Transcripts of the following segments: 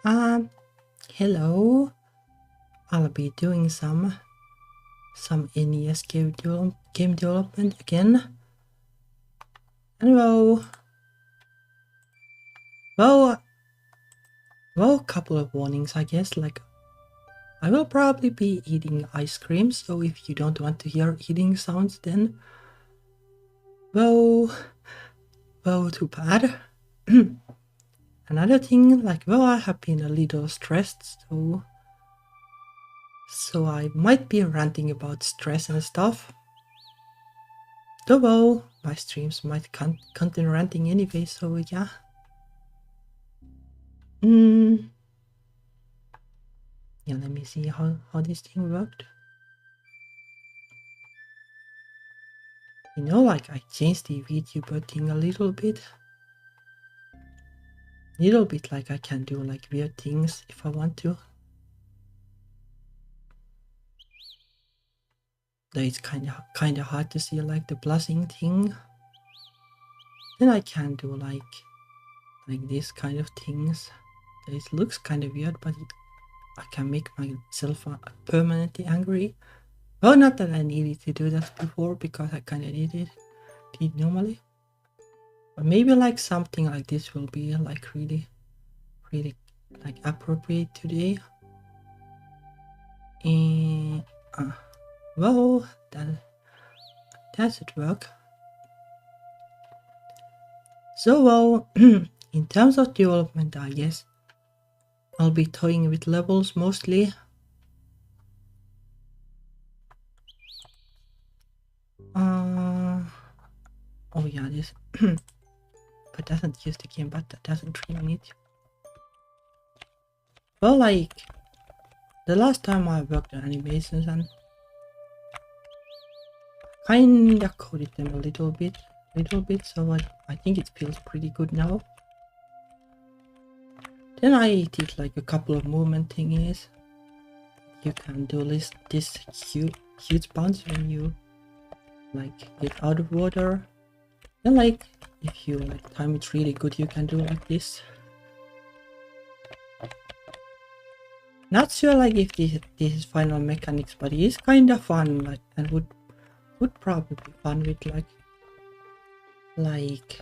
Um, Hello. I'll be doing some NES game development again. Hello. Well, couple of warnings, I guess. Like, I will probably be eating ice cream, so if you don't want to hear eating sounds, then well, too bad. Another thing, like, I have been a little stressed, so I might be ranting about stress and stuff. Though, my streams might contain ranting anyway, so yeah. Yeah, let me see how this thing worked. Like I changed the VTuber thing a little bit. Like I can do like weird things if I want to. Though it's kinda hard to see like the blushing thing. Then I can do like this kind of things. It looks kind of weird, but I can make myself permanently angry. Well, not that I needed to do that before, because I kinda did it normally. But maybe like something like this will be like really like appropriate today. And well, that should work. So well, in terms of development, I guess I'll be toying with levels mostly. Oh yeah, this but doesn't use the game, but that doesn't really need. Well, like the last time I worked on animations and kinda coded them a little bit, so I think it feels pretty good now. Then I did like a couple of movement thingies. You can do this huge bounce when you like get out of water. Then like if you like time it really good, you can do like this. Not sure like if this is final mechanics, but it is kind of fun, like, and would probably be fun with like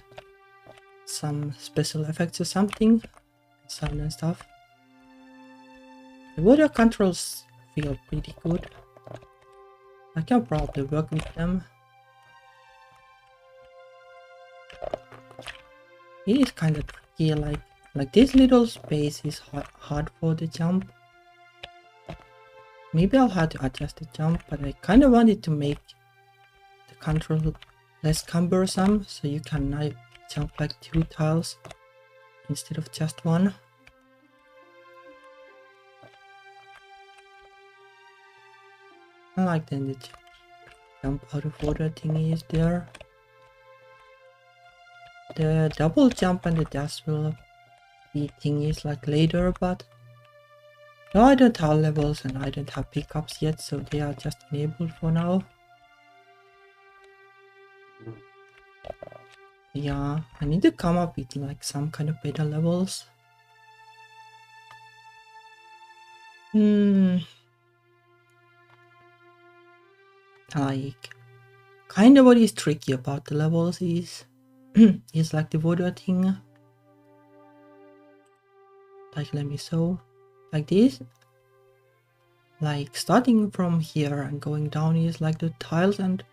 some special effects or something, sound and stuff. The water controls feel pretty good. I can probably work with them. It is kind of tricky, like this little space is hard for the jump. Maybe I'll have to adjust the jump, but I kind of wanted to make the control less cumbersome, so you can now jump like 2 tiles instead of just 1. I like then the jump out of water thingy is there. The double jump and the dash will be thingies like later, but no, I don't have levels and I don't have pickups yet, so they are just enabled for now. Yeah, I need to come up with like some kind of better levels. Like, kind of what is tricky about the levels is is like the water thing. Like, let me show. Like this. Like, starting from here and going down is like the tiles, and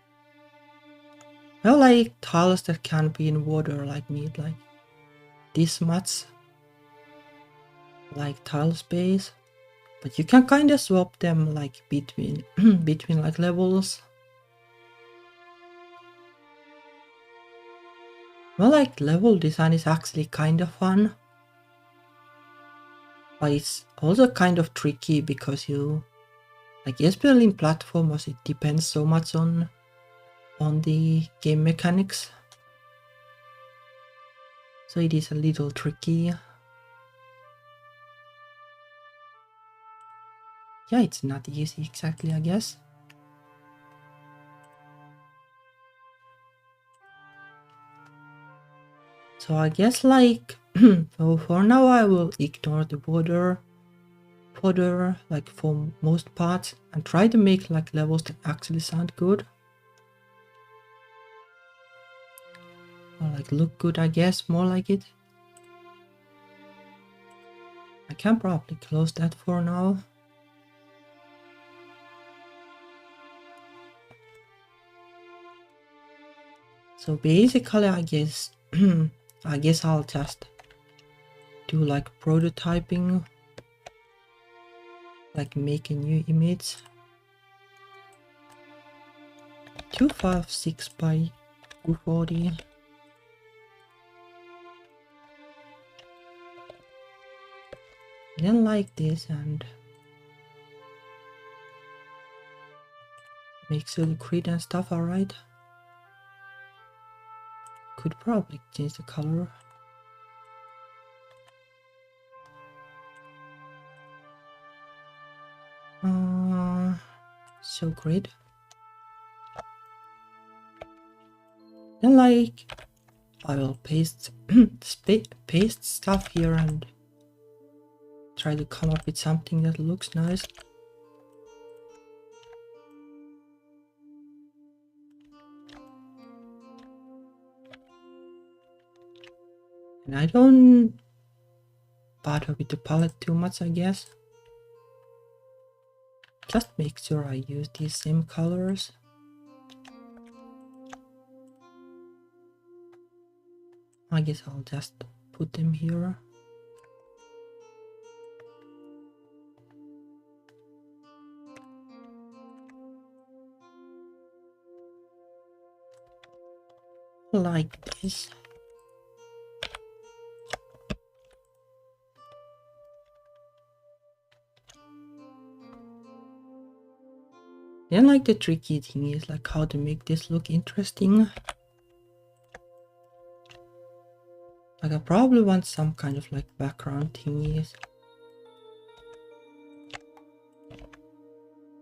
well, like tiles that can be in water like need like this much like tile space, but you can kind of swap them like between between like levels. Well, like level design is actually kind of fun, but it's also kind of tricky because you like, especially in platformers, it depends so much on the game mechanics, so it is a little tricky. Yeah, it's not easy exactly, I guess. So I guess like So for now I will ignore the border like for most parts and try to make like levels that actually sound good. Or like look good, I guess, more like it. I can probably close that for now. So basically I guess I'll just do like prototyping, like make a new image. 256 by 240. Then like this and make sure the grid and stuff are right. Could probably change the color. So great. Then like I will paste paste stuff here and try to come up with something that looks nice. And I don't bother with the palette too much, I guess. Just make sure I use these same colors. I guess I'll just put them here. Like this. Then like the tricky thing is like how to make this look interesting. Like I probably want some kind of like background thingies.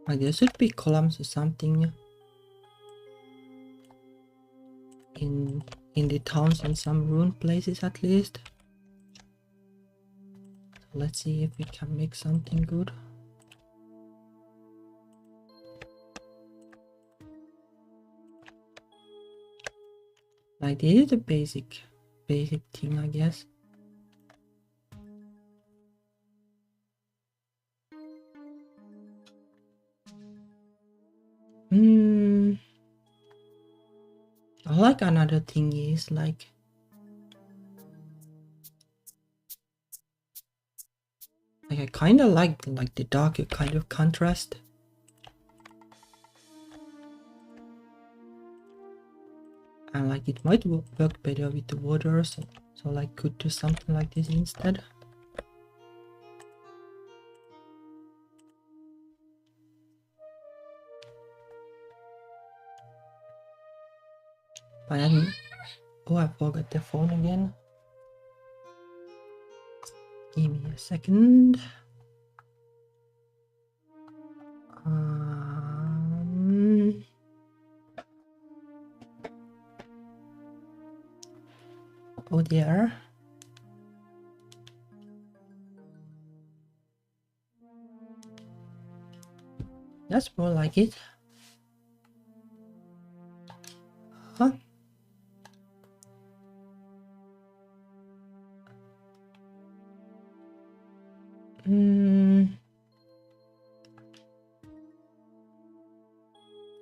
Like there should be columns or something in the towns and some ruined places at least. So let's see if we can make something good. Like this is the basic thing, I guess. Like another thing is like I kind of like the darker kind of contrast. And like it might work better with the water, so like could do something like this instead. But then, oh, I forgot the phone again. Give me a second. Oh dear. That's more like it. Huh?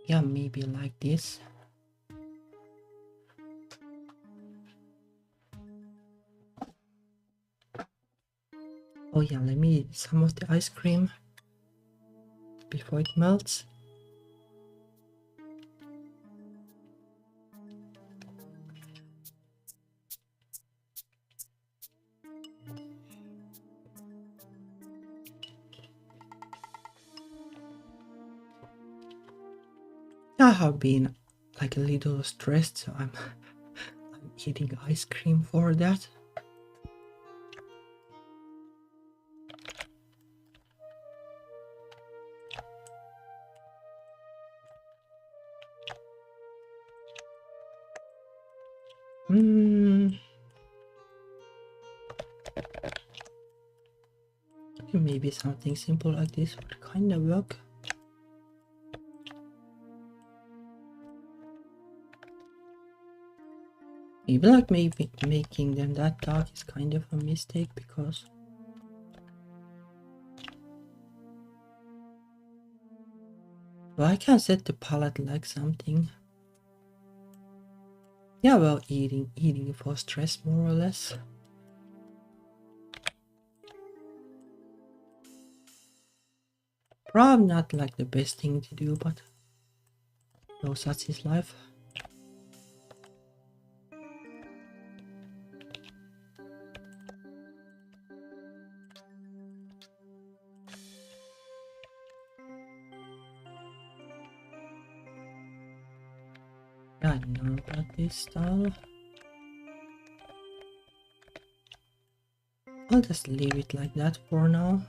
Yeah, maybe like this. Oh yeah, let me eat some of the ice cream before it melts. I have been like a little stressed, so I'm eating ice cream for that. Maybe something simple like this would kind of work. Maybe like making them that dark is kind of a mistake because well, I can set the palette like something. Yeah, well, eating for stress more or less. Probably not like the best thing to do, but no, such is life. Yeah, I know about this style. I'll just leave it like that for now.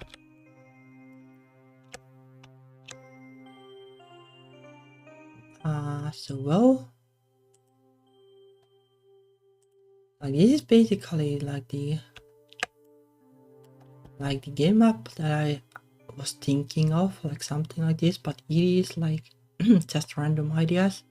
So well, like this is basically like the game map that I was thinking of, like something like this, but it is like just random ideas.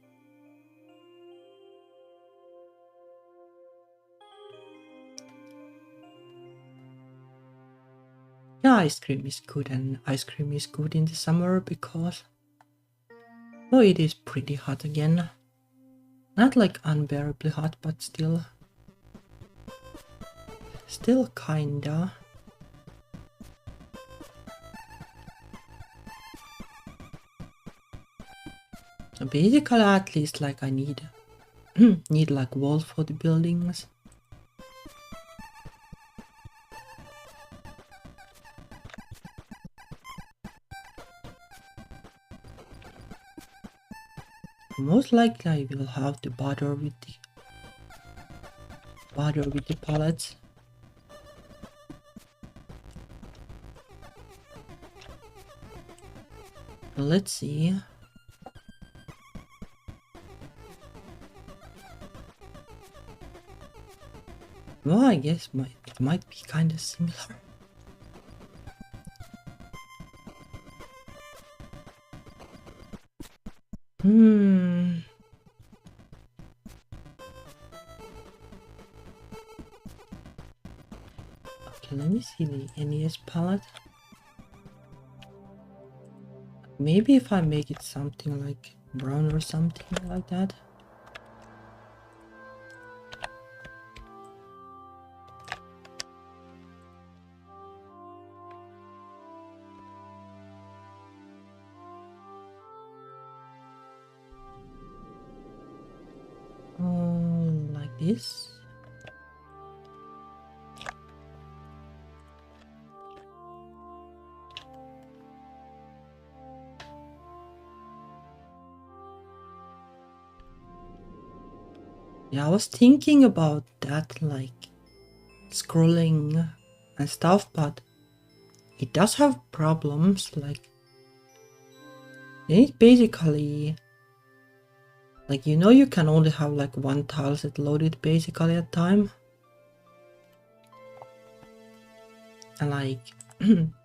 Yeah, ice cream is good, and ice cream is good in the summer because well, it is pretty hot again. Not like unbearably hot, but still kinda. So basically, at least like I need need like walls for the buildings. Most likely I will have to bother with the pallets. Let's see. Well, I guess it might be kind of similar. Okay, let me see the NES palette. Maybe if I make it something like brown or something like that. Like this. Yeah, I was thinking about that, like scrolling and stuff, but it does have problems. Like it basically, like you can only have like one tile set loaded basically at a time, and like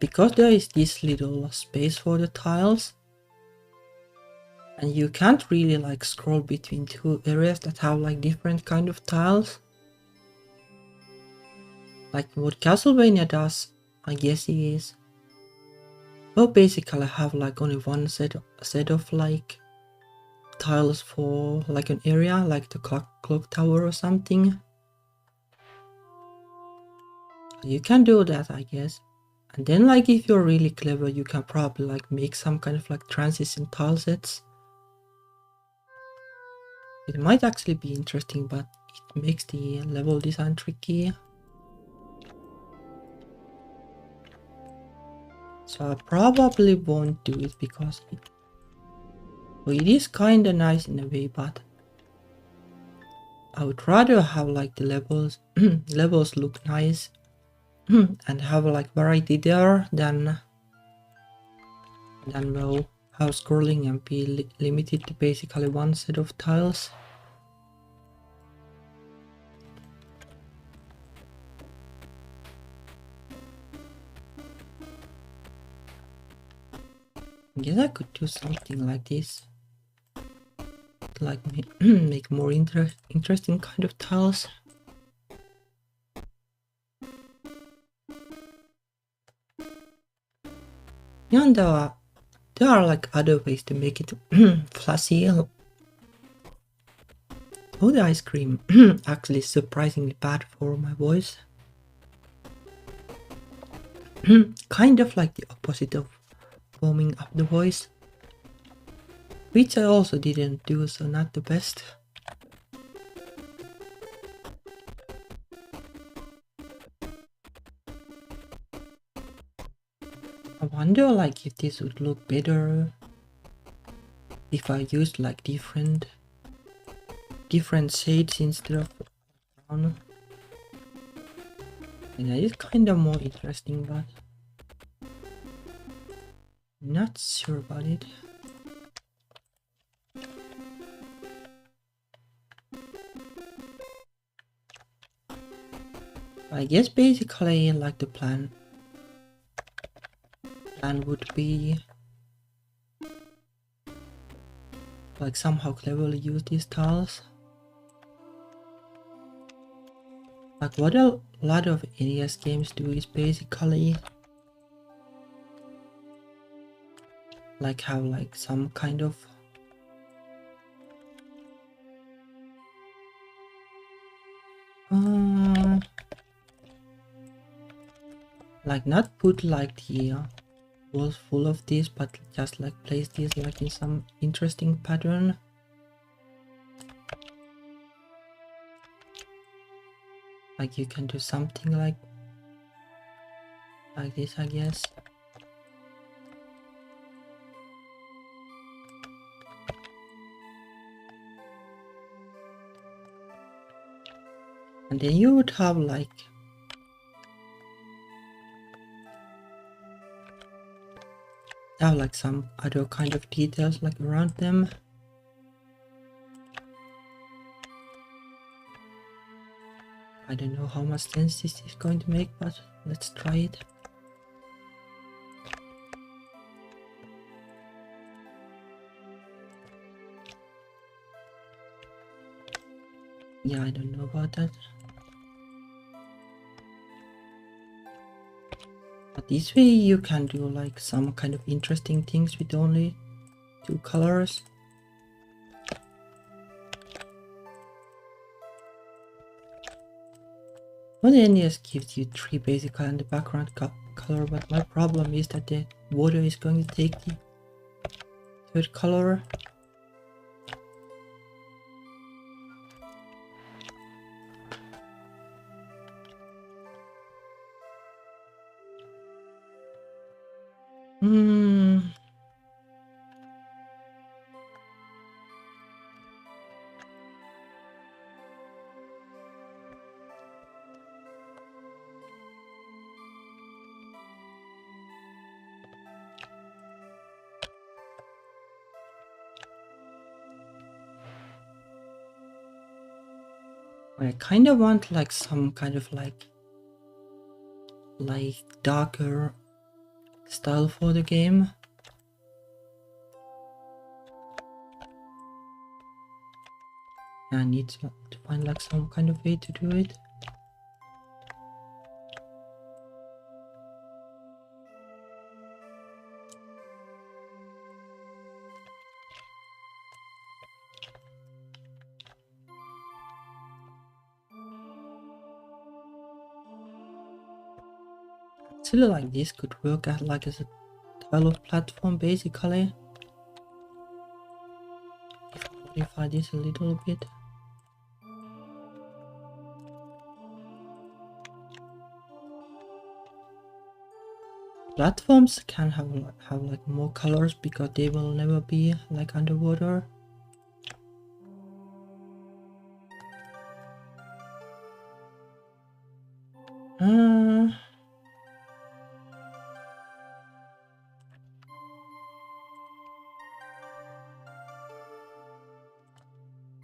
because there is this little space for the tiles, and you can't really like scroll between two areas that have like different kind of tiles. Like what Castlevania does, I guess, is well basically have like only one set of like tiles for like an area, like the clock tower or something. You can do that, I guess. And then like if you're really clever, you can probably like make some kind of like transition tile sets. It might actually be interesting, but it makes the level design tricky. So I probably won't do it because it is kinda nice in a way, but I would rather have like the levels levels look nice and have like variety there than well have scrolling and be limited to basically one set of tiles. I guess I could do something like this. Like make more interesting kind of tiles. Yeah, and there are like other ways to make it flashy. Oh, the ice cream actually surprisingly bad for my voice. Kind of like the opposite of warming up the voice, which I also didn't do, so not the best. I wonder like if this would look better if I used like different shades instead of brown. Yeah, it's kind of more interesting, but not sure about it. I guess basically like the plan would be like somehow cleverly use these tiles. Like what a lot of NES games do is basically like have like some kind of like not put like the walls full of this, but just like place this like in some interesting pattern. Like you can do something like this, I guess. And then you would have like some other kind of details like around them. I don't know how much sense this is going to make, but let's try it. Yeah, I don't know about that. But this way you can do like some kind of interesting things with only 2 colors. Well, the NES gives you 3 basic color and the background color, but my problem is that the water is going to take the 3rd color. I kind of want like some kind of like darker style for the game. I need to find like some kind of way to do it. Still like this could work as like as a tile of platform basically. If I modify this a little bit. Platforms can have like more colors because they will never be like underwater.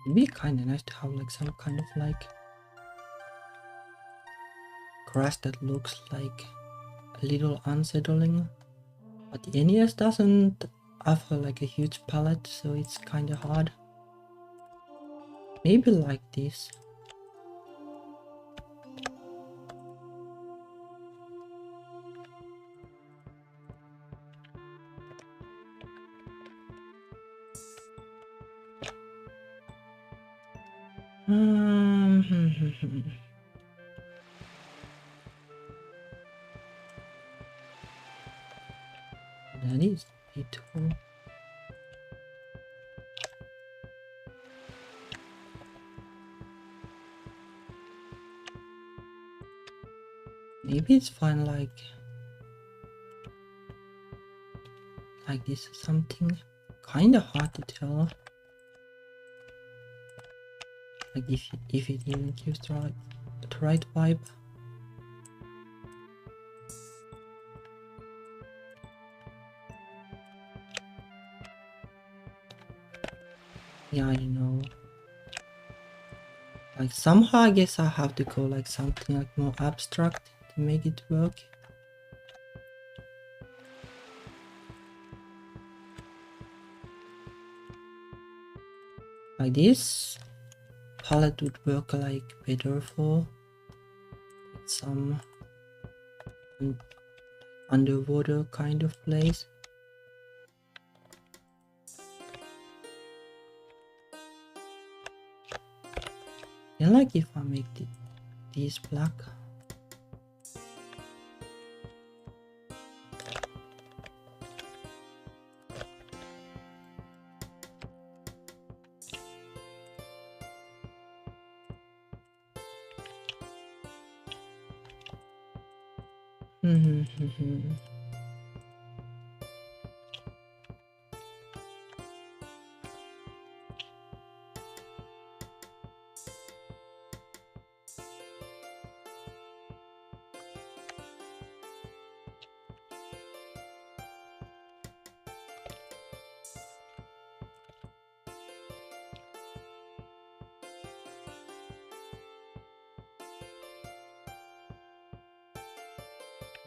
It'd be kind of nice to have like some kind of like grass that looks like a little unsettling, but the NES doesn't have like a huge palette, so it's kind of hard. Maybe like this. That is beautiful. Maybe it's fine like this or something. Kinda hard to tell. Like if it even gives the right vibe. Yeah, I don't know. Like somehow I guess I have to go like something like more abstract to make it work. Like this palette would work like better for some underwater kind of place. I like if I make these black.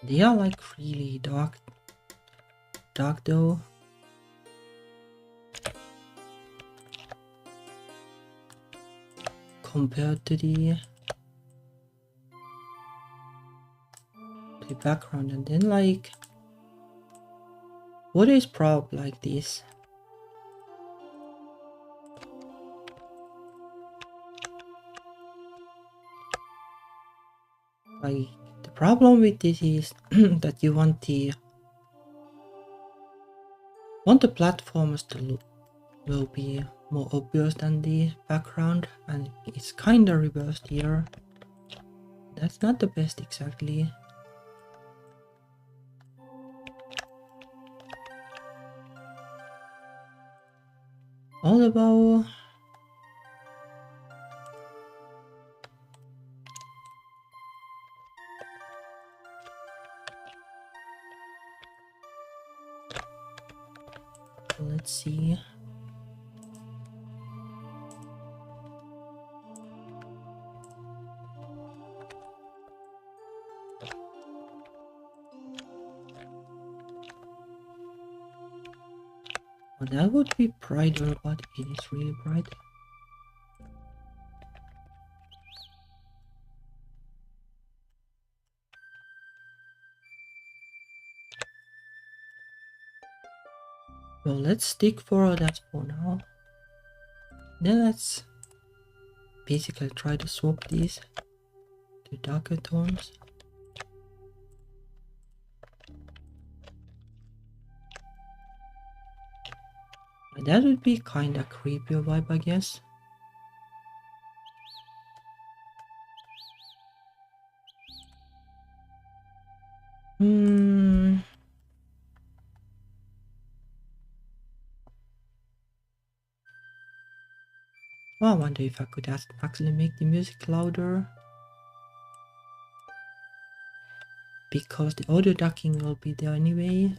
They are like really dark though. Compared to the background, and then like what is prop like this? Like the problem with this is that you want the platforms to will be more obvious than the background, and it's kinda reversed here. That's not the best exactly. Although let's see. Well, that would be brighter, but it is really bright. Well, let's stick for that for now. Then let's basically try to swap these to darker tones. That would be kinda creepier vibe, I guess. Well, I wonder if I could actually make the music louder. Because the audio ducking will be there anyway.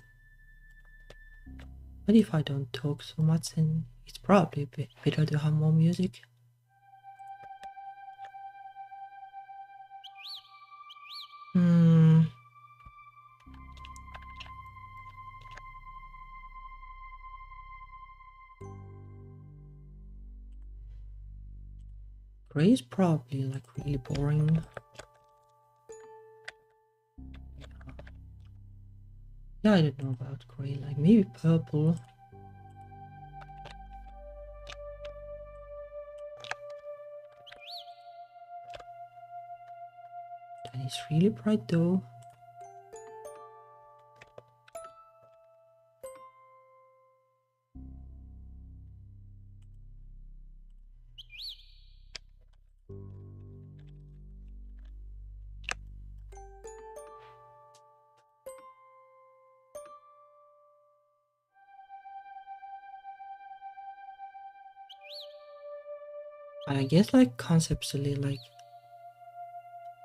But if I don't talk so much, then it's probably better to have more music. Gray is probably like really boring. Yeah, I don't know about gray, like maybe purple. That is really bright though. I guess like conceptually like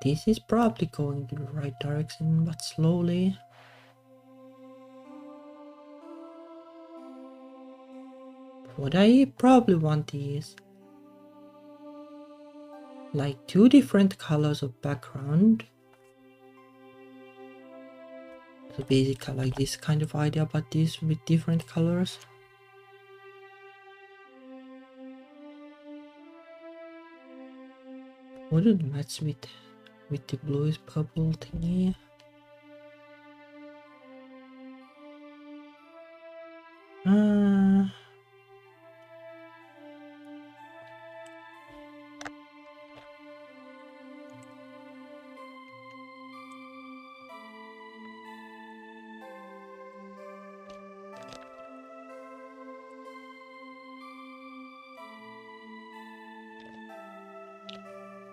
this is probably going in the right direction, but slowly. What I probably want is like 2 different colors of background. So basically like this kind of idea, but this with different colors. Wouldn't match with the bluish purple thingy.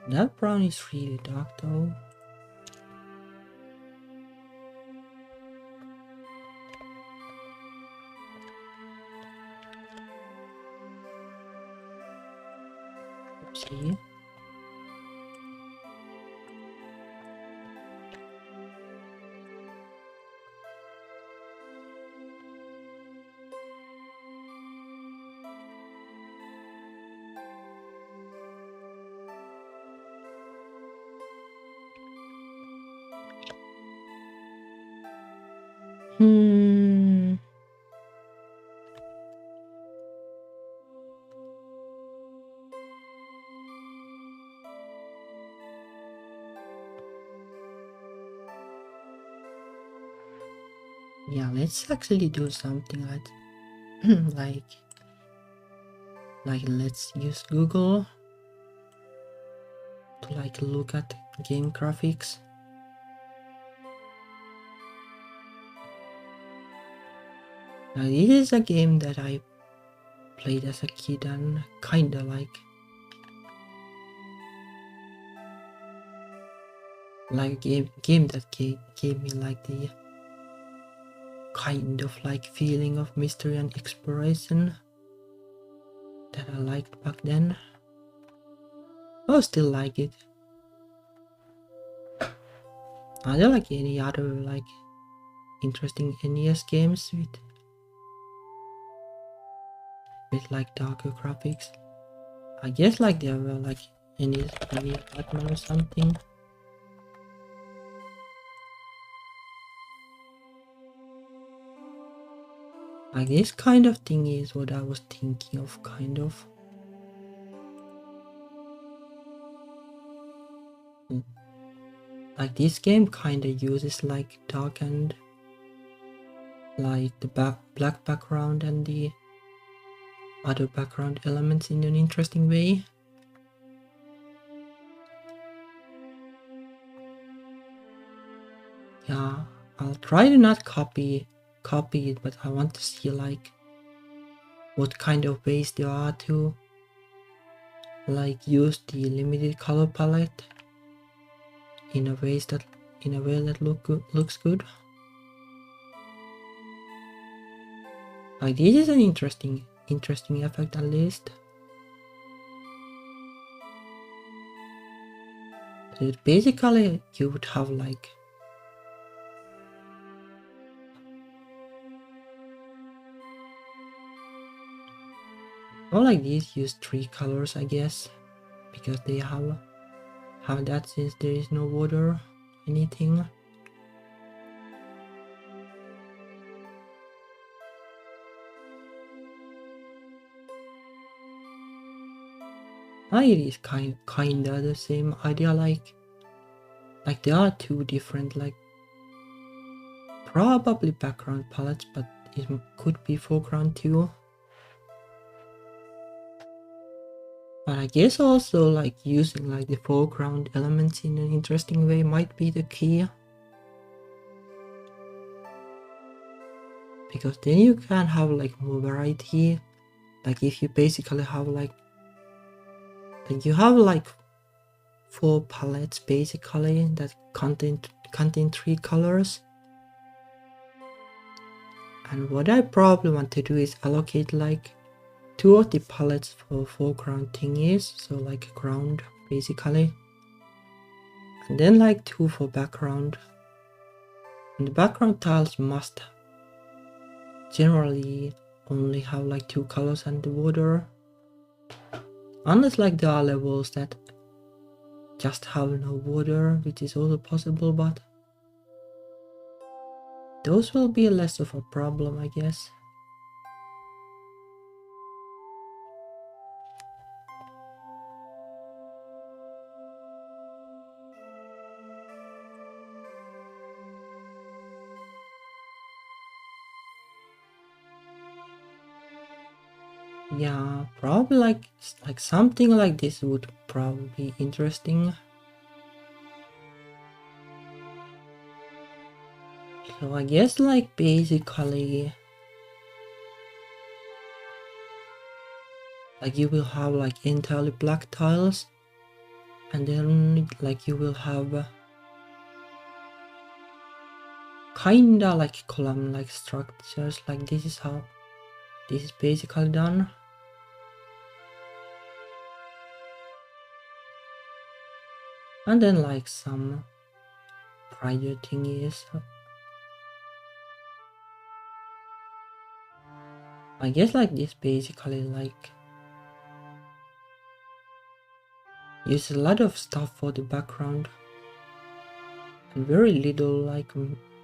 That brown is really dark though. See? Yeah, let's actually do something like like let's use Google to like look at game graphics. Now this is a game that I played as a kid and kinda like a game that gave me like the kind of like feeling of mystery and exploration that I liked back then. I still like it. Are there like any other like interesting NES games with like darker graphics? I guess like there were like NES Batman or something. Like this kind of thing is what I was thinking of, kind of. Like this game kinda uses like dark and like the black background and the other background elements in an interesting way. Yeah, I'll try to not copy it, but I want to see like what kind of ways there are to like use the limited color palette in a way that looks good. Like this is an interesting effect at least. So basically you would have like like these use 3 colors, I guess, because they have that since there is no water, anything. It is kinda the same idea, like there are two different like probably background palettes, but it could be foreground too. But I guess also like using like the foreground elements in an interesting way might be the key. Because then you can have like more variety. Like if you basically have like you have like 4 palettes basically that contain 3 colors. And what I probably want to do is allocate like 2 of the palettes for foreground thingies, so like a ground basically. And then like 2 for background. And the background tiles must generally only have like 2 colors and the water. Unless like there are levels that just have no water, which is also possible, but those will be less of a problem, I guess. Yeah, probably like something like this would probably be interesting. So I guess like basically like you will have like entirely black tiles, and then like you will have kinda like column like structures, like this is how this is basically done. And then like some brighter thingies. I guess like this basically like use a lot of stuff for the background and very little like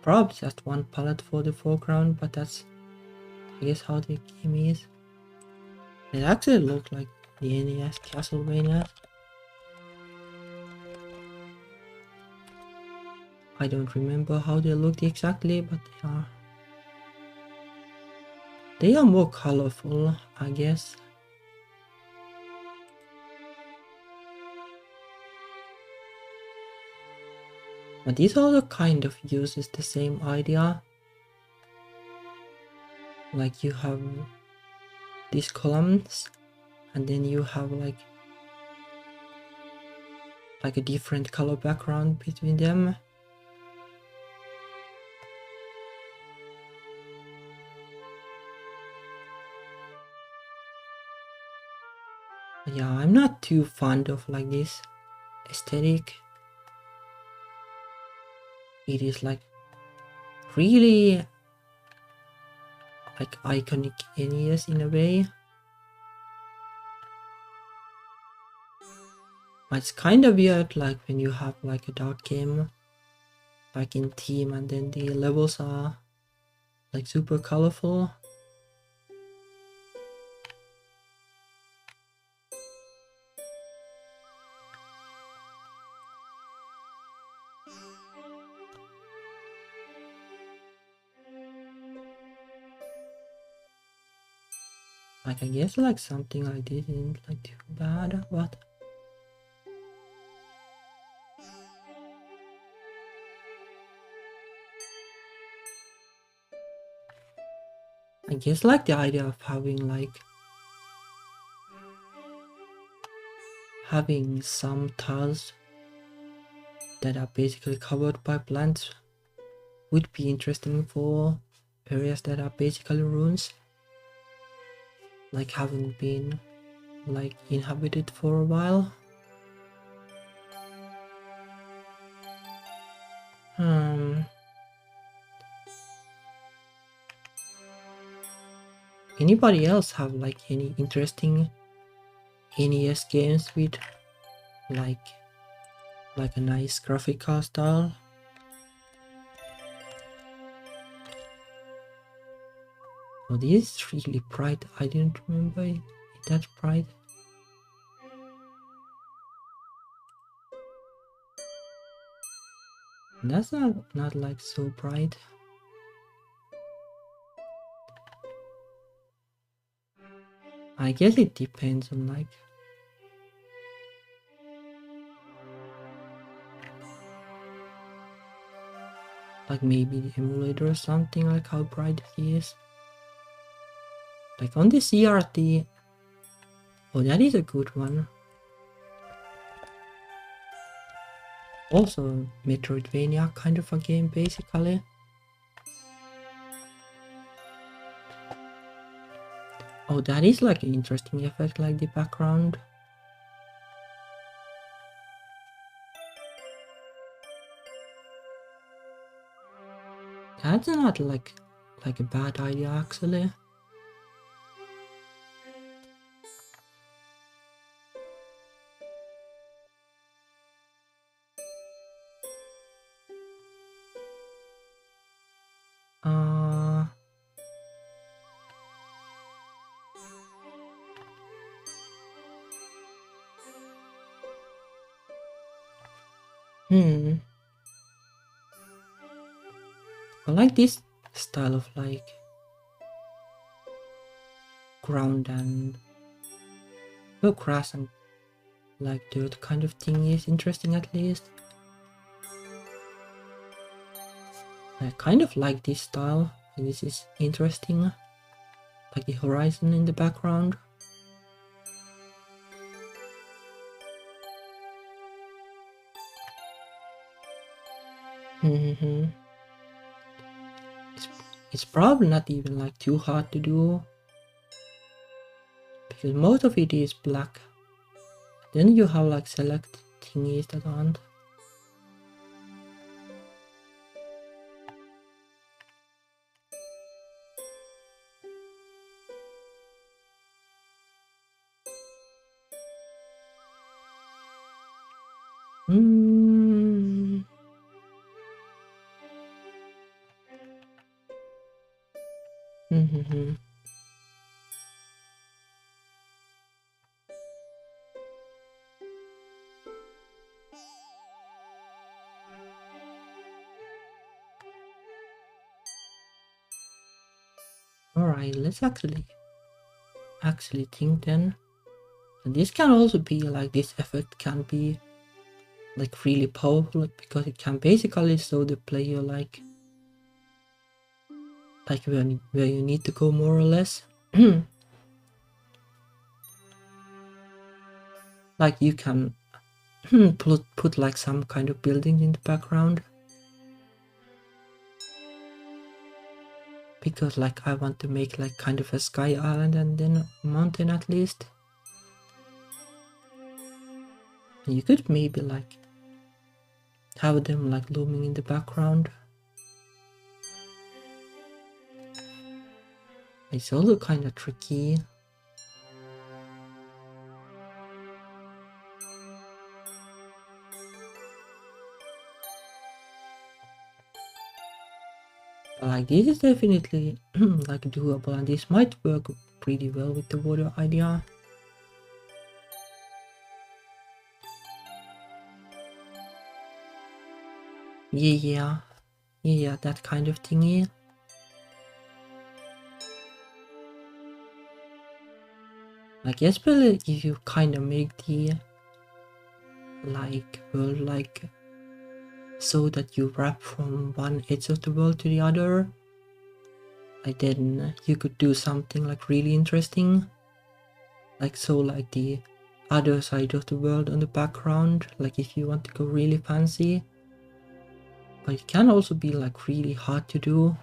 probably just 1 palette for the foreground, but that's I guess how the game is. It actually looked like the NES Castlevania. I don't remember how they looked exactly, but they are more colorful, I guess. But this also kind of uses the same idea. Like you have these columns, and then you have like a different color background between them. But yeah, I'm not too fond of like this aesthetic. It is like really like iconic NES in a way. But it's kind of weird like when you have like a dark game like in Team, and then the levels are like super colorful. Like I guess like something like this isn't like too bad, but I guess like the idea of having some tiles that are basically covered by plants would be interesting for areas that are basically ruins, like haven't been like inhabited for a while. Anybody else have like any interesting NES games with like a nice graphical style? Oh, this is really bright. I didn't remember it that bright. That's not like so bright. I guess it depends on like maybe the emulator or something, like how bright it is. Like on the CRT. Oh, that is a good one. Also metroidvania kind of a game basically. Oh, that is like an interesting effect, like the background. That's not like a bad idea actually. I like this style of like ground and grass and like dirt kind of thing is interesting at least. I kind of like this style. This is interesting. Like the horizon in the background. It's probably not even like too hard to do, because most of it is black. Then you have like select thingies that aren't. Alright, let's actually think then. And this can also be like, this effect can be like really powerful, because it can basically show the player like where you need to go more or less. Like you can put like some kind of building in the background, because like I want to make like kind of a sky island and then a mountain at least. And you could maybe like have them like looming in the background. It's also kind of tricky. Like this is definitely like doable, and this might work pretty well with the water idea. Yeah, that kind of thingy. Like especially if you kind of make the like world like so that you wrap from one edge of the world to the other, like then you could do something like really interesting, like so like the other side of the world on the background, like if you want to go really fancy. But it can also be like really hard to do.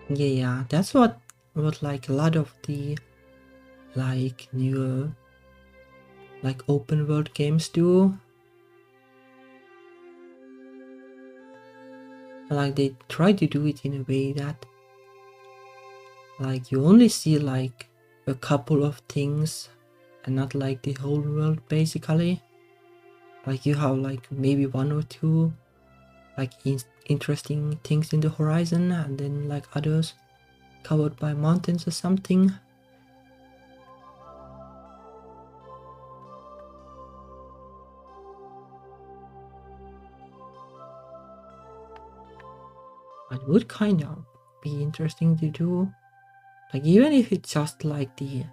Yeah, that's what like a lot of the like newer like open world games do. Like they try to do it in a way that like you only see like a couple of things and not like the whole world basically. Like you have like maybe one or two like interesting things in the horizon, and then like others covered by mountains or something. It would kind of be interesting to do, like even if it's just like the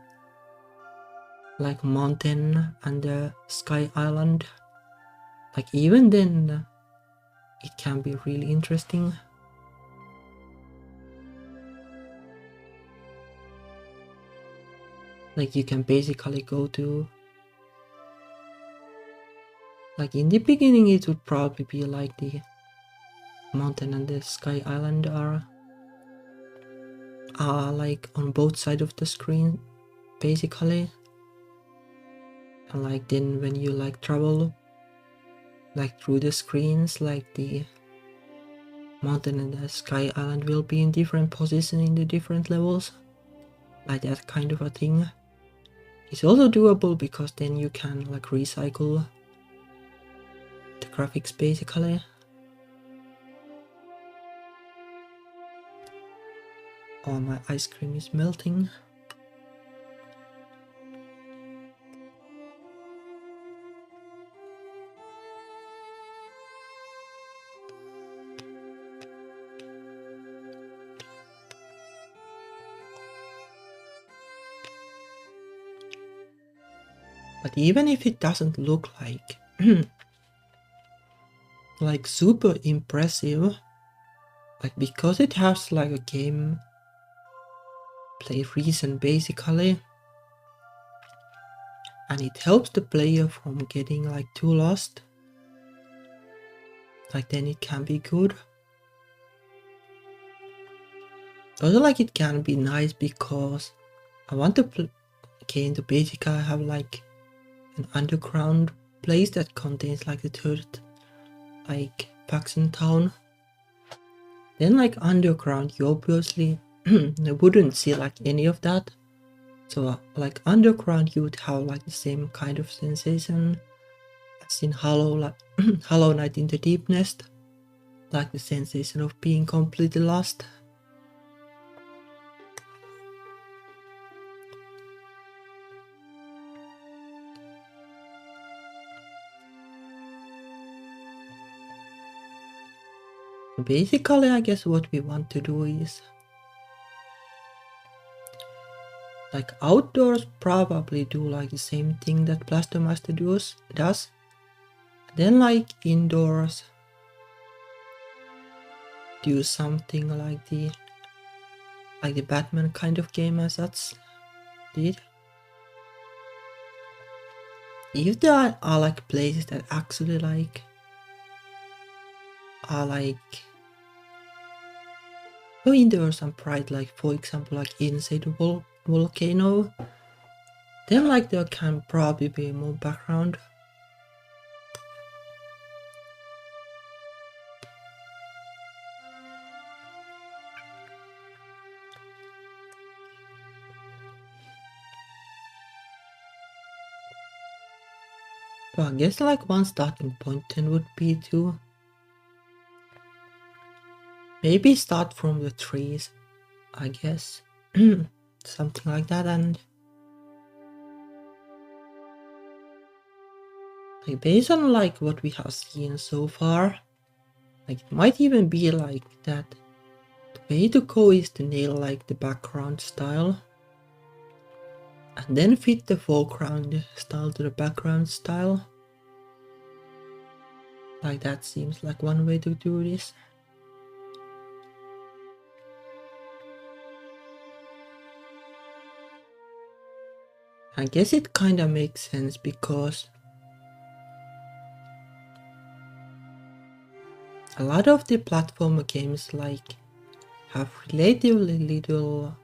like mountain and the sky island, like even then it can be really interesting. Like you can basically go to, like in the beginning it would probably be like the mountain and the sky island are like on both sides of the screen basically, and like then when you like travel like through the screens, like the mountain and the sky island will be in different positions in the different levels, like that kind of a thing. It's also doable because then you can like recycle the graphics basically. Oh, my ice cream is melting. But even if it doesn't look like like super impressive, like because it has like a game play reason basically, and it helps the player from getting like too lost, like then it can be good. Also like it can be nice because I want to okay, in the basic I have like an underground place that contains like the third like faction town. Then like underground you obviously wouldn't see like any of that. So like underground you would have like the same kind of sensation as in Hollow Knight in the Deepness, like the sensation of being completely lost. Basically I guess what we want to do is like outdoors probably do like the same thing that Blaster Master does. Then like indoors do something like the Batman kind of game as such did. If there are like places that actually like are like indoors and pride, like for example like inside the volcano, then like there can probably be more background. But I guess like one starting point then would be to maybe start from the trees, I guess. Something like that, and like based on like what we have seen so far, like it might even be like that the way to go is to nail like the background style and then fit the foreground style to the background style. Like that seems like one way to do this. I guess it kinda makes sense because a lot of the platformer games like have relatively little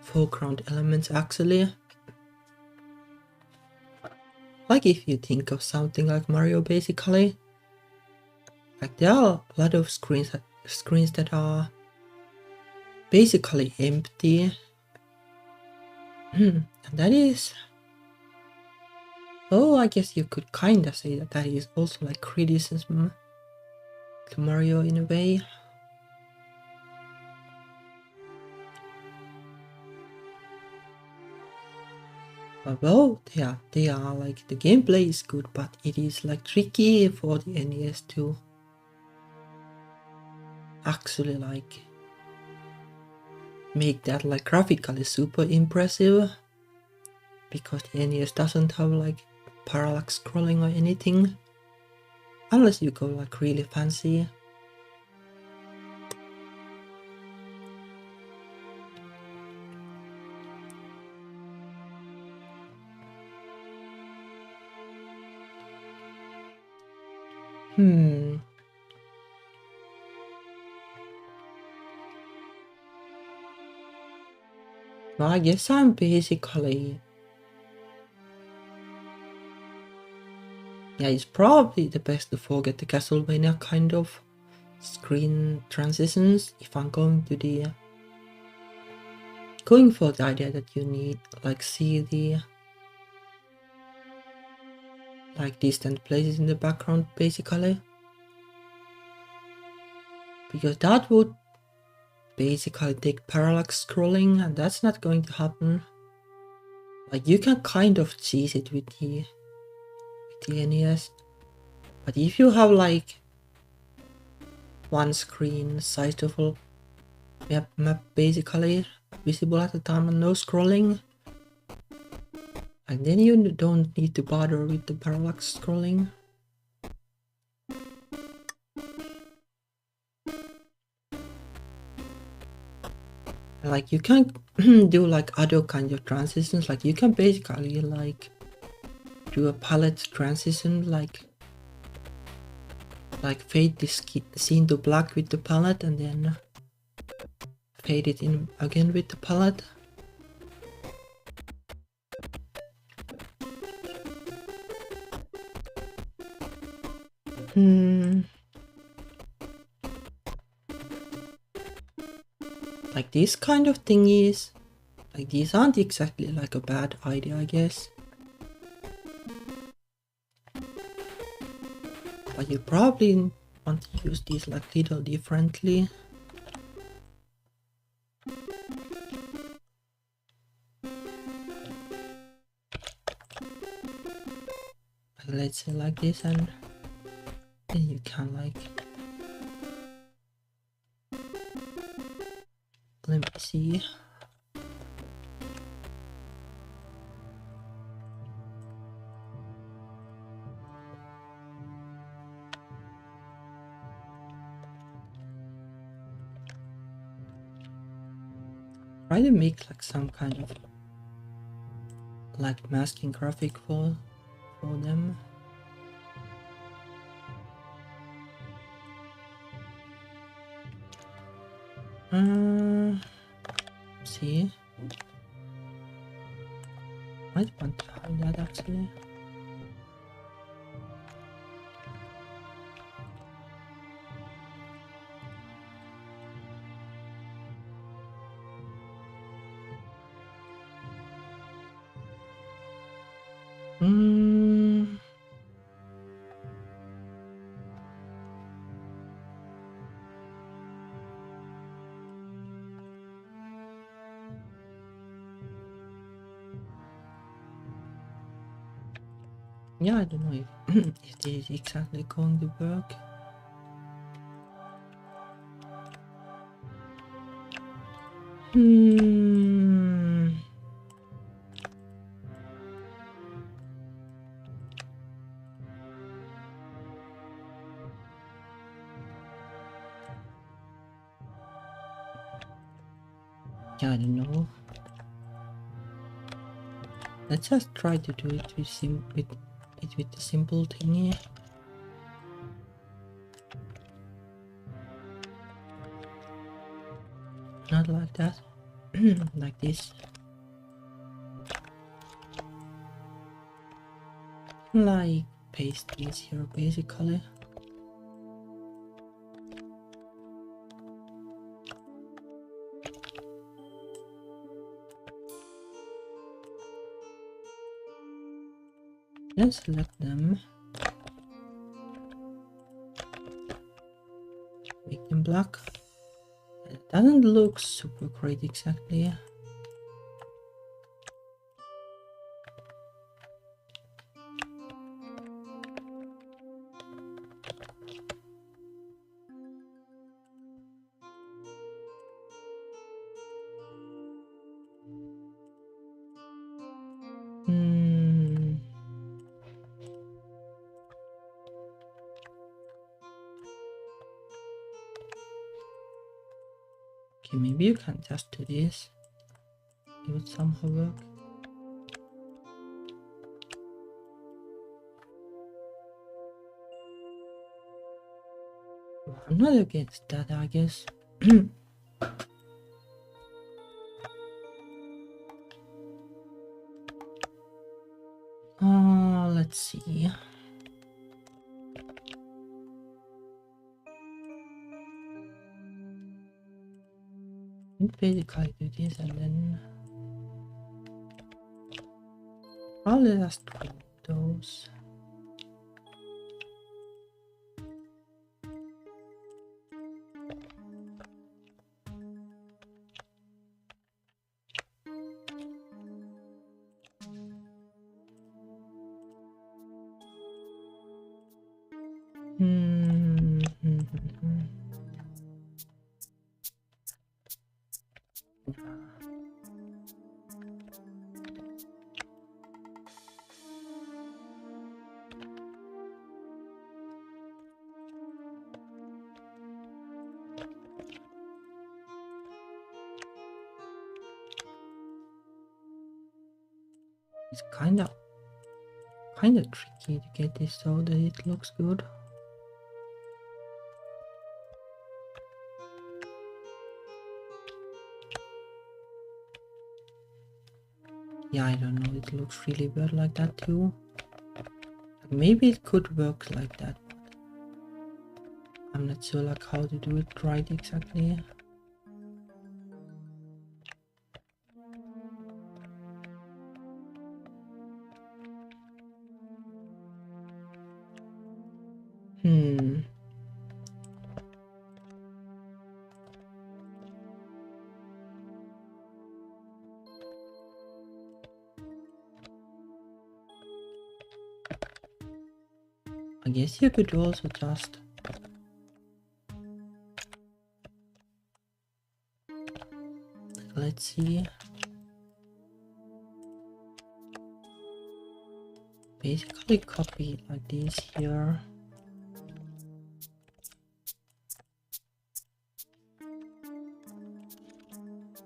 foreground elements actually. Like if you think of something like Mario basically, like there are a lot of screens that are basically empty. And that is Oh, I guess you could kinda say that that is also like criticism to Mario in a way. Well, yeah, they are like the gameplay is good, but it is like tricky for the NES to actually like make that like graphically super impressive, because the NES doesn't have like parallax scrolling or anything, unless you go like really fancy. Well, I guess I'm basically... Yeah, it's probably the best to forget the Castlevania kind of screen transitions if I'm going to the... Going for the idea that you need like see the like distant places in the background basically. Because that would basically take parallax scrolling, and that's not going to happen. Like you can kind of cheese it with the NES, but if you have like one screen size of a map basically visible at the time and no scrolling, and then you don't need to bother with the parallax scrolling. Like you can do like other kind of transitions, like you can basically like do a palette transition, like fade this scene to black with the palette and then fade it in again with the palette. Like this kind of thingies, like these aren't exactly like a bad idea, I guess. But you probably want to use these like little differently. Let's say like this, and then you can like... Let me see. Try to make like some kind of like masking graphic for them. See, might want to hide that actually. Yeah, I don't know if this is exactly going to work. Yeah, I don't know. Let's just try to do it with the simple thingy. Not like that. Like this. Like paste this here basically. Let's select them. Make them black. It doesn't look super great exactly. Okay, maybe you can just do this. It would somehow work. I'm not against that, I guess. Let's see. Let's basically do this and then probably just group those. It's kinda tricky to get this so that it looks good. Yeah, I don't know, it looks really weird like that too. Maybe it could work like that, but I'm not sure like how to do it right exactly. I guess you could also just let's see. Basically copy it like this here.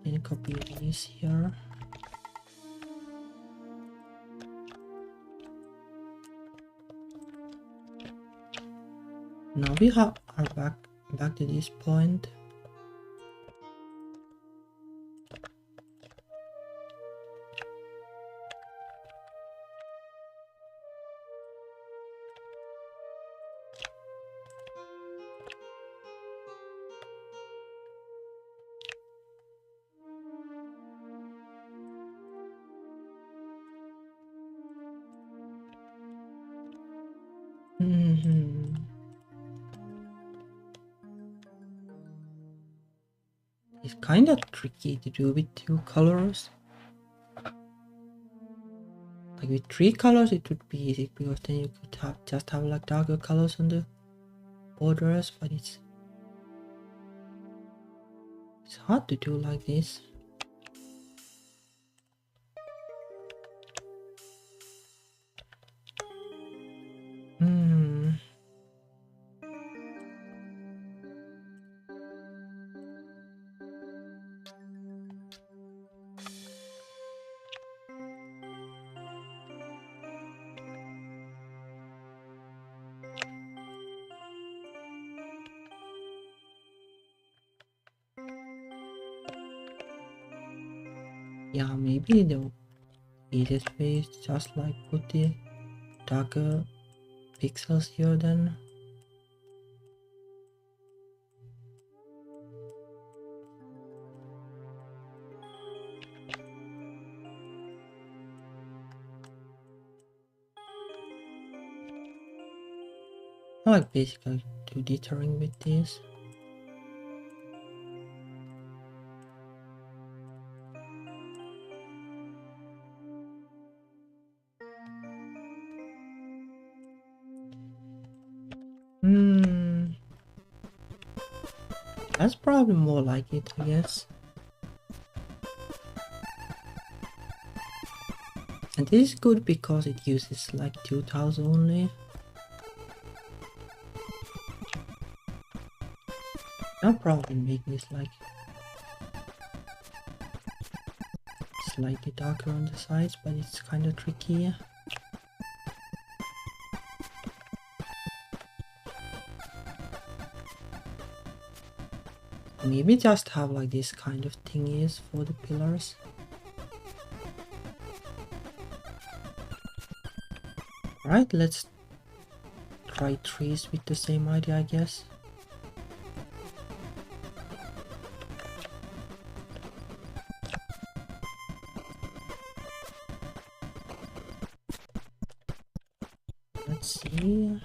Then copy this here. Now we are back to this point. It's kind of tricky to do with 2 colors. Like with 3 colors it would be easy because then you could just have like darker colors on the borders, but it's hard to do like this. Yeah, maybe the easiest way is just like put the darker pixels here then. I like basically do dithering with this. That's probably more like it, I guess. And this is good because it uses like 2 tiles only. I'll probably make this like slightly darker on the sides, but it's kind of tricky. Maybe just have like this kind of thingies for the pillars. Right, let's try trees with the same idea, I guess. Let's see.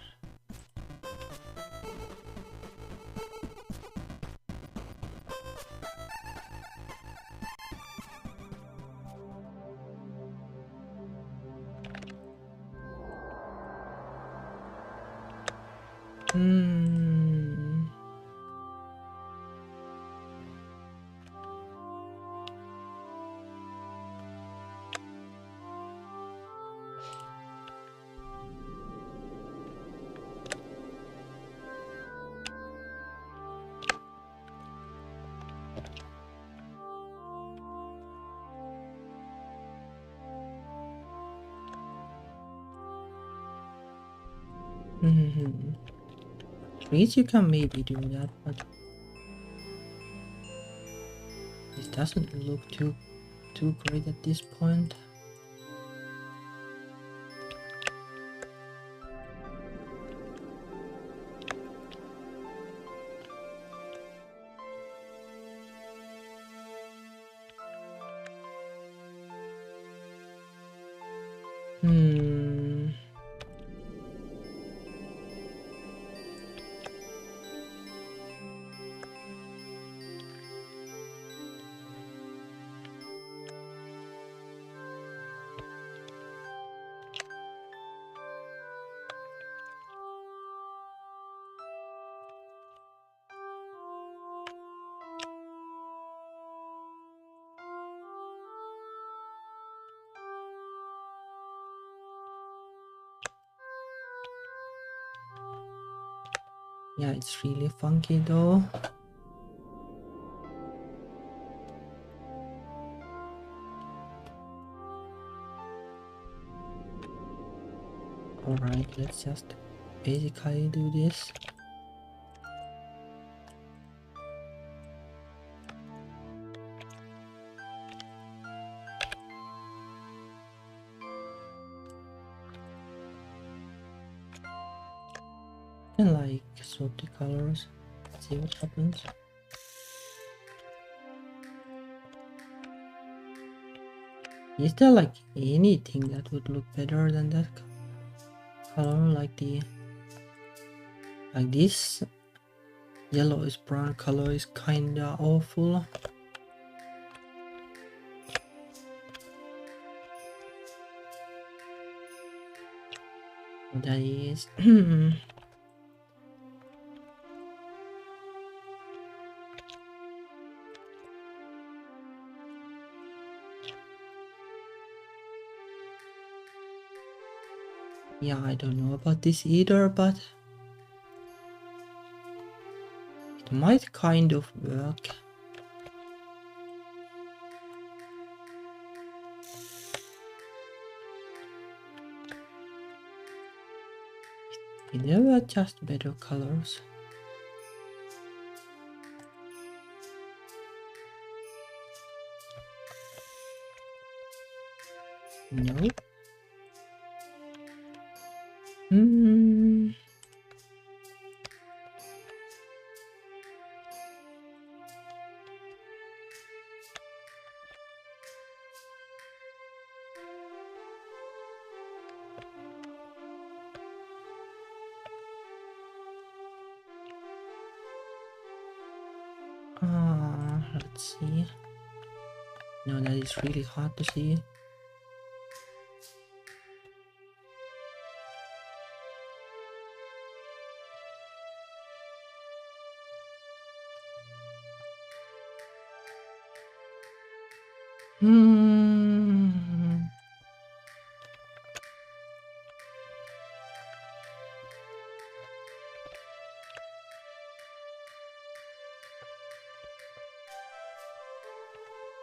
Trees you can maybe do that, but this doesn't look too great at this point. Yeah, it's really funky though. Alright, let's just basically do this. And like swap the colors, see what happens. Is there like anything that would look better than that color? Like this yellowish brown color is kinda awful. That is yeah, I don't know about this either, but it might kind of work. There were just better colors. No. Let's see. No, that is really hard to see.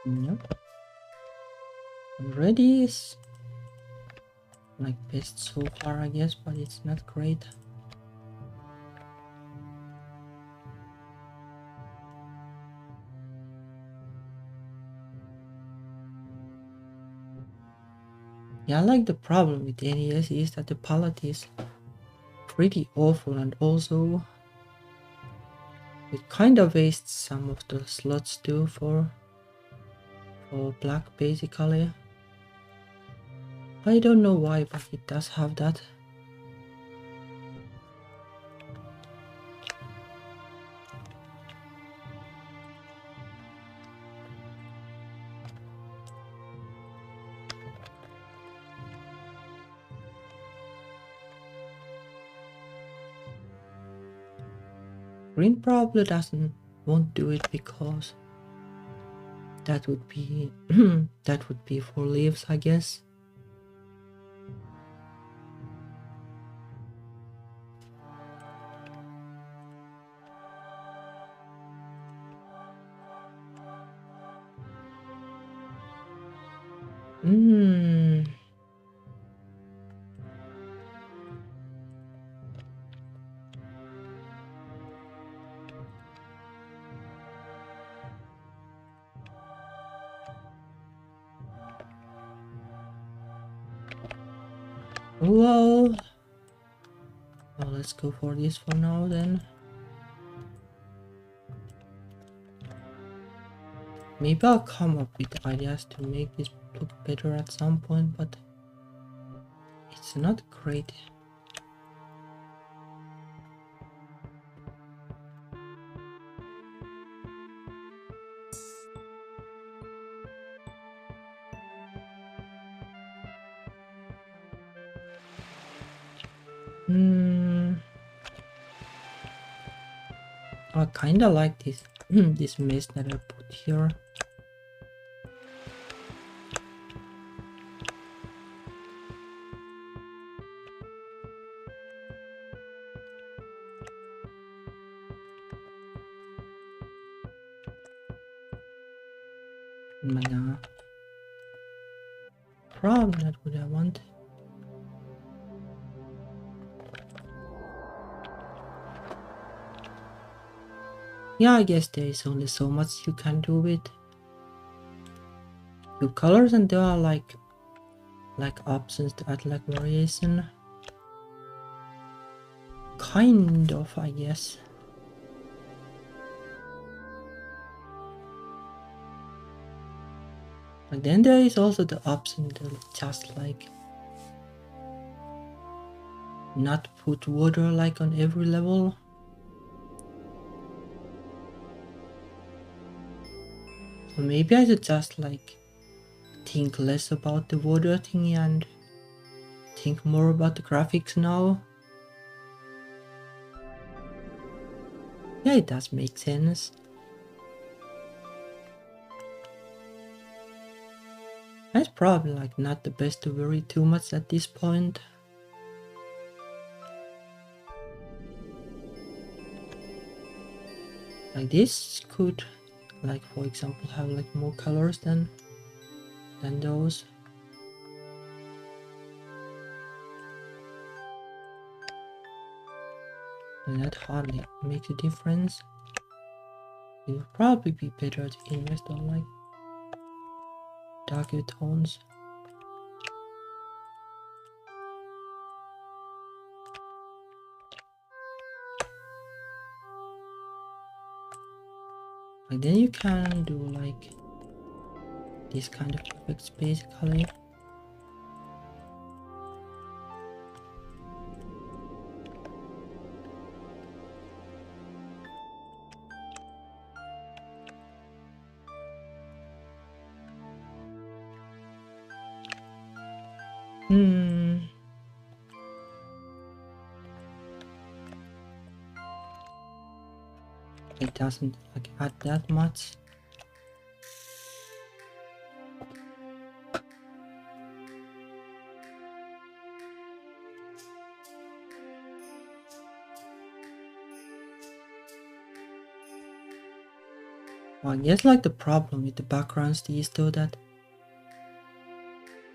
Nope. Already is like best so far, I guess, but it's not great. Yeah, like the problem with NES is that the palette is pretty awful, and also it kind of wastes some of the slots too for black basically. I don't know why, but it does have that. Green probably won't do it because that would be that would be for leaves, I guess. Well, let's go for this for now then. Maybe I'll come up with ideas to make this look better at some point, but it's not great. I kinda like this this mess that I put here. Nah, probably not what I want. Yeah, I guess there is only so much you can do with two colors, and there are like options to add like variation. Kind of, I guess. But then there is also the option to just like not put water like on every level. So maybe I should just like think less about the water thingy and think more about the graphics now. Yeah, it does make sense. It's probably like not the best to worry too much at this point. Like this could, like for example, have like more colors than those. And that hardly makes a difference. It would probably be better to invest on like darker tones. Like then you can do like this kind of effects basically. Hmm. It doesn't like add that much. Well, I guess like the problem with the backgrounds is though that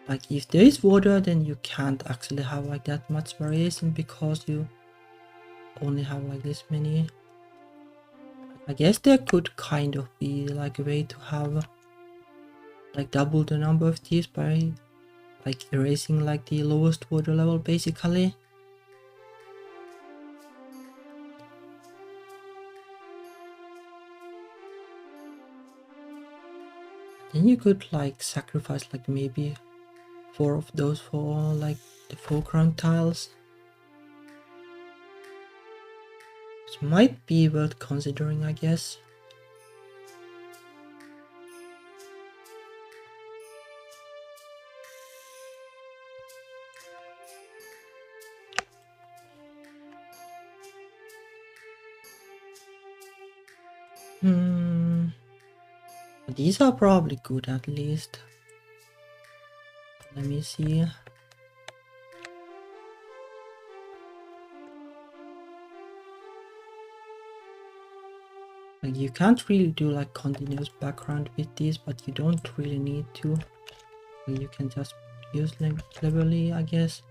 like if there is water, then you can't actually have like that much variation because you only have like this many. I guess there could kind of be like a way to have like double the number of these by like erasing like the lowest water level basically. Then you could like sacrifice like maybe 4 of those for like the foreground tiles. Which might be worth considering, I guess. These are probably good at least. Let me see. Like you can't really do like continuous background with these, but you don't really need to. You can just use them cleverly, I guess.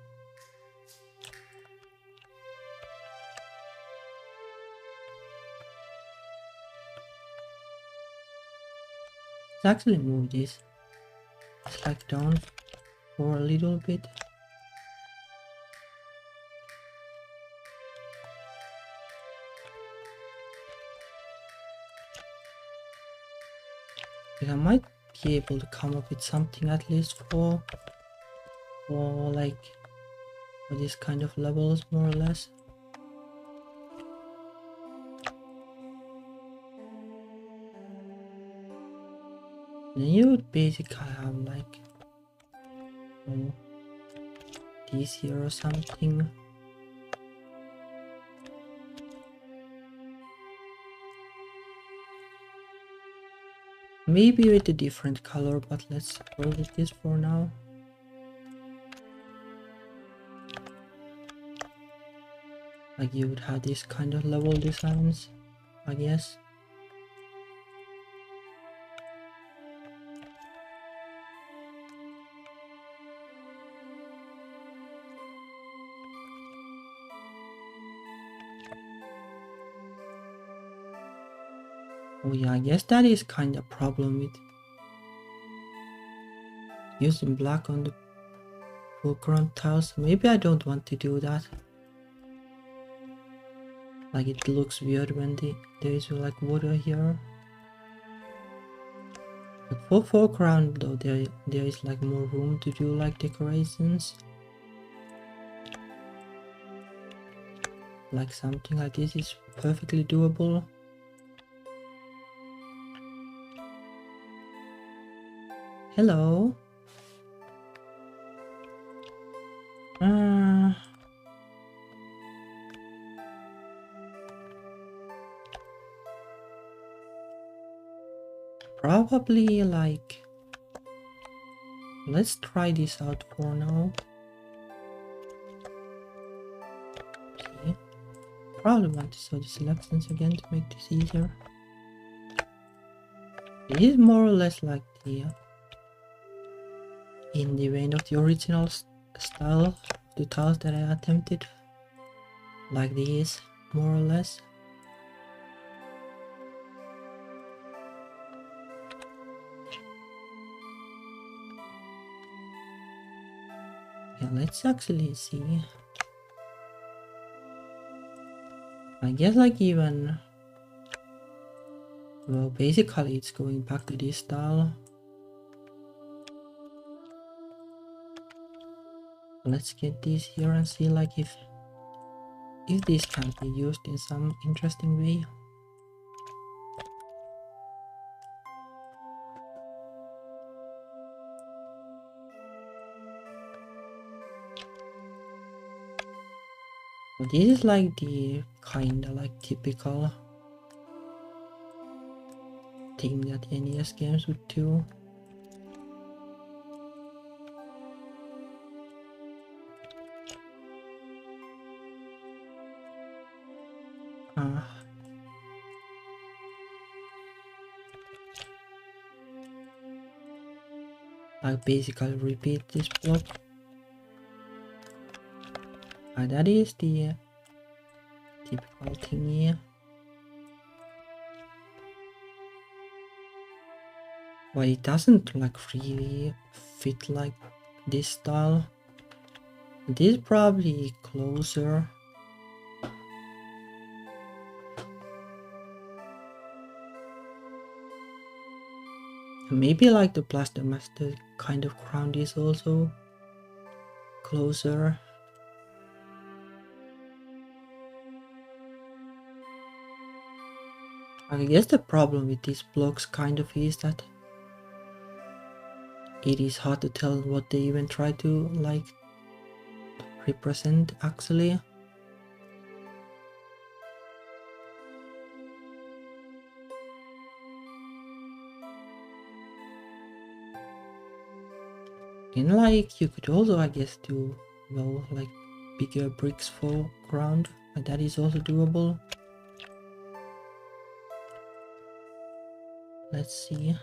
Let's actually move this. It's like down for a little bit. I might be able to come up with something at least for like for this kind of levels more or less. Then you would basically have like these here or something. Maybe with a different color, but let's go with this for now. Like you would have this kind of level designs, I guess. Oh yeah, I guess that is kind of a problem with using black on the foreground tiles. Maybe I don't want to do that. Like it looks weird when there is like water here. But for foreground though, there is like more room to do like decorations. Like something like this is perfectly doable. Hello. Probably like let's try this out for now. Okay. Probably want to show the selections again to make this easier. It is more or less like the in the vein of the original style, the tiles that I attempted. Like these, more or less. Yeah, let's actually see. I guess like even well, basically it's going back to this style. Let's get these here and see like if these can be used in some interesting way. This is like the kinda like typical thing that NES games would do. I basically repeat this block. And that is the typical thing here. But it doesn't like really fit like this style. This is probably closer. Maybe like the Blaster Master kind of ground is also closer. I guess the problem with these blocks kind of is that it is hard to tell what they even try to like represent actually. And like you could also I guess do well like bigger bricks for ground, and that is also doable. Let's see.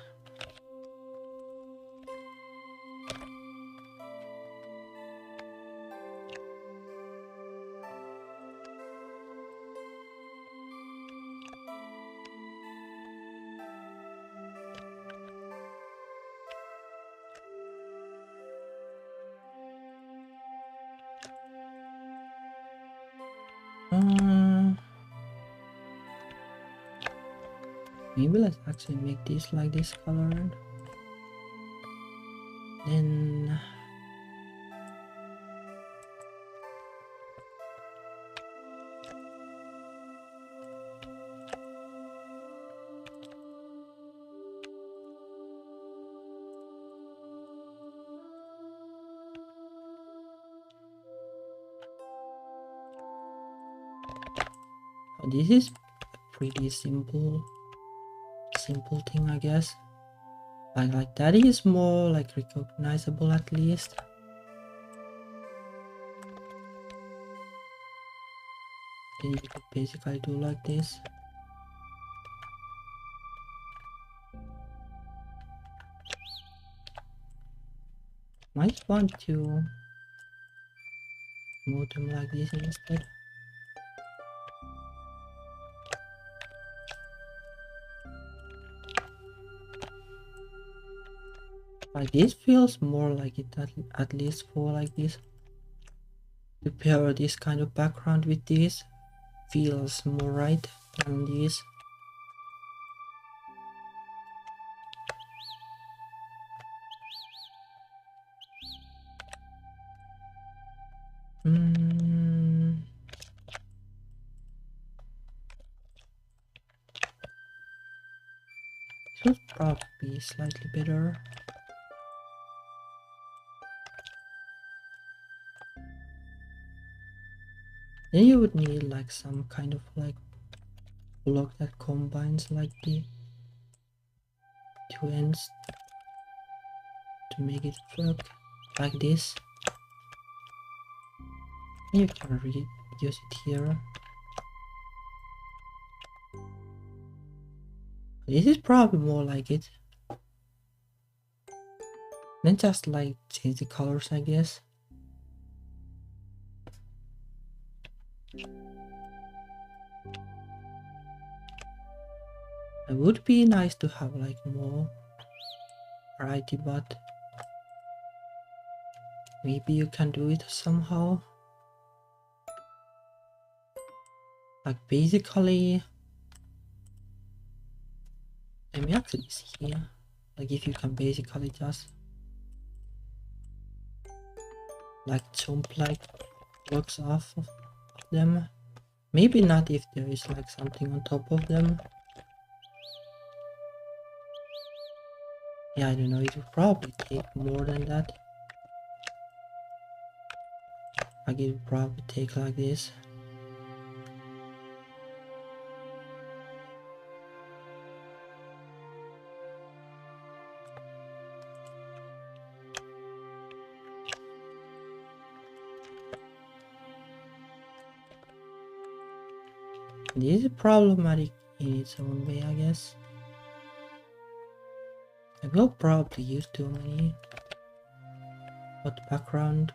Maybe let's actually make this like this color. Then this is a pretty simple thing I guess. Like that is more like recognizable at least. Then you could basically do like this. Might want to move them like this instead. Like this feels more like it at least for like this. To pair this kind of background with this feels more right than this. Should probably be slightly better. Then you would need like some kind of like block that combines like the two ends to make it work like this. And you can reuse it here. This is probably more like it. Then just like change the colors I guess. It would be nice to have like more variety, but maybe you can do it somehow. Like basically, let me actually see here. Like if you can basically just like jump like blocks off of them. Maybe not if there is like something on top of them. Yeah, I don't know, it would probably take more than that. Like it would probably take like this. This is problematic in its own way, I guess. I will probably use too many hot background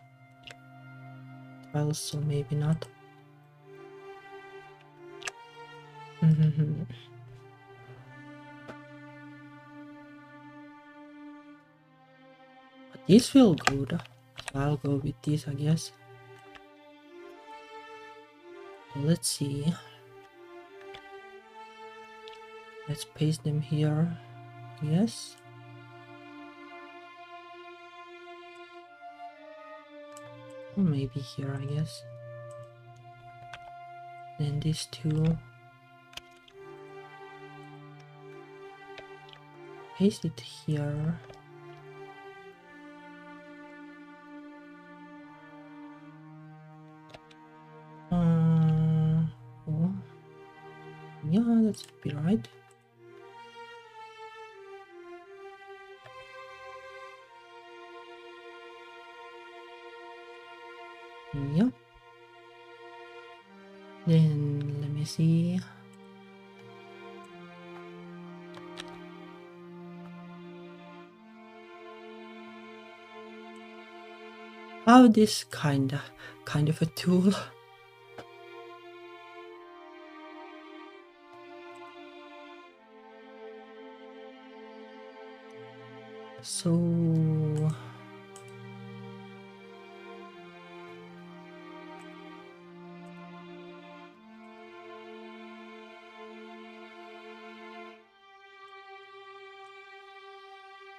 tiles, so maybe not. But this feel good, so I'll go with this, I guess. So let's see. Let's paste them here. Yes. Or maybe here, I guess. Then these two. Paste it here. Oh. Yeah, that should be right. Yeah. Then let me see. How this kind of a tool. So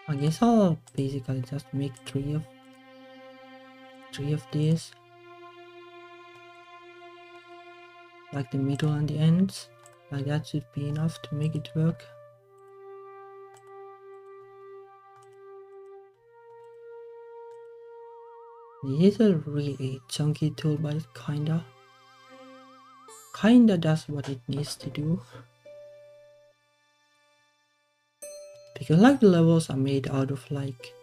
I guess I'll basically just make three of these, like the middle and the ends. Like that should be enough to make it work. This is a really chunky tool, but it kinda does what it needs to do. Because like the levels are made out of like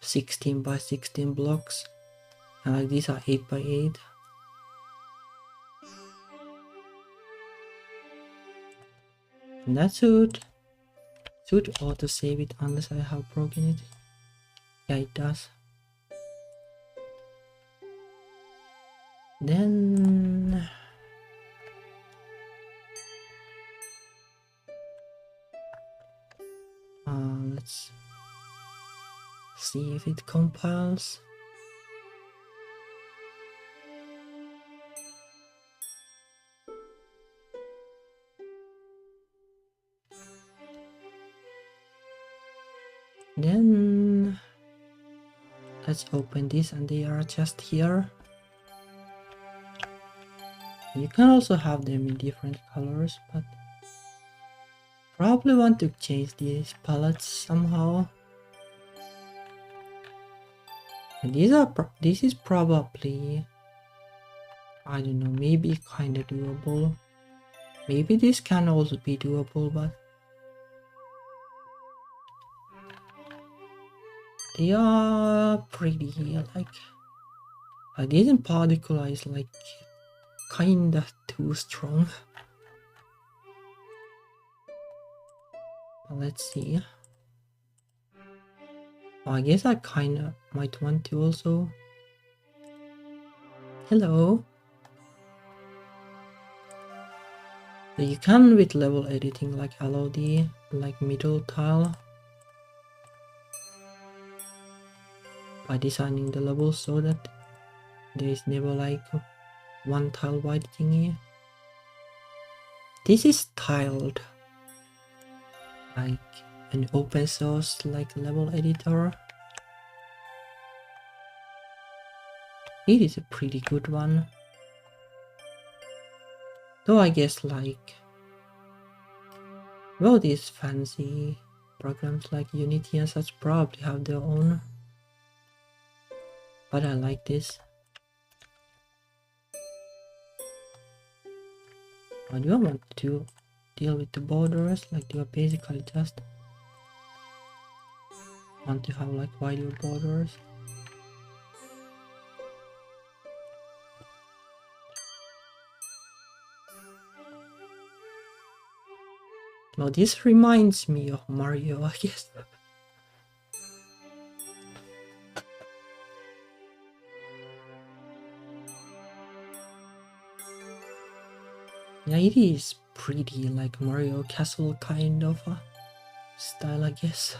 16 by 16 blocks, and like these are 8 by 8. And that should auto save it unless I have broken it. Yeah, it does. Then let's see if it compiles. Then let's open this, and they are just here. You can also have them in different colors, but probably want to change these palettes somehow. And this is probably, I don't know, maybe kind of doable. Maybe this can also be doable, but they are pretty like this in particular is like kinda too strong. Let's see. I guess I kinda might want to also. Hello. So you can with level editing like allow the like middle tile by designing the level so that there is never like one tile white thingy. This is tiled like an open source like level editor. It is a pretty good one. Though I guess like, well, these fancy programs like Unity and such probably have their own. But I like this. Or do I want to deal with the borders? Like, do I basically just want to have like wider borders? Now this reminds me of Mario, I guess. Yeah, it is pretty like Mario Castle kind of a style, I guess.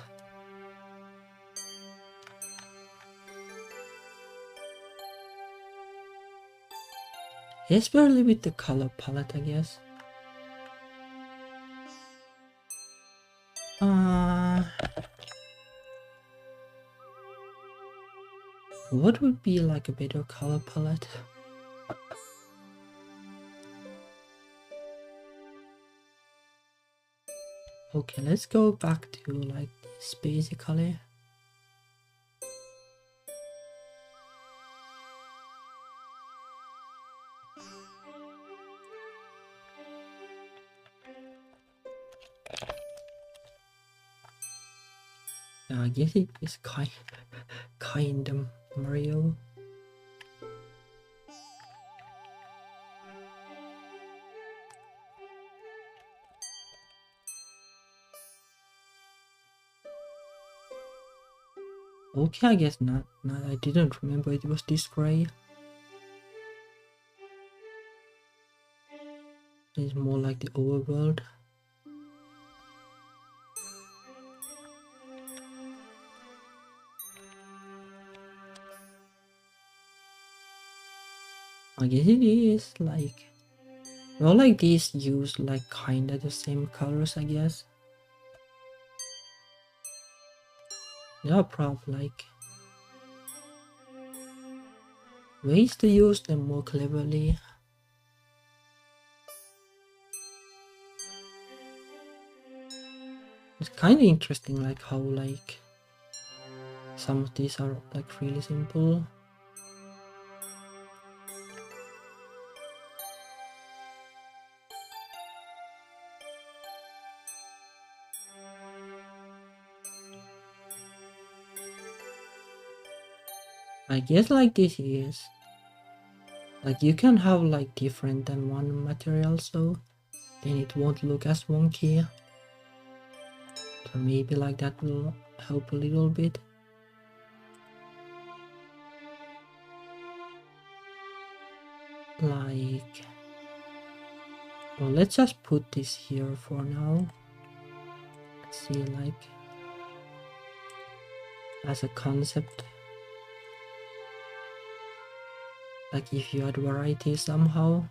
Especially with the color palette, I guess. What would be like a better color palette? Okay, let's go back to like this basically. Yeah, I guess it is kind of Mario. Okay, I guess not. I didn't remember it was this gray. It's more like the overworld. I guess it is like, well, like these use like kinda the same colors, I guess. Yeah, probably like ways to use them more cleverly. It's kind of interesting, like how like some of these are like really simple. I guess like this is like you can have like different than one material, so then it won't look as wonky. So maybe like that will help a little bit. Like, well, let's just put this here for now. Let's see, like as a concept, like if you add variety somehow.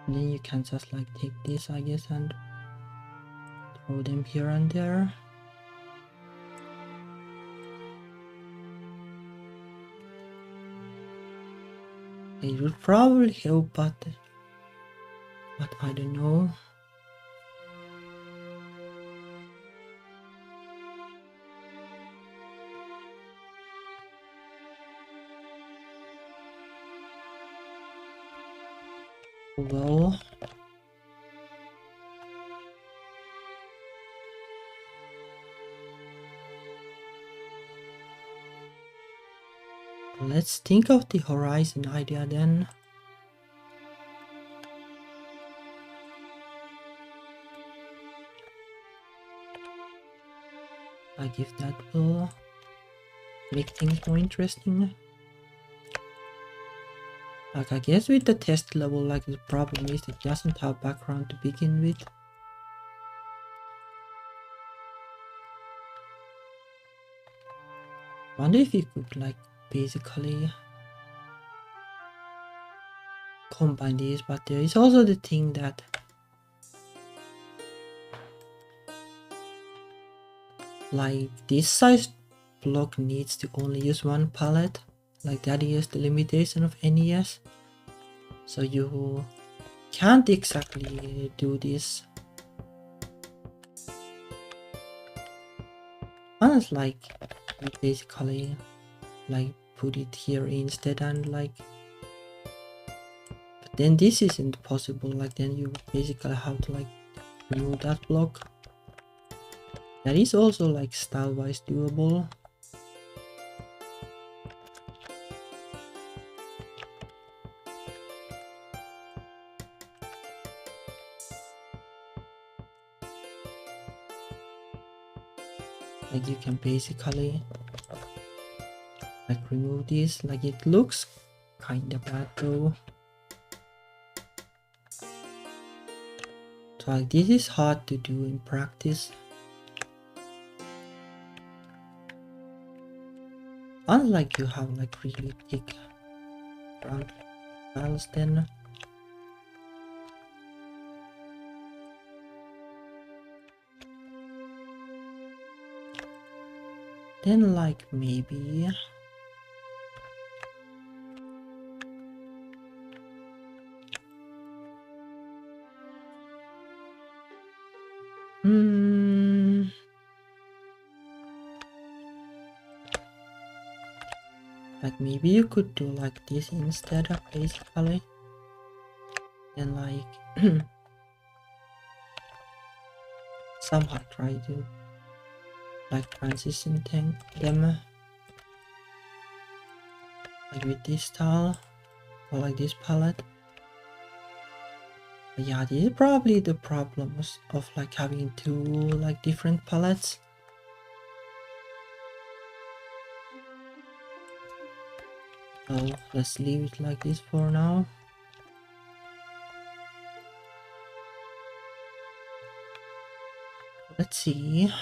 Then you can just like take this, I guess, and throw them here and there. It would probably help, but I don't know. Well, let's think of the horizon idea then. Like if that will make things more interesting. Like I guess with the test level, like the problem is it doesn't have background to begin with. Wonder if you could like basically combine these, but there is also the thing that like this size block needs to only use one palette. Like that is the limitation of NES. So you can't exactly do this. Unless like you basically like put it here instead and like, but then this isn't possible, like then you basically have to like remove that block. That is also like style wise doable. Like you can basically like remove this, like it looks kinda bad though. So like this is hard to do in practice. Unlike you have like really big round files then. Then like maybe like maybe you could do like this instead of basically. Then like somehow try to like transition them like with this style or like this palette. But yeah, this is probably the problems of like having two like different palettes. So let's leave it like this for now. Let's see.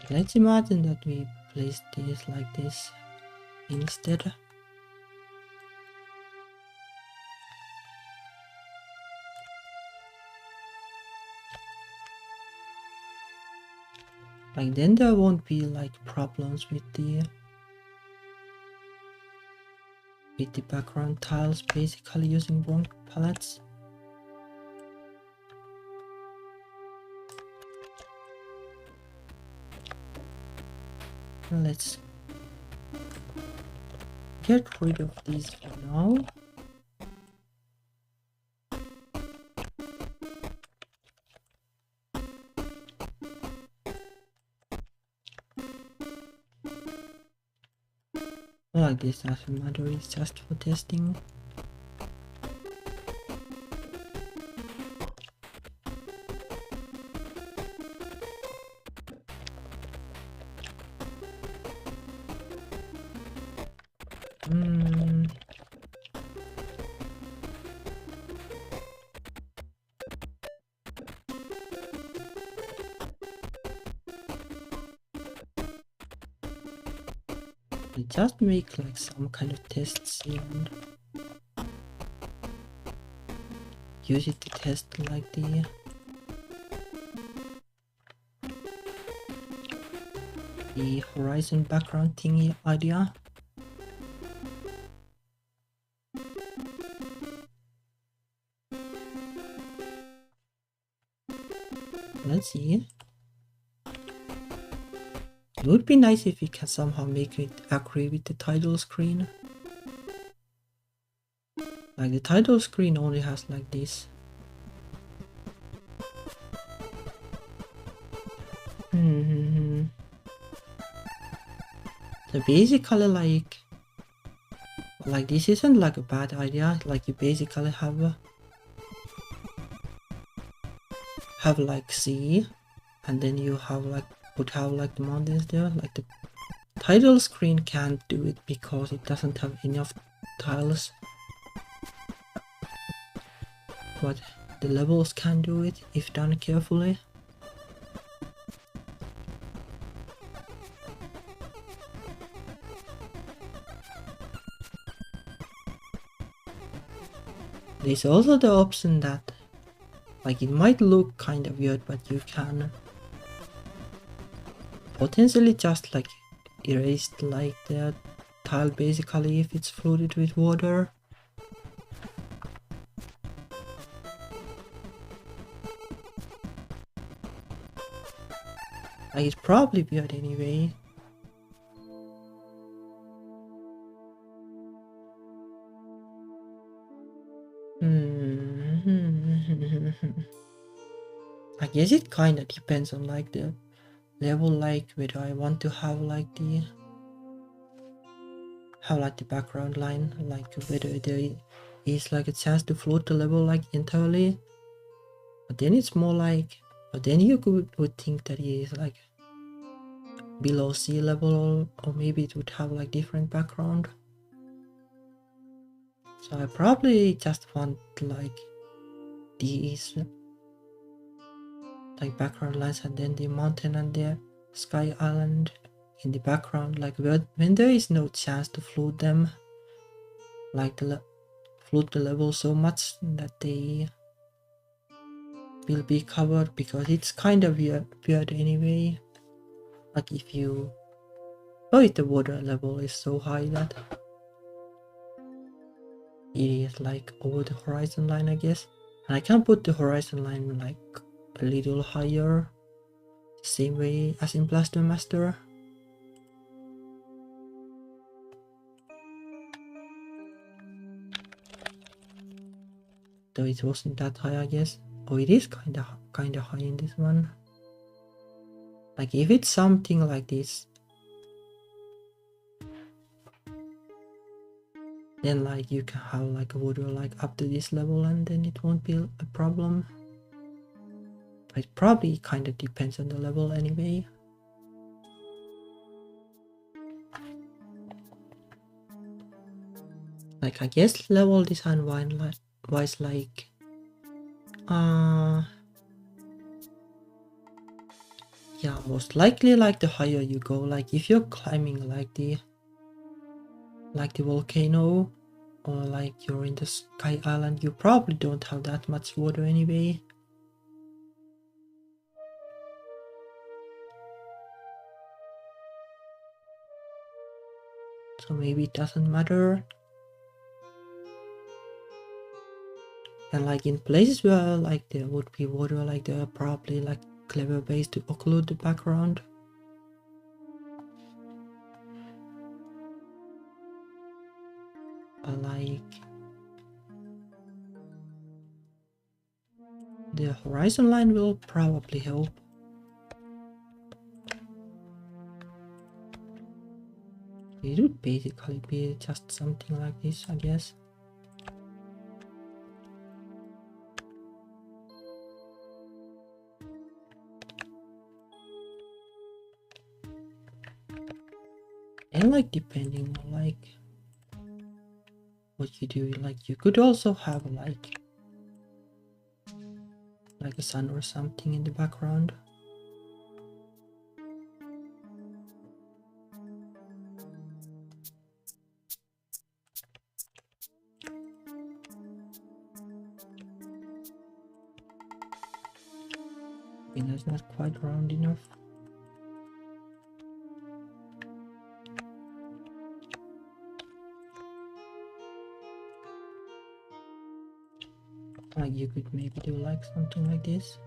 Let's imagine that we place this like this instead. Like then there won't be like problems with the background tiles basically using wrong palettes. Let's get rid of these for now. Like this doesn't matter, it's just for testing. Just make like some kind of test scene. Use it to test like the horizon background thingy idea. Let's see. It would be nice if we can somehow make it agree with the title screen. Like the title screen only has like this. So basically like this isn't like a bad idea. Like you basically have like C, and then you have like would have like the mountains there. Like the title screen can't do it because it doesn't have enough tiles, but the levels can do it if done carefully. There's also the option that like it might look kind of weird, but you can potentially just like erase like the tile basically if it's flooded with water. Like, it's probably weird anyway. I guess it kind of depends on like the level, like whether I want to have like the background line, like whether there is like a chance to float the level like entirely. But then it's more like, but then you would think that it is like below sea level, or maybe it would have like different background. So I probably just want like these like background lines, and then the mountain and the sky island in the background, like when there is no chance to float them, like float the level so much that they will be covered, because it's kind of weird anyway. Like if the water level is so high that it is like over the horizon line, I guess. And I can put the horizon line like a little higher, same way as in Blaster Master. Though it wasn't that high, I guess. Oh, it is kinda high in this one. Like if it's something like this, then like you can have like a water like up to this level, and then it won't be a problem. But it probably kind of depends on the level anyway. Like I guess level design wise, like yeah, most likely like the higher you go, like if you're climbing like the volcano, or like you're in the sky island, you probably don't have that much water anyway. So maybe it doesn't matter. And like in places where like there would be water, like there are probably like clever ways to occlude the background. But like the horizon line will probably help. It would basically be just something like this, I guess. And like depending on like what you do, like you could also have like a sun or something in the background. I think that's not quite round enough. Like you could maybe do like something like this.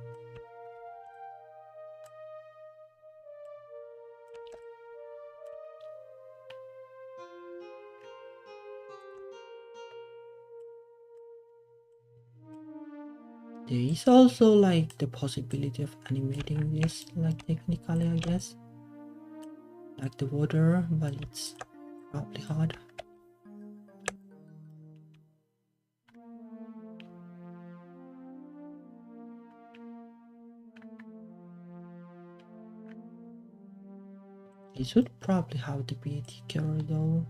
There is also like the possibility of animating this like technically, I guess, like the water, but it's probably hard. It should probably have to be thicker though.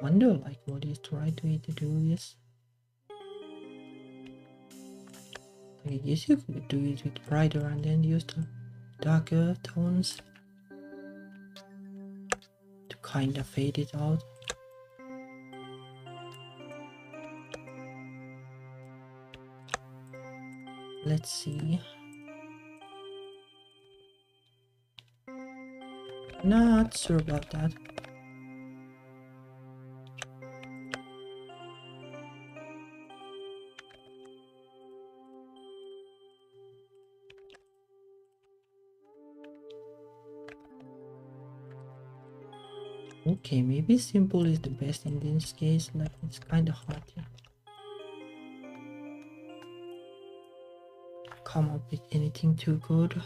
Wonder like what is the right way to do this. Like, I guess you could do it with brighter and then use the darker tones to kind of fade it out. Let's see. Not sure about that. Okay, maybe simple is the best in this case, like it's kinda hard to come up with anything too good.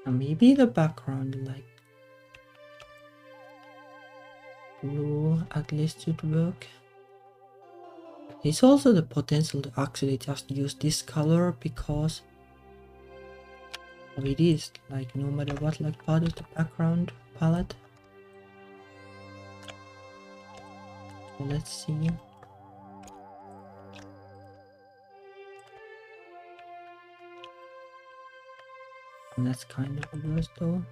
Maybe the background, like blue, at least should work. There's also the potential to actually just use this color because it is like no matter what, like part of the background palette. So let's see. And that's kind of worse though.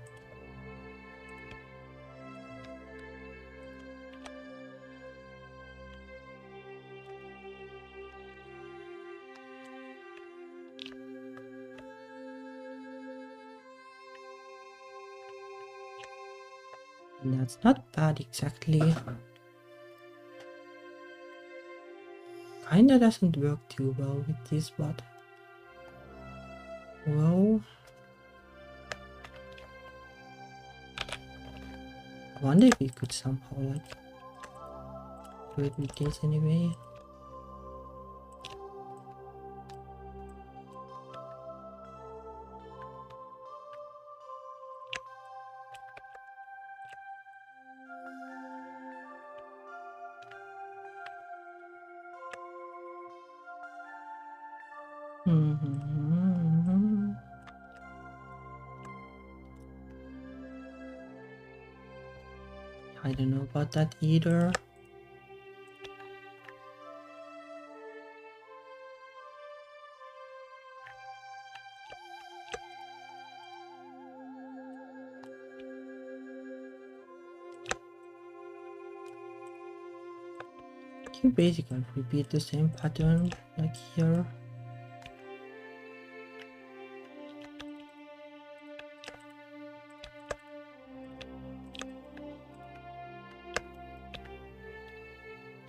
And that's not bad exactly. Kinda doesn't work too well with this, but well, I wonder if we could somehow like do it with this anyway. I don't know about that either. You basically repeat the same pattern like here.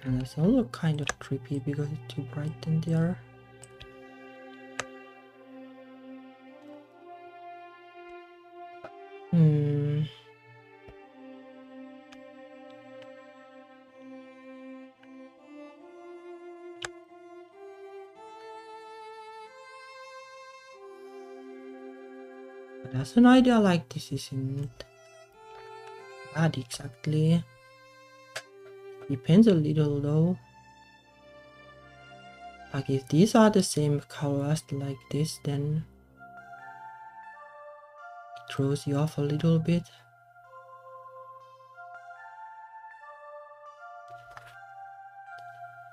And it's also kind of creepy because it's too bright in there. But as an idea, like this isn't bad exactly. Depends a little though. Like if these are the same colors like this, then it throws you off a little bit.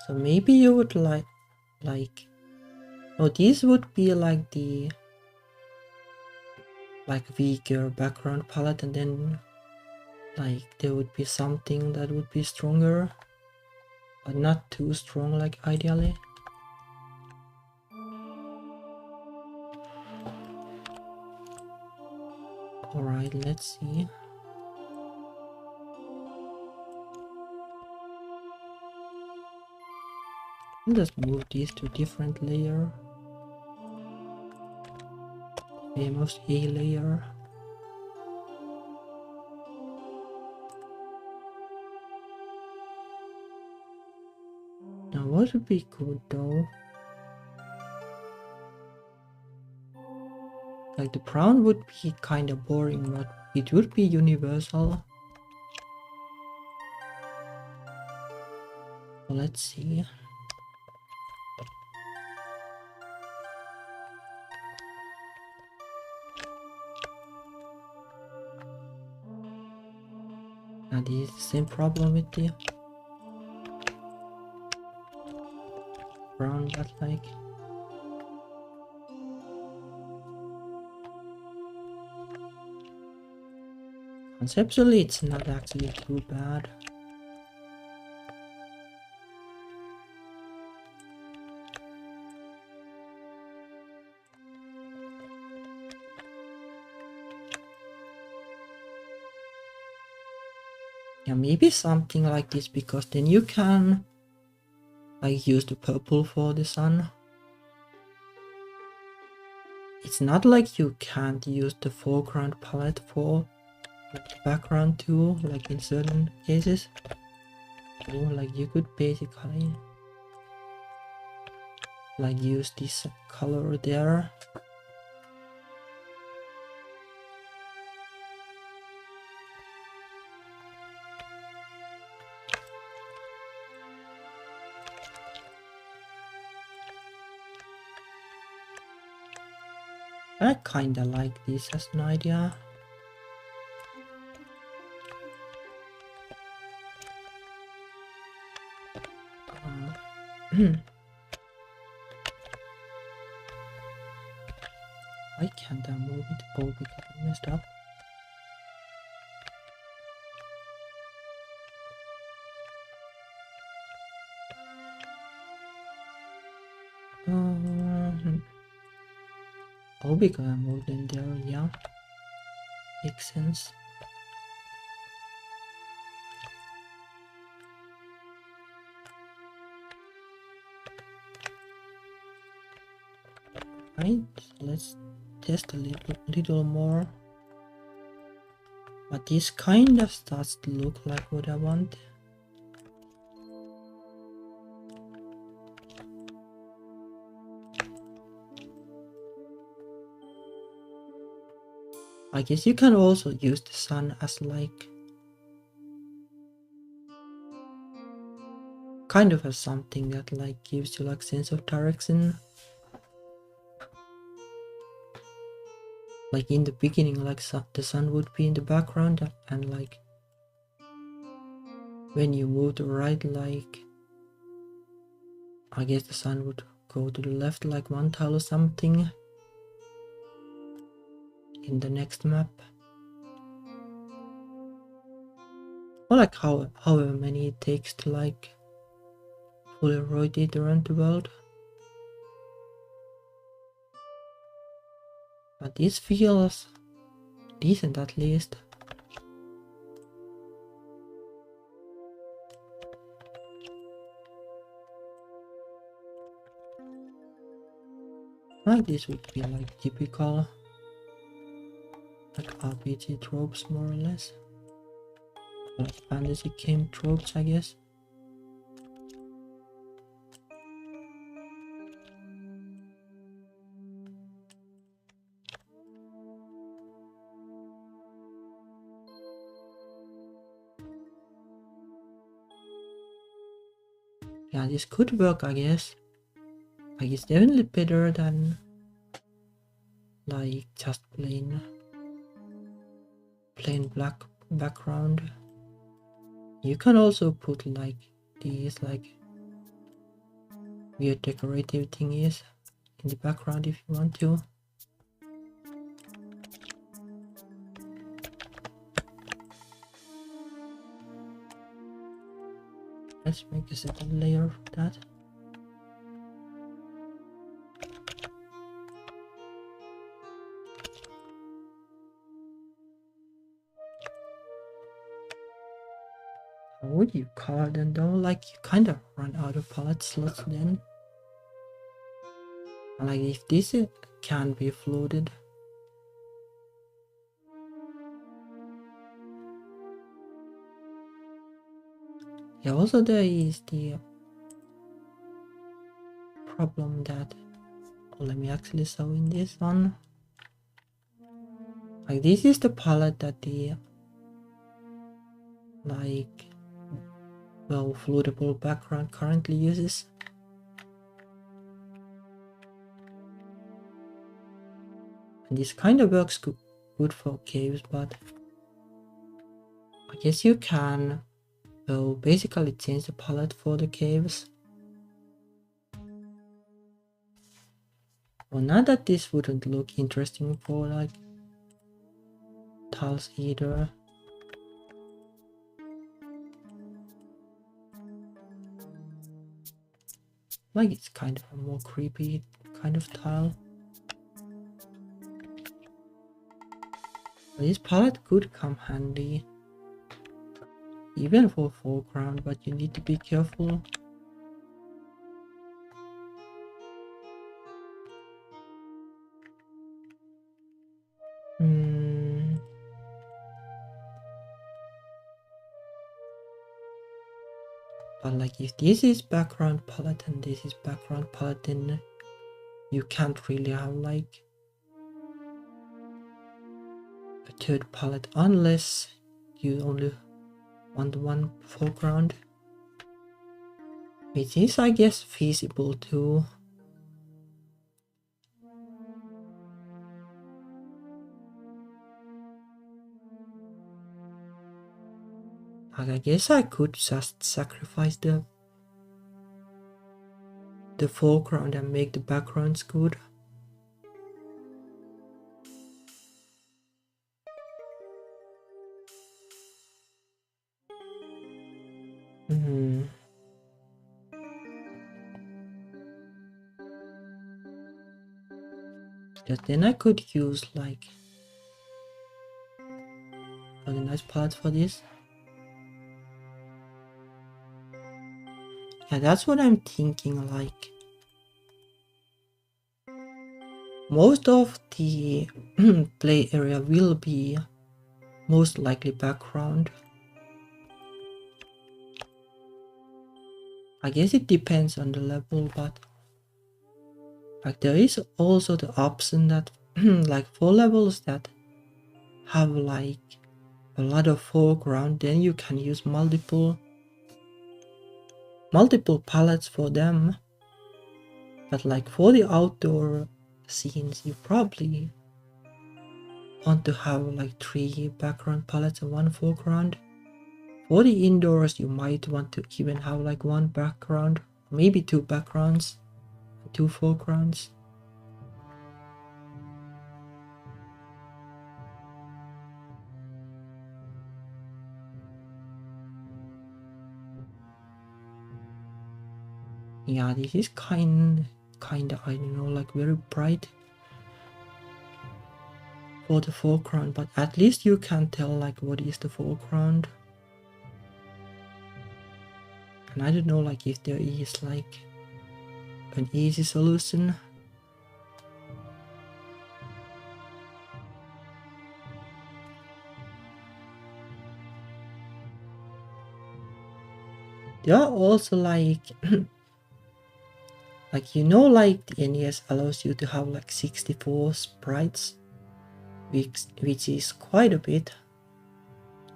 So maybe you would like, oh, these would be like the weaker background palette, and then like there would be something that would be stronger, but not too strong, like ideally. Alright, let's see. I'll just move these to different layer. Famous A layer. Now what would be good though? Like the brown would be kind of boring, but it would be universal. So let's see. And this is the same problem with the brown, but like conceptually it's not actually too bad. Yeah, maybe something like this, because then you can like use the purple for the sun. It's not like you can't use the foreground palette for the background too, like in certain cases. So like you could basically like use this color there. I kinda like this as an idea. Why can't I move it? Oh, because I messed up. Oh, because I moved in there, yeah. Makes sense. Right, let's test a little more. But this kind of starts to look like what I want. I guess you can also use the sun as like kind of as something that like gives you like sense of direction. Like in the beginning, like the sun would be in the background, and like when you move to the right, like I guess the sun would go to the left like one tile or something in the next map. Or like however many it takes to like fully rotate around the world. But this feels decent at least. Like this would be like typical like RPG tropes more or less. Like fantasy game tropes, I guess. Yeah, this could work, I guess. Like it's definitely better than like just plain black background. You can also put like these like weird decorative thingies in the background if you want to. Let's make a second layer of that. How would you color them though? Like you kind of run out of palette slots then. Like if this can be floated. Yeah, also there is the problem that, let me actually show in this one. Like this is the palette that the like well floatable background currently uses. And this kind of works good for caves, but I guess you can well basically change the palette for the caves. Well, not that this wouldn't look interesting for like tiles either. Like it's kind of a more creepy kind of tile. But this palette could come handy. even for foreground, but you need to be careful. But like if this is background palette and this is background palette, then you can't really have like a third palette unless you only want one foreground, which is I guess feasible too. Like I guess I could just sacrifice the foreground and make the backgrounds good. Because then I could use like a nice palette for this. Yeah, that's what I'm thinking, like most of the play area will be most likely background. I guess it depends on the level, but like there is also the option that like for levels that have like a lot of foreground, then you can use multiple palettes for them. But like for the outdoor scenes, you probably want to have like 3 background palettes and 1 foreground. For the indoors, you might want to even have like 1 background, maybe 2 backgrounds, 2 foregrounds. Yeah, this is kinda, I don't know, like very bright for the foreground, but at least you can tell like what is the foreground. And I don't know like if there is like an easy solution. There are also like like you know, like the NES allows you to have like 64 sprites, which is quite a bit,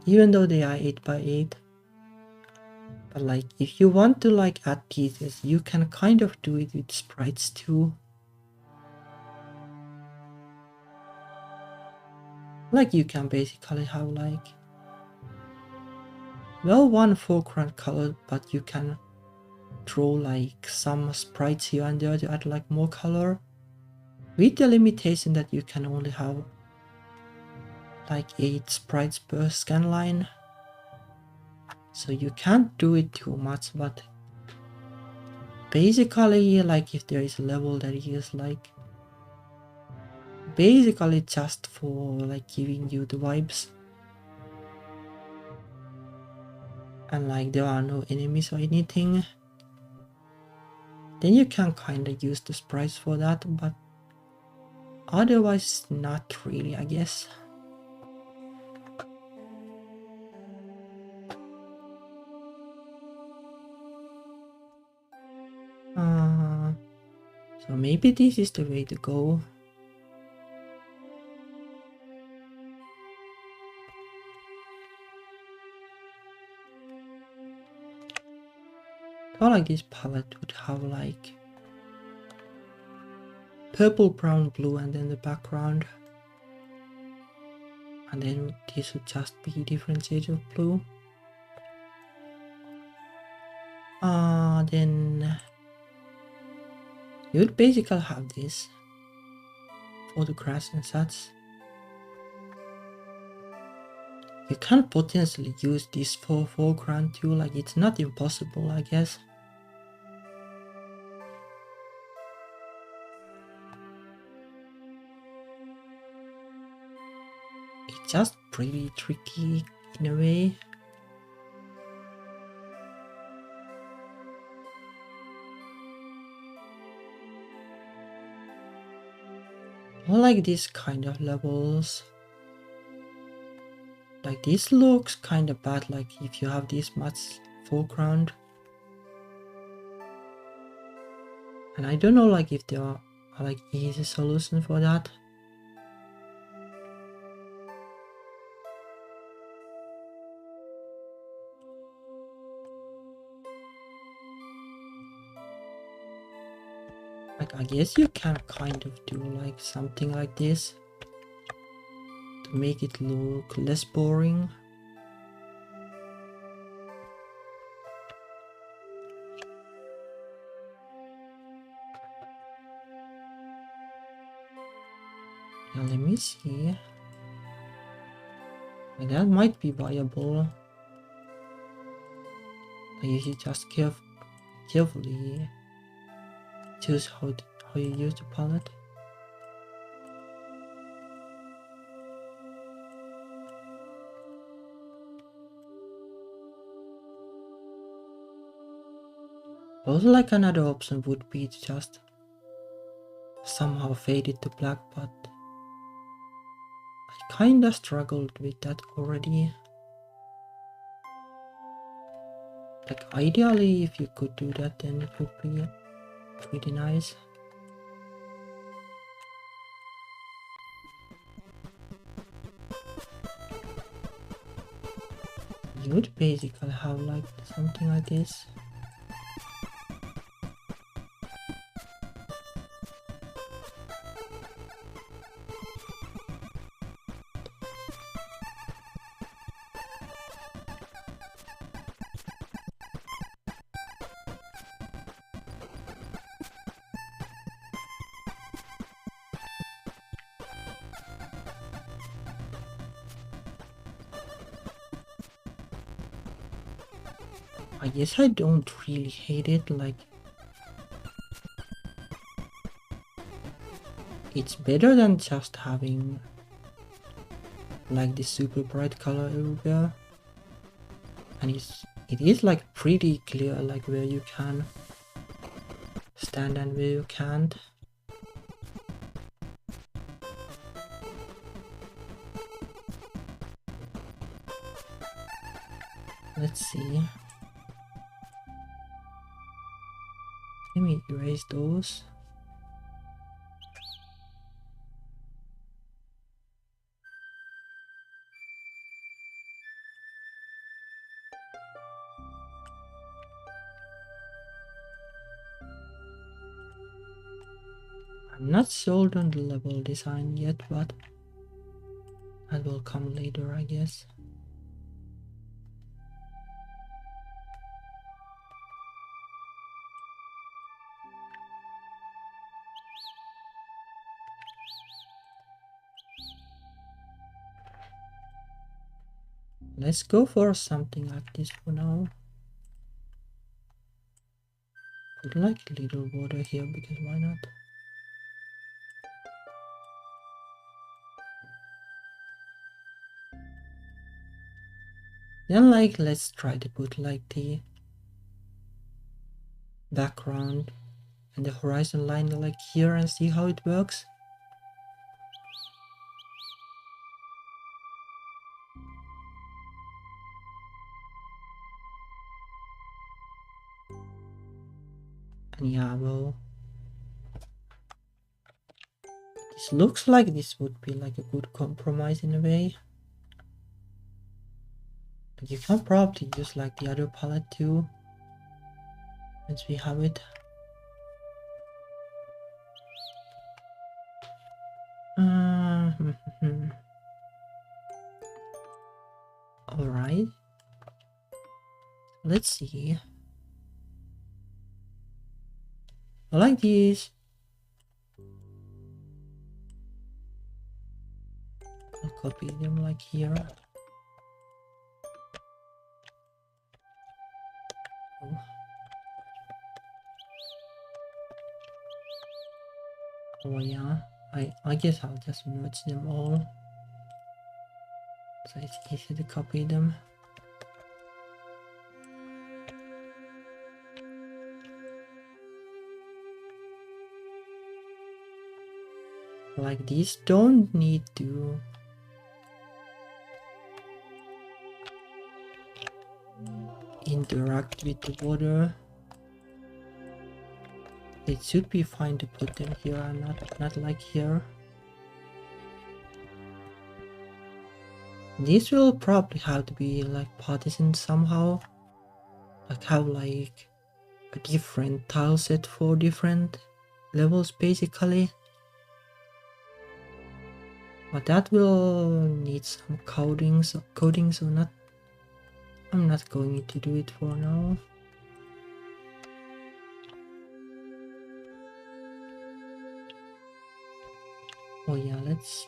even though they are 8x8. But like if you want to like add details, you can kind of do it with sprites too. Like you can basically have like, well, 1 foreground color, but you can throw like some sprites here and there to add like more color, with the limitation that you can only have like 8 sprites per scan line. So you can't do it too much, but basically like if there is a level that is like basically just for like giving you the vibes, and like there are no enemies or anything, then you can kind of use the sprites for that, but otherwise not really, I guess. So maybe this is the way to go. I like this palette would have like purple, brown, blue, and then the background, and then this would just be different shades of blue. Then you would basically have this for the grass and such. You can potentially use this for foreground too, like it's not impossible, I guess. It's just pretty tricky in a way. I like these kind of levels. Like this looks kind of bad, like if you have this much foreground. And I don't know like if there are like easy solutions for that. Like I guess you can kind of do like something like this to make it look less boring. Now let me see. Like that might be viable. Like you should just carefully choose how you use the palette. Also, like another option would be to just somehow fade it to black, but I kinda struggled with that already. Like ideally, if you could do that, then it would be pretty nice. You would basically have like something like this. I guess I don't really hate it, like it's better than just having like this super bright color everywhere. And it is like pretty clear like where you can stand and where you can't. Let's see. Let me erase those. I'm not sold on the level design yet, but that will come later, I guess. Let's go for something like this for now. Put like a little water here because why not? Then like let's try to put like the background and the horizon line like here and see how it works. And yeah, well, this looks like this would be like a good compromise in a way. But you can probably use like the other palette too, once we have it. Alright. Let's see. I like these. I'll copy them like here. Oh. Oh yeah, I guess I'll just merge them all, so it's easy to copy them. Like these don't need to interact with the water. It should be fine to put them here and not like here. These will probably have to be like partitioned somehow. Like have like a different tile set for different levels basically. But that will need some coding, so I'm not going to do it for now. Oh yeah, let's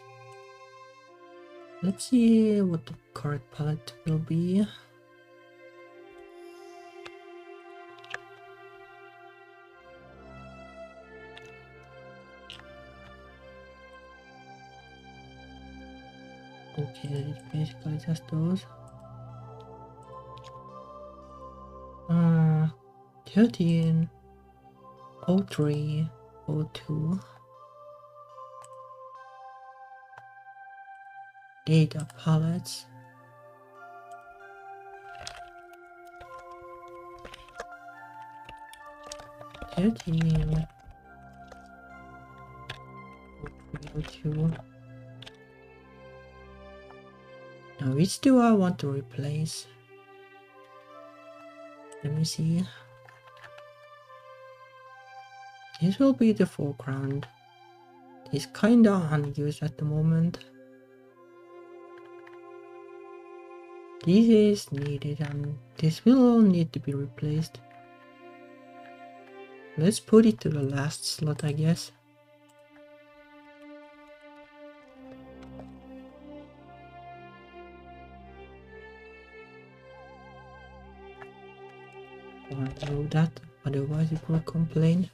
see what the correct palette will be. Okay, it's basically just those. 13, 03, 02. Data palettes. 13, 02. Now which do I want to replace? Let me see. This will be the foreground. It's kinda unused at the moment. This is needed and this will need to be replaced. Let's put it to the last slot, I guess. I know that, otherwise it will complain.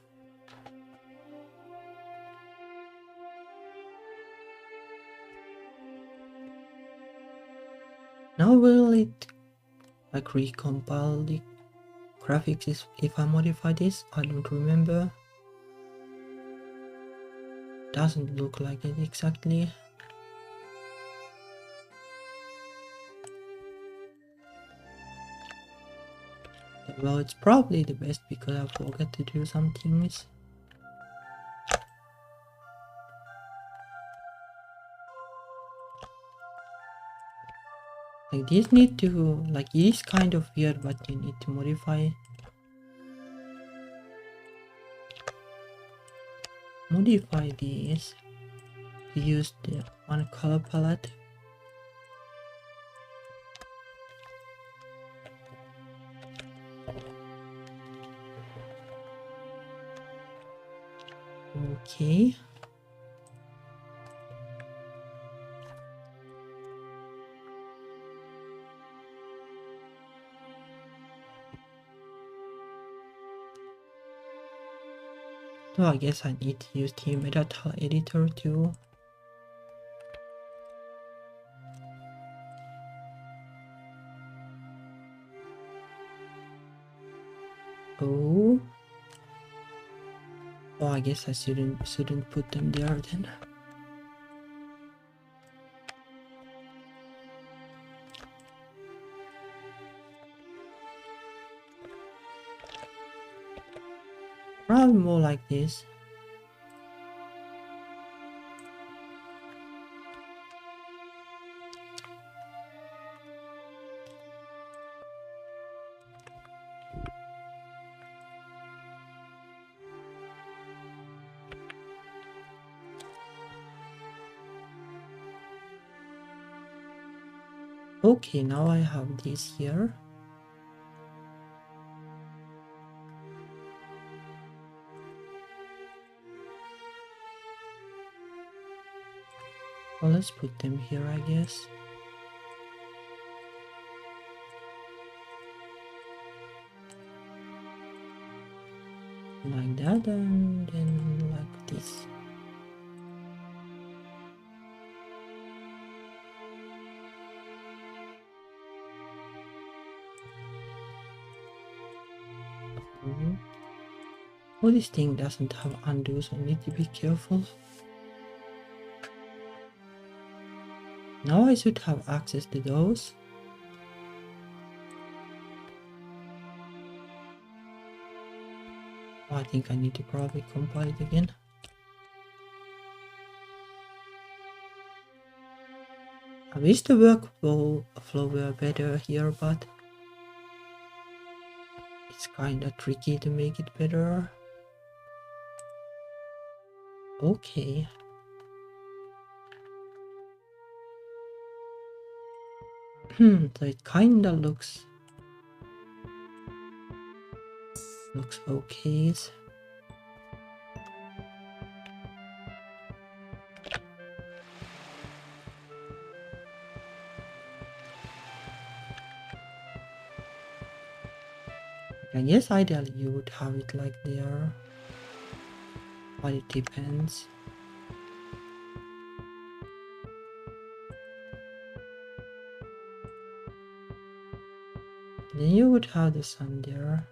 Now will it like recompile the graphics if I modify this? I don't remember. Doesn't look like it exactly. Well, it's probably the best because I forgot to do some things. Like these need to, like it is kind of weird, but you need to modify these to use the one color palette. Okay. So I guess I need to use the meta tile editor too. Oh. Oh, I guess I shouldn't put them there then. Probably more like this. Okay, now I have this here. Well, let's put them here, I guess. Like that, and then like this. Oh, this thing doesn't have undo, so I need to be careful. Now I should have access to those. Oh, I think I need to probably compile it again. I wish the workflow were better here, but it's kinda tricky to make it better. Okay. So it kinda looks okay. I guess ideally you would have it like there, but it depends. Then you would have the sun there.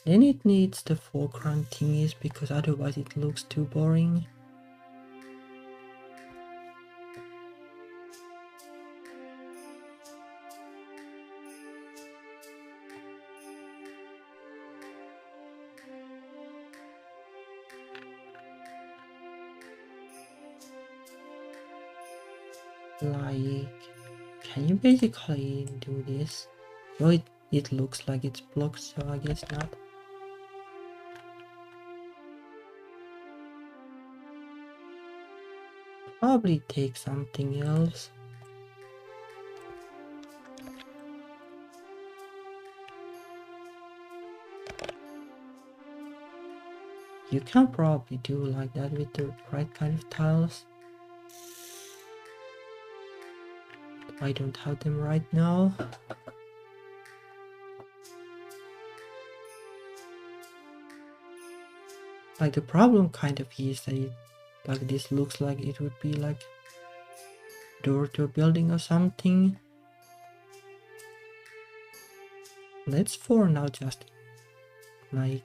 Then it needs the foreground thingies because otherwise it looks too boring. Like, can you basically do this? No, it looks like it's blocked, so I guess not. Probably take something else. You can probably do like that with the right kind of tiles. I don't have them right now. Like the problem kind of is that like this looks like it would be like door to a building or something. Let's for now just like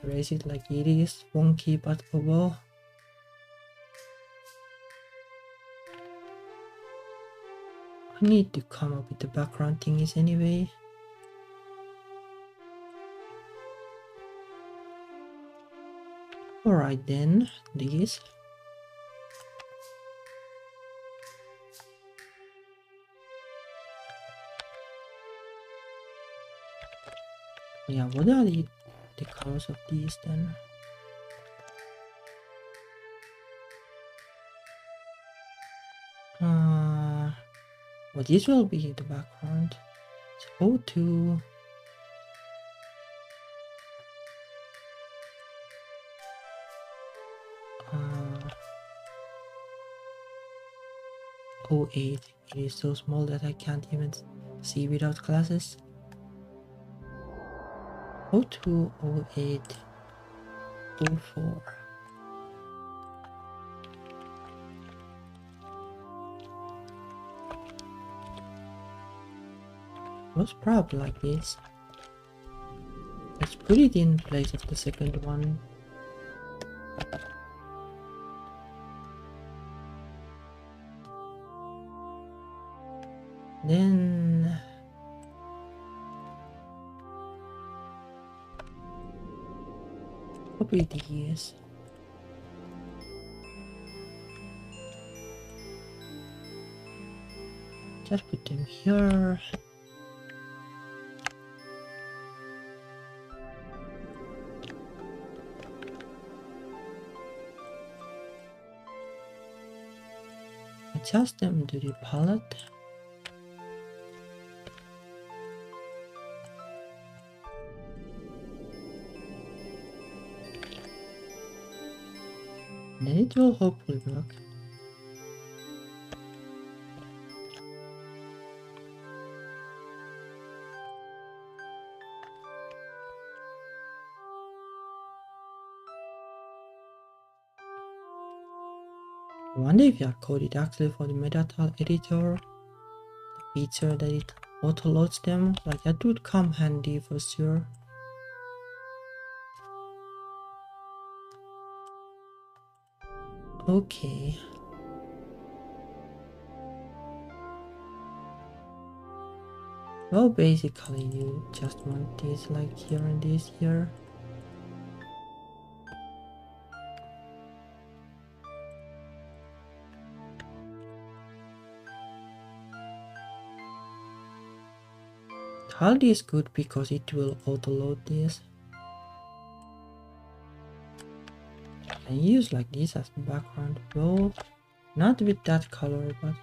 erase it like it is, wonky but oh well. I need to come up with the background thingies anyway. Alright then, these. Yeah, what are the colors of these then? Well, this will be the background. So 02. 08. It is so small that I can't even see without glasses. 02, 08, 04. Was probably like this. Let's put it in place of the second one. Then copy these. Just put them here. Adjust them to the palette. Then it will hopefully work. I wonder if I coded actually for the metatile editor, the feature that it auto loads them, like that would come handy for sure. Okay. Well, basically you just want this like here and this here. HUD is good because it will auto-load this. I use like this as background. Well, not with that color, but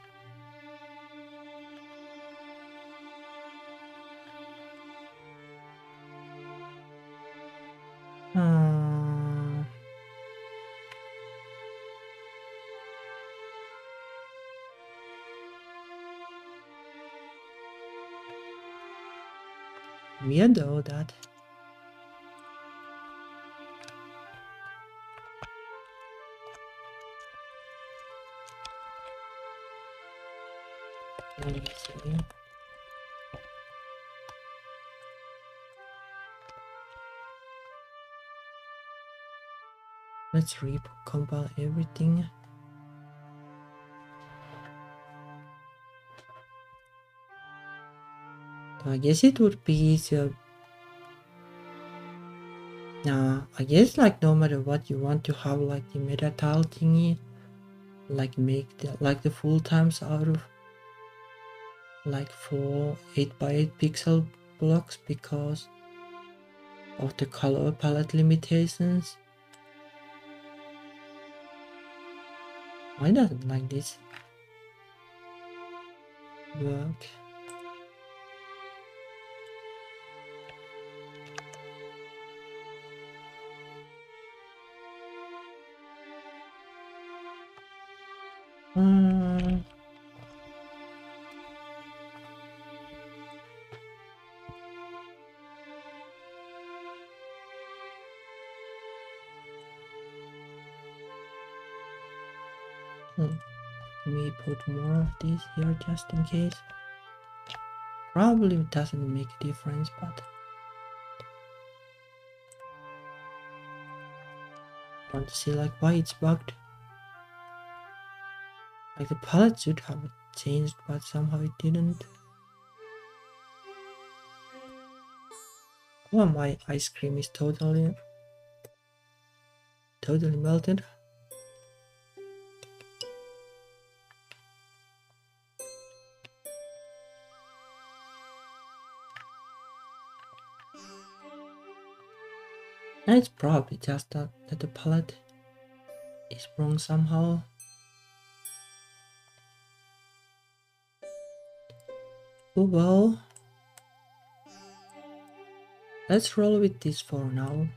weird though that. Let me see. Let's recompile everything. I guess it would be easier. I guess like no matter what you want to have like the meta tile thingy, like make the full times out of like 4 8x8 pixel blocks because of the color palette limitations. Why doesn't like this work? Let me put more of these here just in case. Probably doesn't make a difference, but I want to see like why it's bugged. Like the palette should have changed, but somehow it didn't. Oh, my ice cream is totally melted. And it's probably just that the palette is wrong somehow. Oh well. Let's roll with this for now.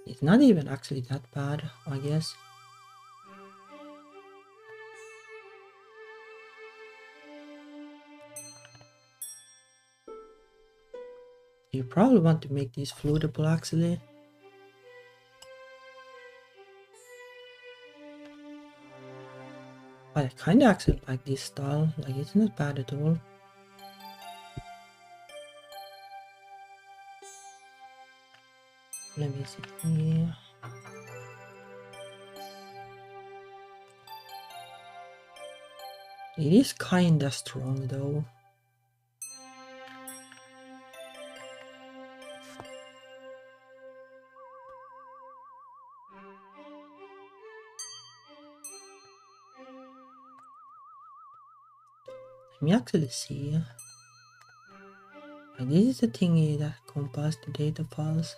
It's not even actually that bad, I guess. You probably want to make this floatable actually. But I kinda actually like this style, like it's not bad at all. Let me see. It is kinda strong though. Let me actually see. And this is the thingy that compiles the data files.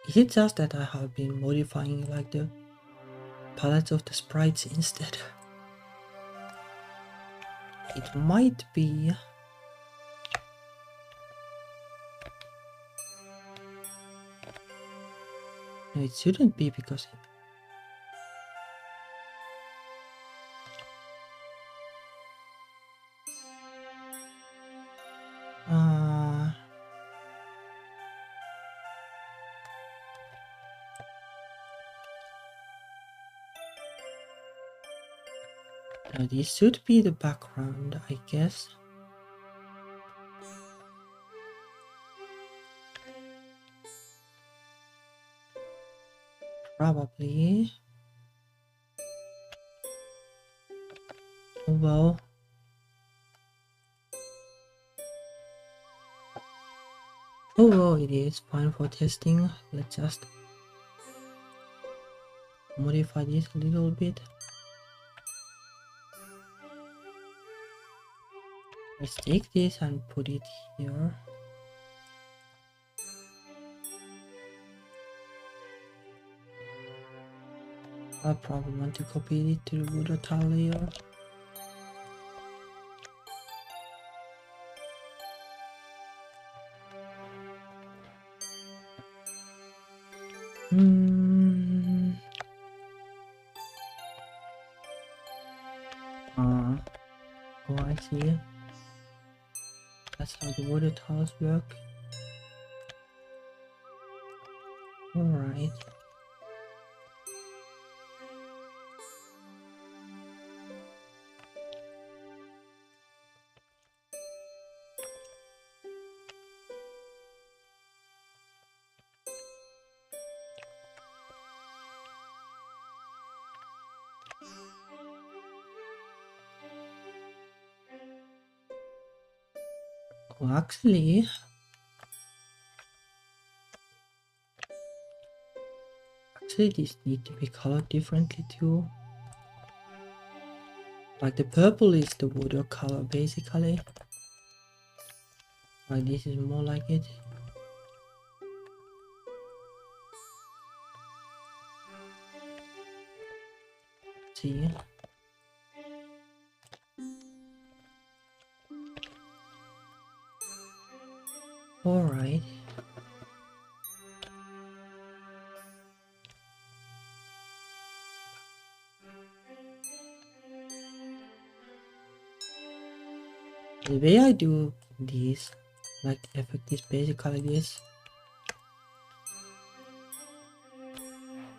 Is it just that I have been modifying like the palettes of the sprites instead? It might be. No, it shouldn't be because now this should be the background, I guess. Probably. Oh well. Oh well, it is fine for testing. Let's just modify this a little bit. Let's take this and put it here. I'll probably want to copy it to the water tile layer. Oh, I see. That's how the water tiles work. Alright. Oh, actually, these need to be colored differently too. Like the purple is the water color basically. Like this is more like it. See? Alright. The way I do this, like the effect is basically this.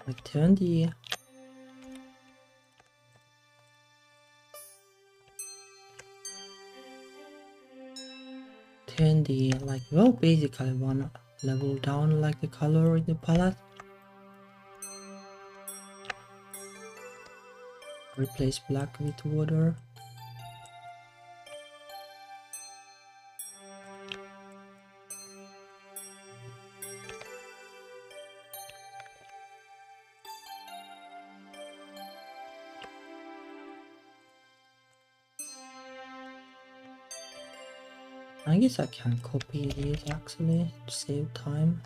Like turn the like, well, basically one level down like the color in the palette. Replace black with water. I guess I can copy this actually to save time.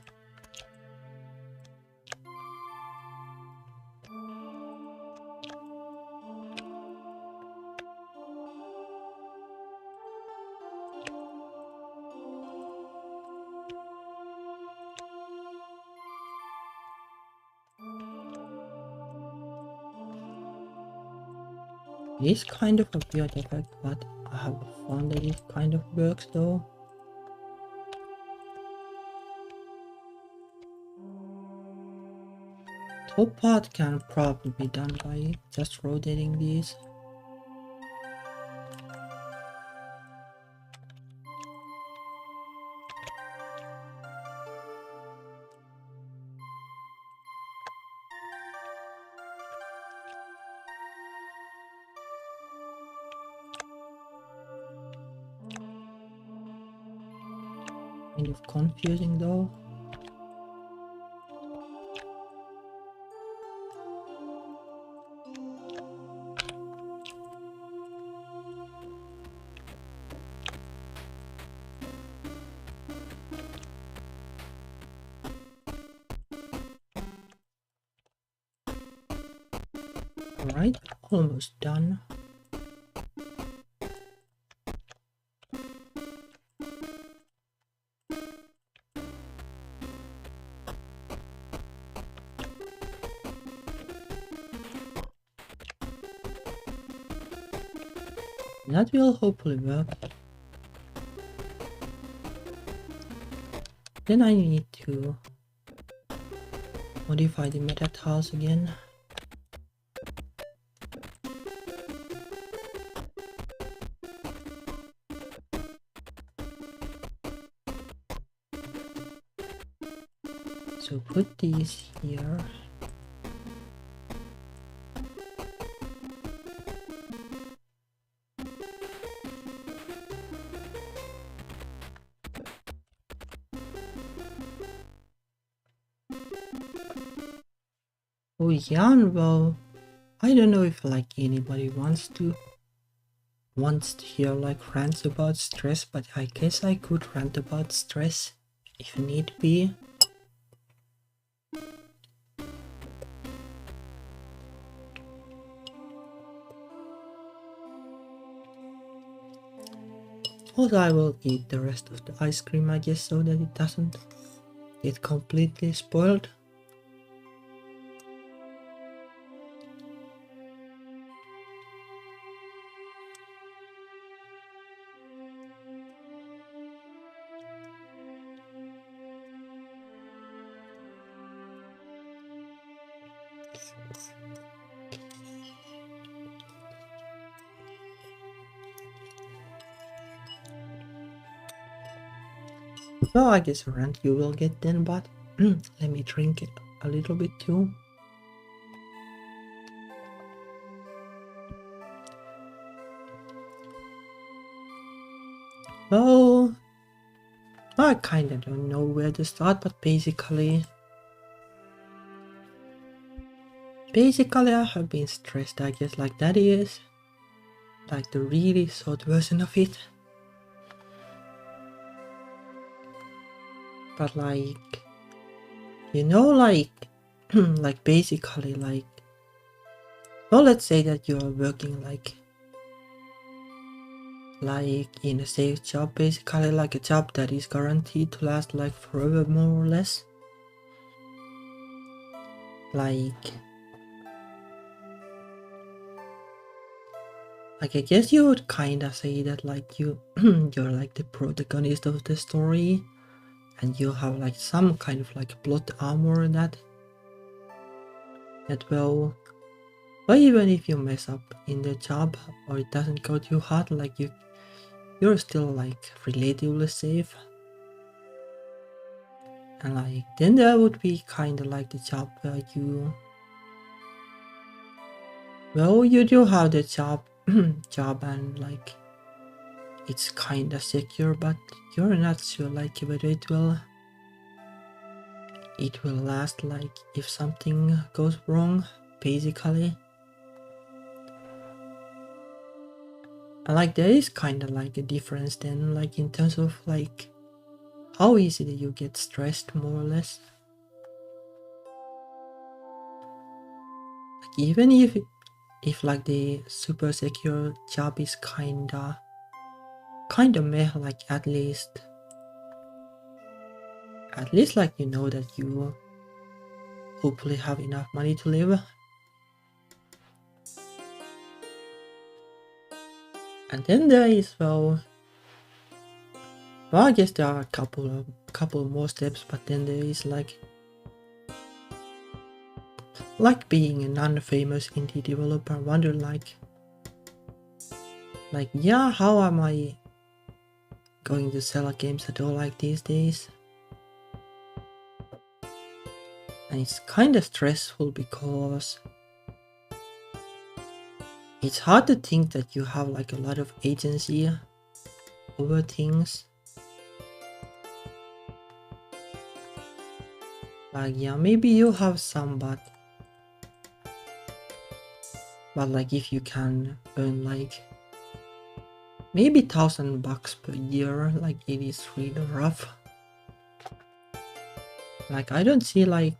It is kind of a weird effect, but I have found that it kind of works though. Top part can probably be done by just rotating these. Kind of confusing though. Alright, almost done. That will hopefully work. Then I need to modify the meta tiles again. So put these here. Oh yeah, well, I don't know if like anybody wants to hear like rants about stress, but I guess I could rant about stress if need be. Also, I will eat the rest of the ice cream, I guess, so that it doesn't get completely spoiled. Well, I guess a rant you will get then, but let me drink it a little bit too. Well, I kinda don't know where to start, but basically I have been stressed, I guess, like that is like the really short version of it. But like, you know, like like basically like, well, let's say that you are working like in a safe job, basically like a job that is guaranteed to last like forever, more or less. Like I guess you would kinda say that like you're like the protagonist of the story, and you have like some kind of like plot armor that well, but even if you mess up in the job or it doesn't go too hard, like you're still like relatively safe. And like then there would be kinda like the job where you do have the job and like it's kinda secure, but you're not sure like whether it will last, like if something goes wrong, basically. And like there is kinda like a difference then, like in terms of like how easily you get stressed, more or less. Like even if like the super secure job is kinda meh, like at least like you know that you hopefully have enough money to live. And then there is well, I guess there are a couple more steps, but then there is like being a non-famous indie developer. I wonder like yeah, how am I going to sell games at all like these days? And it's kind of stressful because it's hard to think that you have like a lot of agency over things. Like yeah, maybe you have some, but like if you can earn like maybe $1,000 per year, like it is really rough. Like I don't see like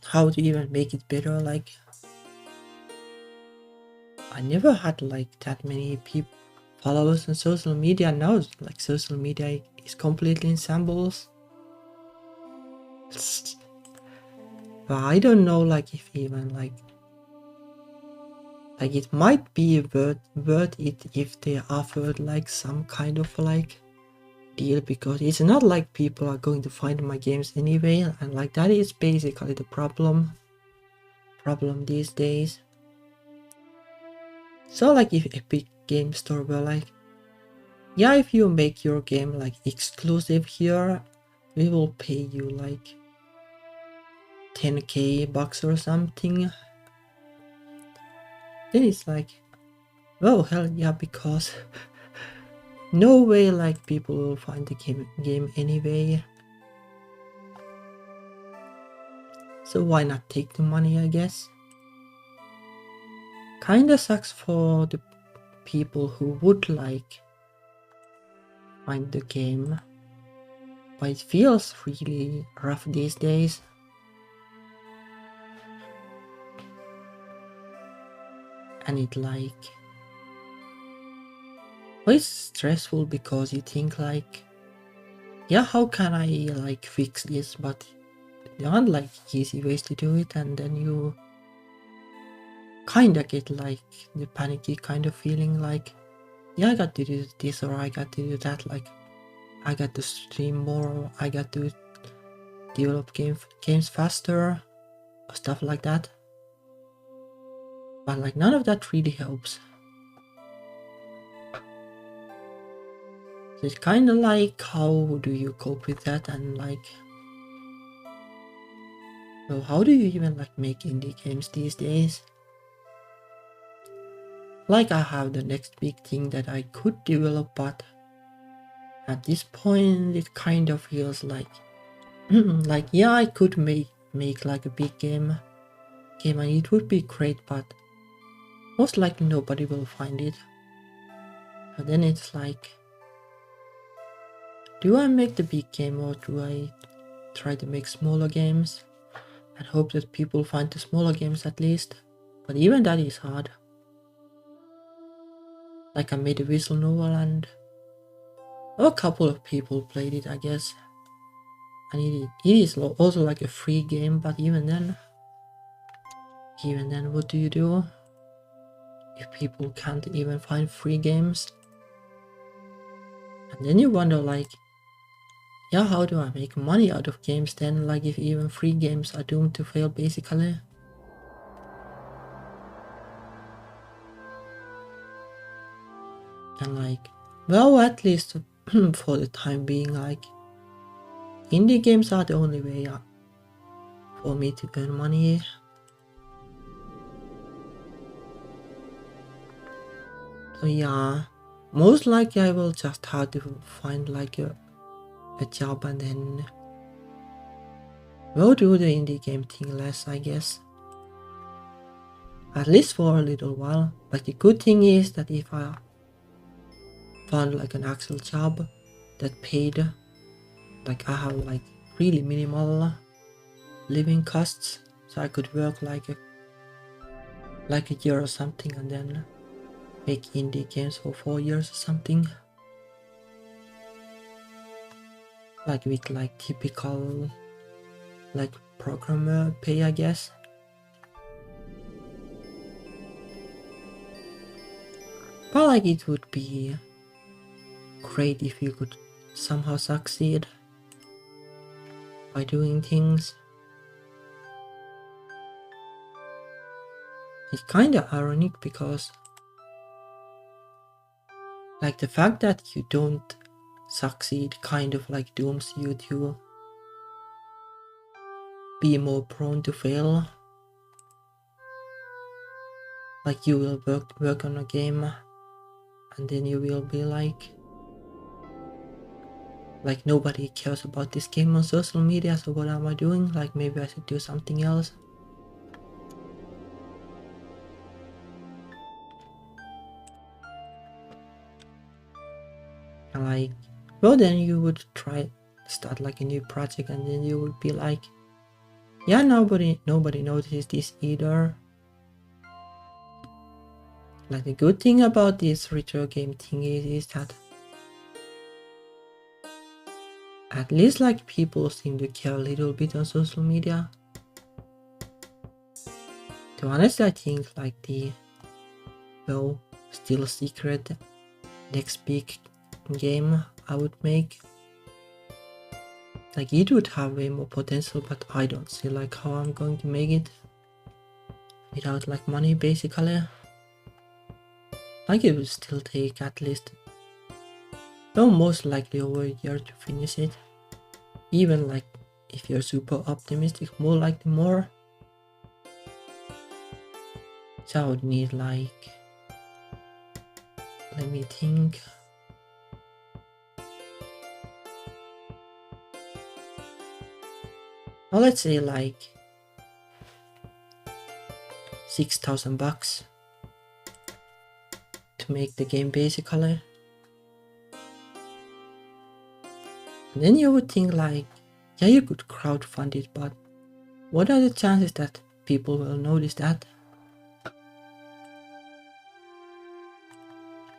how to even make it better. Like I never had like that many people followers on social media. Now like social media is completely in shambles. But I don't know like if even like it might be worth it if they offered like some kind of like deal, because it's not like people are going to find my games anyway, and like that is basically the problem these days. So like if Epic Game Store were like, yeah, if you make your game like exclusive here, we will pay you like 10k bucks or something, then it's like, well, hell yeah, because no way like people will find the game anyway. So why not take the money, I guess. Kinda sucks for the people who would like find the game, but it feels really rough these days. And it like, well, it's stressful because you think like, yeah, how can I like fix this? But there aren't like easy ways to do it, and then you kinda get like the panicky kind of feeling like, yeah, I got to do this or I got to do that, like I got to stream more, or I got to develop games faster, or stuff like that. But like none of that really helps. So it's kinda like, how do you cope with that? And like, so how do you even like make indie games these days? Like I have the next big thing that I could develop, but at this point it kind of feels like like, yeah, I could make like a big game and it would be great, but most likely nobody will find it. And then it's like, do I make the big game or do I try to make smaller games and hope that people find the smaller games at least? But even that is hard. Like I made a visual novel and a couple of people played it, I guess. And it is also like a free game, but even then, what do you do if people can't even find free games? And then you wonder like, yeah, how do I make money out of games then, like if even free games are doomed to fail basically? And like, well, at least for the time being, like indie games are the only way for me to earn money. So yeah, most likely I will just have to find like a job and then we'll do the indie game thing less, I guess. At least for a little while. Like the good thing is that if I found like an actual job that paid, like I have like really minimal living costs, so I could work like a year or something and then make indie games for 4 years or something. Like with like typical like programmer pay, I guess. But like it would be great if you could somehow succeed by doing things. It's kinda ironic because like the fact that you don't succeed kind of like dooms you to be more prone to fail. Like you will work on a game and then you will be like nobody cares about this game on social media, so what am I doing? Like maybe I should do something else. And like, well then you would start like a new project and then you would be like, yeah, nobody notices this either. Like the good thing about this retro game thing is that at least like people seem to care a little bit on social media. To be honest, I think like the, well, still secret next big game I would make, like it would have way more potential, but I don't see like how I'm going to make it without like money basically. Like it will still take at least, well, most likely over a year to finish it. Even like if you're super optimistic, more likely more. So I would need like, let me think. Well, let's say like $6,000 to make the game basically. And then you would think like, yeah, you could crowdfund it, but what are the chances that people will notice that?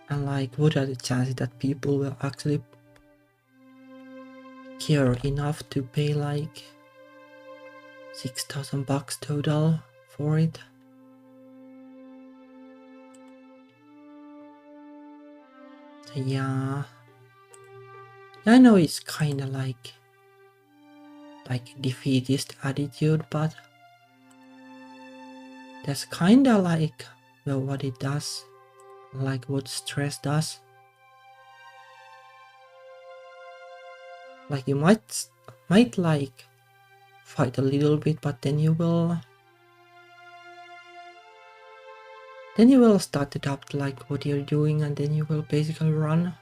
And like, what are the chances that people will actually care enough to pay like $6,000 total for it? So yeah, I know it's kind of like defeatist attitude, but that's kind of like, well, what it does, like what stress does. Like you might like fight a little bit, but then you will start to doubt like what you're doing, and then you will basically run.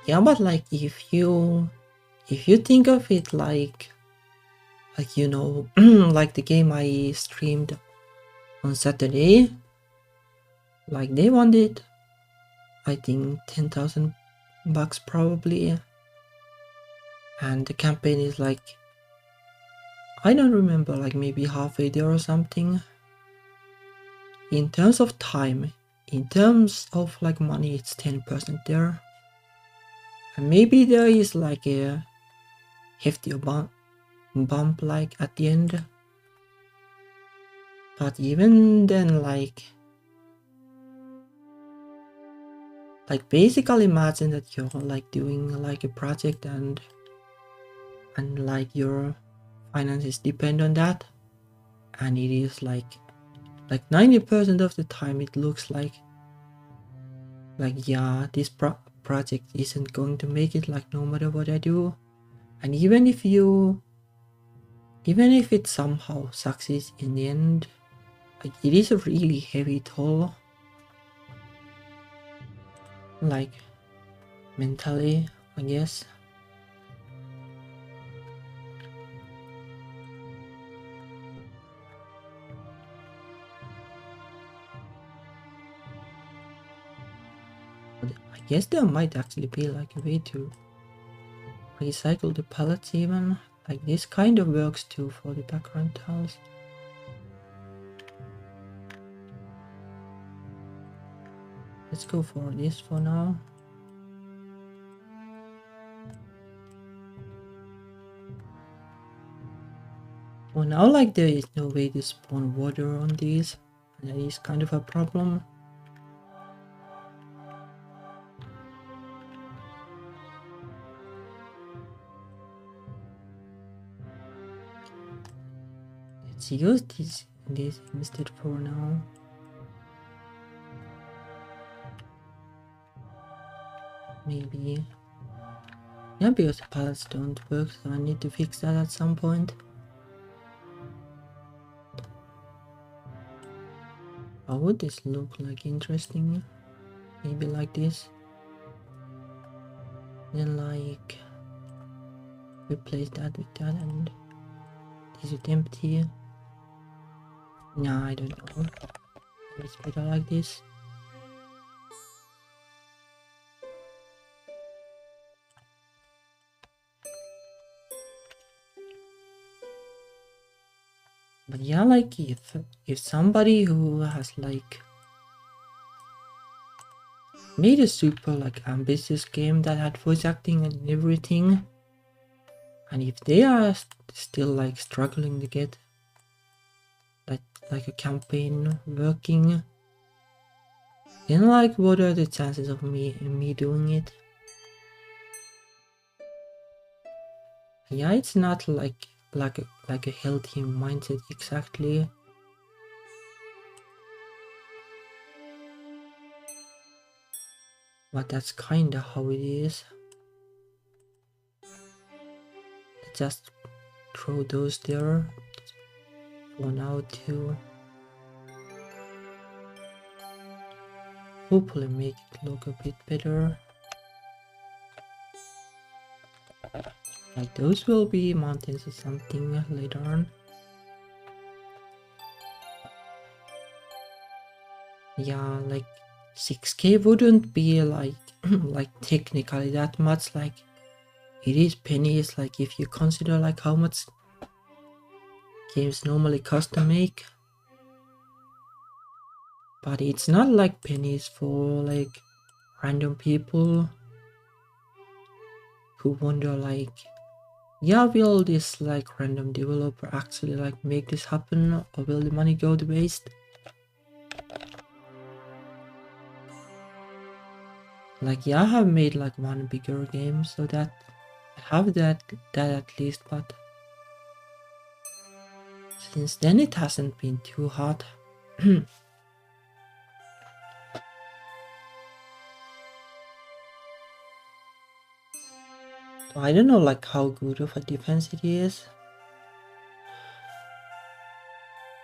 Yeah, but like if you think of it like you know, like the game I streamed on Saturday, like they wanted, I think, $10,000 probably, and the campaign is like, I don't remember, like maybe halfway there or something. In terms of time, in terms of like money, it's 10% there, and maybe there is like a hefty bump like at the end, but even then, like basically imagine that you're like doing like a project and like your finances depend on that, and it is like 90% of the time it looks like yeah, this project isn't going to make it, like no matter what I do. And even if it somehow succeeds in the end, like it is a really heavy toll, like mentally, I guess. But I guess there might actually be like a way to recycle the palettes even. Like this kind of works too for the background tiles. Let's go for this for now. Well, now like there is no way to spawn water on these, and that is kind of a problem. Let's use this instead for now. Maybe. Yeah, because the pallets don't work, so I need to fix that at some point. How would this look like? Interesting? Maybe like this. Then like replace that with that, and is it empty? Nah, I don't know. Maybe it's better like this. But yeah, like if somebody who has like made a super like ambitious game that had voice acting and everything, and if they are still like struggling to get like a campaign working, then like what are the chances of me doing it? Yeah, it's not like a healthy mindset exactly. But that's kinda how it is. Just throw those there for now to hopefully make it look a bit better. Like those will be mountains or something later on. Yeah, like 6K wouldn't be like like technically that much. Like it is pennies. Like if you consider like how much games normally cost to make, but it's not like pennies for like random people who wonder like, yeah, will this like random developer actually like make this happen, or will the money go to waste? Like, yeah, I have made like one bigger game, so that I have that at least, but since then it hasn't been too hard. I don't know like how good of a defense it is.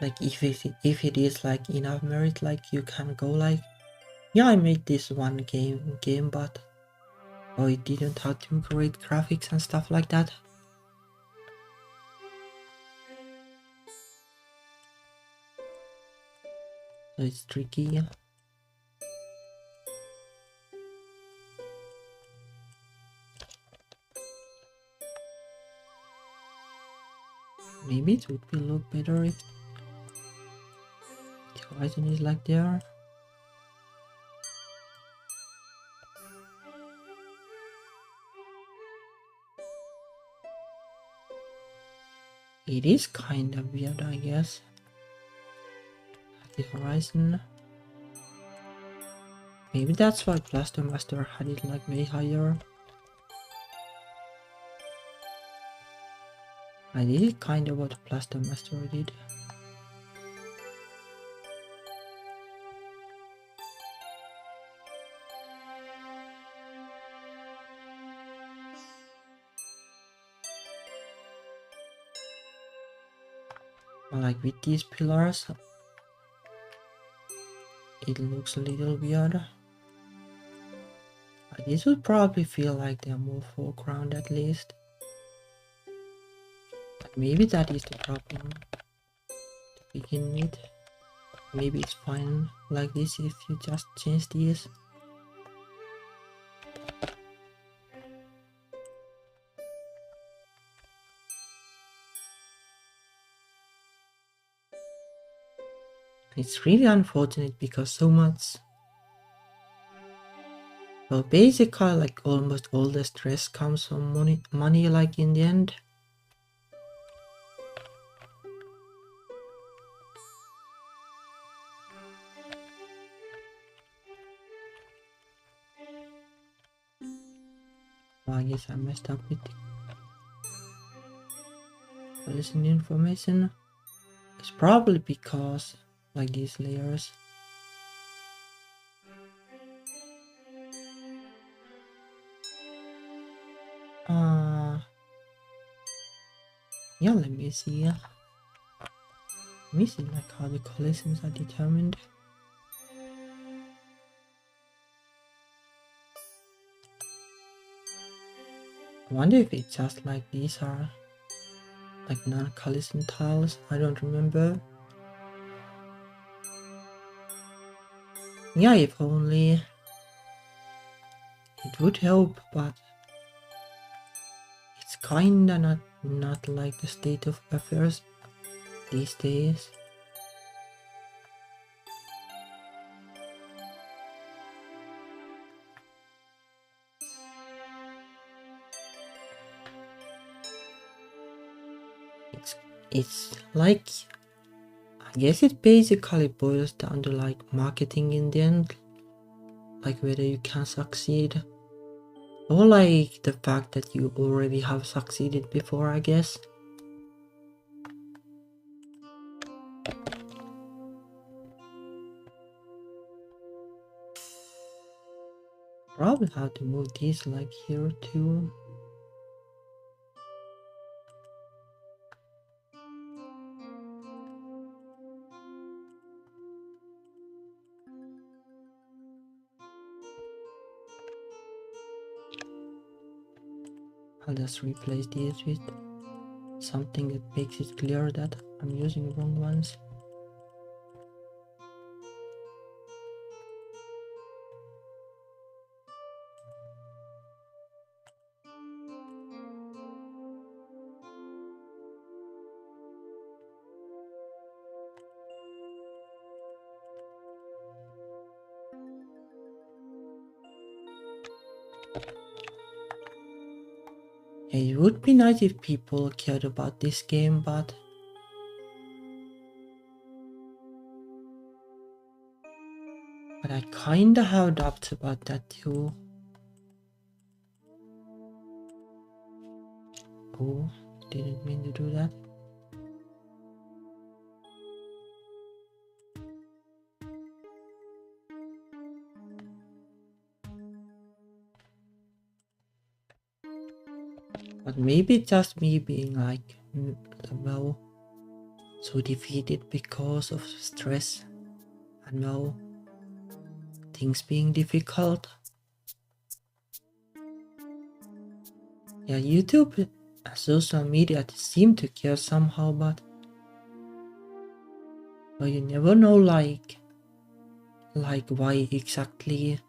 Like if it is like enough merit, like you can go like, yeah, I made this one game, but oh, it didn't have too great graphics and stuff like that. So it's tricky. Maybe it would be look better if the horizon is like there. It is kind of weird, I guess. The horizon. Maybe that's why Blaster Master had it like way higher. I did kind of what Blaster Master did. Like with these pillars, it looks a little weird. This would probably feel like they're more foreground at least. But maybe that is the problem to begin with. Maybe it's fine like this if you just change these. It's really unfortunate because so much. Well, basically, like almost all the stress comes from money like in the end. Well, I guess I messed up with the listening information. It's probably because like these layers. Yeah, let me see. Let me see like how the collisions are determined. I wonder if it's just like these are like non-collision tiles. I don't remember. Yeah, if only it would help, but it's kinda not like the state of affairs these days. It's like, I guess it basically boils down to like marketing in the end, like whether you can succeed, or like the fact that you already have succeeded before, I guess. Probably have to move these like here too. I'll just replace these with something that makes it clear that I'm using the wrong ones. It would be nice if people cared about this game, but I kinda have doubts about that too. Oh, didn't mean to do that. But maybe just me being like, well, so defeated because of stress and well, things being difficult. Yeah, YouTube and social media seem to care somehow, but well, you never know like why exactly.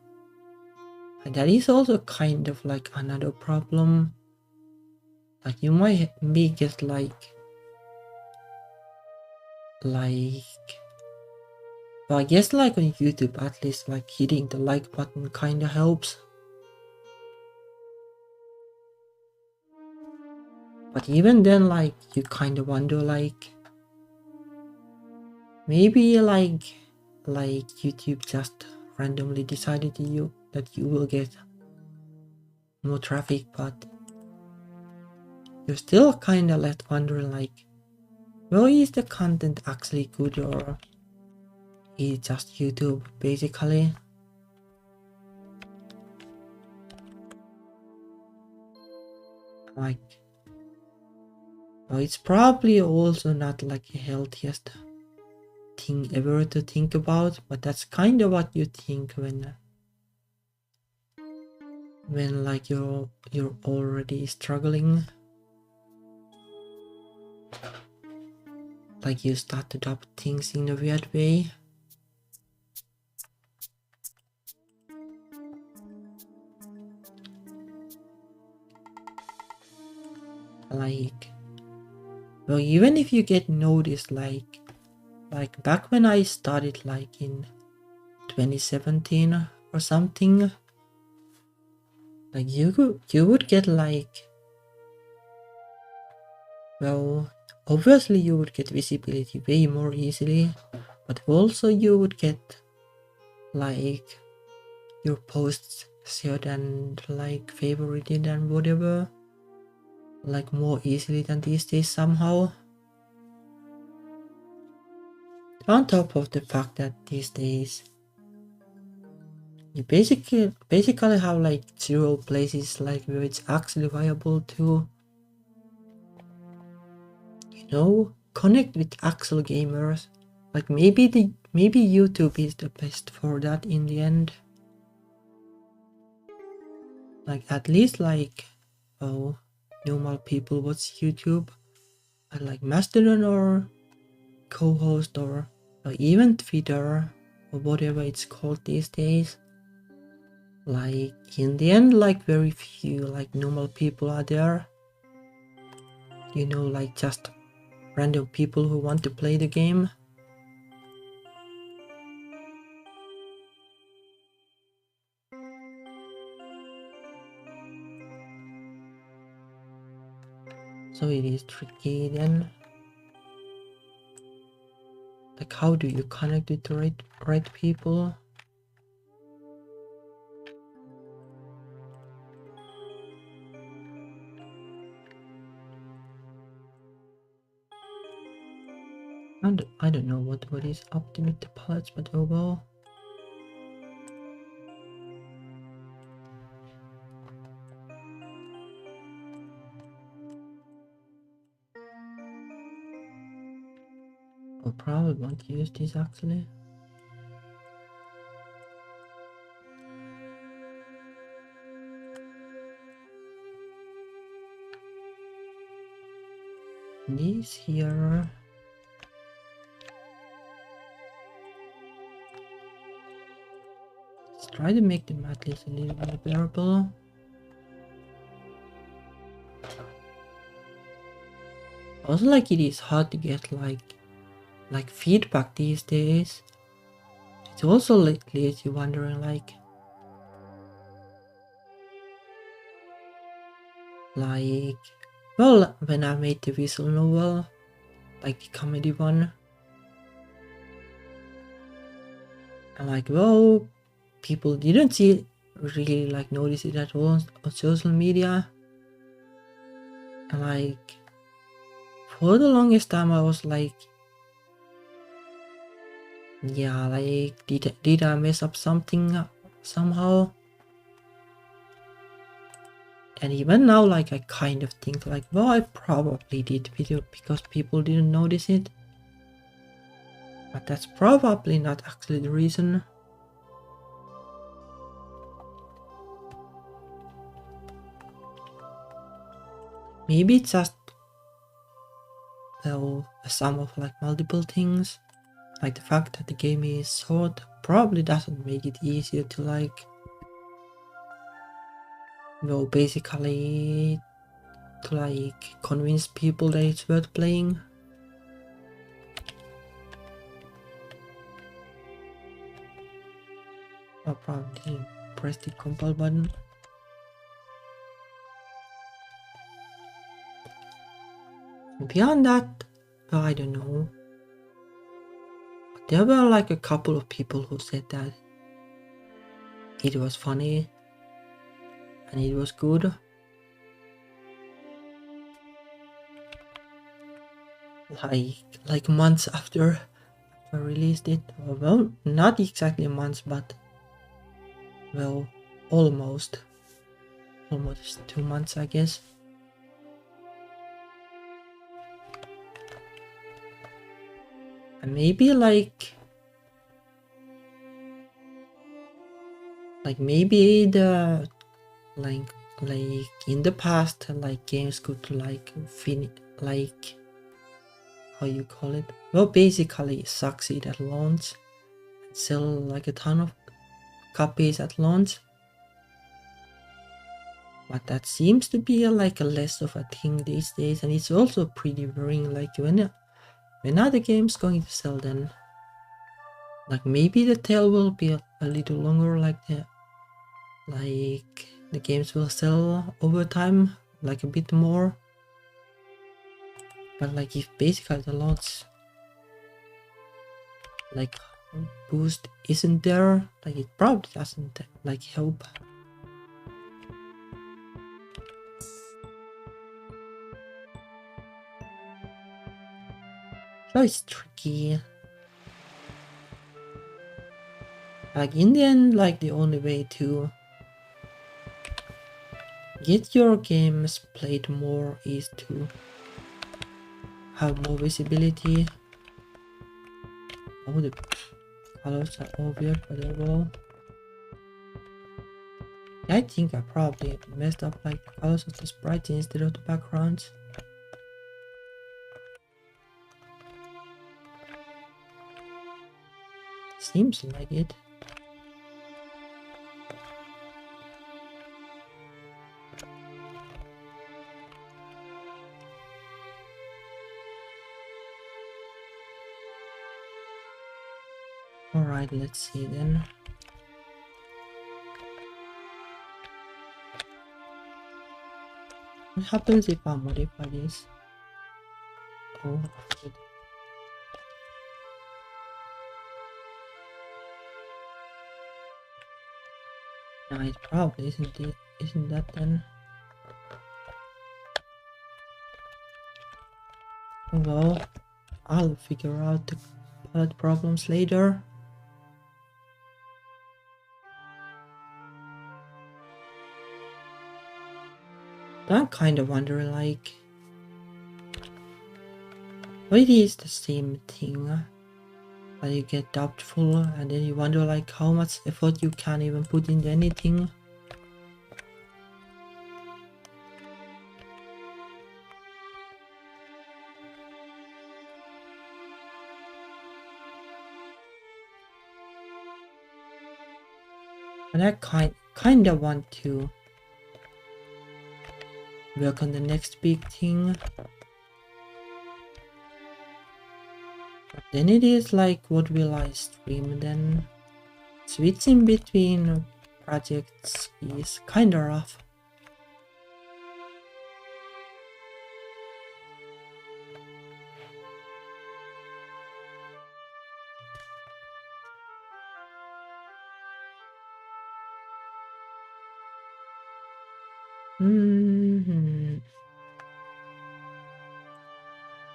And that is also kind of like another problem. Like you might be get like well, I guess like on YouTube at least like hitting the like button kinda helps. But even then like you kinda wonder like maybe like YouTube just randomly decided that you will get more traffic, but you're still kinda left wondering like, well, is the content actually good or is it just YouTube basically? Like, well, it's probably also not like the healthiest thing ever to think about, but that's kind of what you think when like you're already struggling. Like you start to doubt things in a weird way. Like, well, even if you get noticed, like back when I started like in 2017 or something, like you would get like, well, obviously you would get visibility way more easily, but also you would get like your posts shared and like favorited and whatever, like more easily than these days somehow. On top of the fact that these days you basically have like 0 places like where it's actually viable to, you know, connect with actual gamers. Like maybe YouTube is the best for that in the end. Like at least like, oh, normal people watch YouTube, and like Mastodon or co-host or even Twitter or whatever it's called these days. Like in the end, like very few like normal people are there. You know, like just random people who want to play the game. So it is tricky then. Like how do you connect with the right people? And I don't know what is up to with the palettes, but oh well. I probably won't use this actually. These here. Let's try to make them at least a little bit bearable. Also, like, it is hard to get like feedback these days. It also like leaves you wondering like well, when I made the visual novel, like the comedy one, and like, well, people didn't really like notice it at all on social media, and like for the longest time I was like, yeah, like did I mess up something somehow? And even now, like, I kind of think like, well, I probably did video because people didn't notice it. But that's probably not actually the reason. Maybe it's just, well, a sum of like multiple things. Like the fact that the game is short probably doesn't make it easier to like, well, basically to like convince people that it's worth playing. I probably didn't press the compile button. Beyond that, I don't know. There were like a couple of people who said that it was funny and it was good. Like months after I released it. Well, not exactly months, but well, almost 2 months, I guess. And maybe like maybe the like in the past, like games could like like, how you call it, well, basically succeed at launch, sell like a ton of copies at launch, but that seems to be like a less of a thing these days. And it's also pretty worrying, like when are the games going to sell then? Like maybe the tail will be a little longer, like the games will sell over time, like a bit more. But like if basically the launch like boost isn't there, like it probably doesn't like help. So it's tricky. Like in the end, like the only way to get your games played more is to have more visibility. Oh, the colors are all weird, but overall, I think I probably messed up like the colors of the sprites instead of the backgrounds. Seems like it. Alright, let's see then. What happens if I modify this? Oh, shit. No, it probably isn't it. Isn't that then? Well, I'll figure out the palette problems later. I'm kind of wondering, like, what it is the same thing that you get doubtful, and then you wonder like how much effort you can even put into anything. And I kinda want to work on the next big thing. But then it is like, what will I stream then? Switching between projects is kinda rough.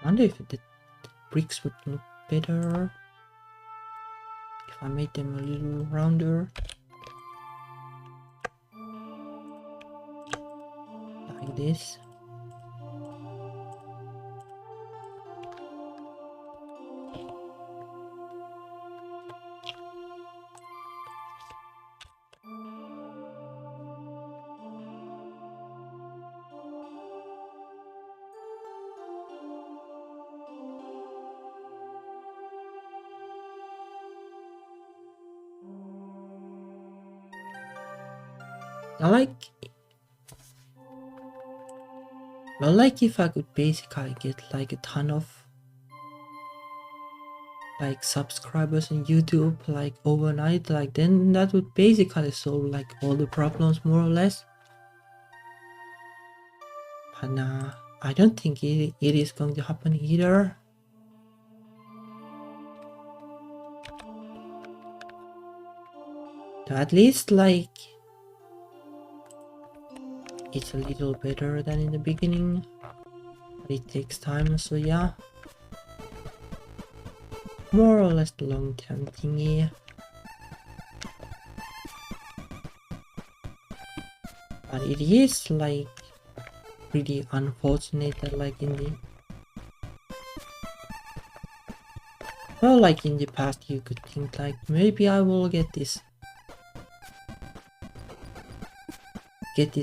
Wonder if the bricks would look better if I made them a little rounder. Like this. I like if I could basically get like a ton of like subscribers on YouTube like overnight, like then that would basically solve like all the problems more or less. But nah, I don't think it is going to happen either. So at least like it's a little better than in the beginning, but it takes time, so yeah. More or less the long-term thingy. But it is like pretty unfortunate that like in the like in the past you could think like maybe I will get this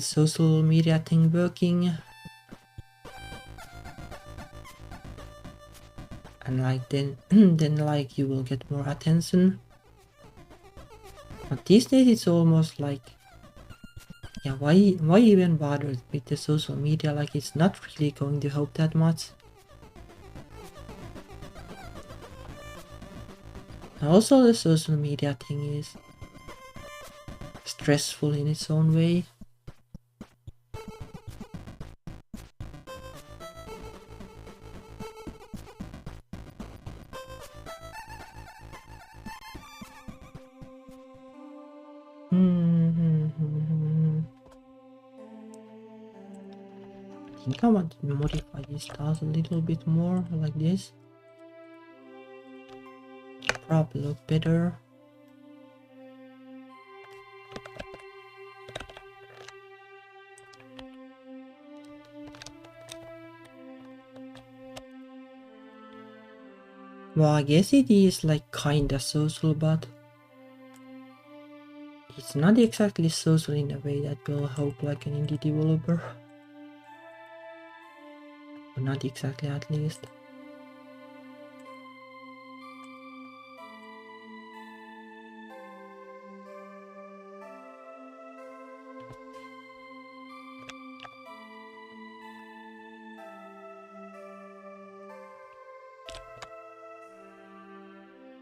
social media thing working, and like then then like you will get more attention. But these days it's almost like, yeah, why even bother with the social media, like it's not really going to help that much. And also the social media thing is stressful in its own way. I think I want to modify these stars a little bit more, like this. Probably look better. Well, I guess it is like kinda social, but it's not exactly social in a way that will help like an indie developer. Or not exactly, at least.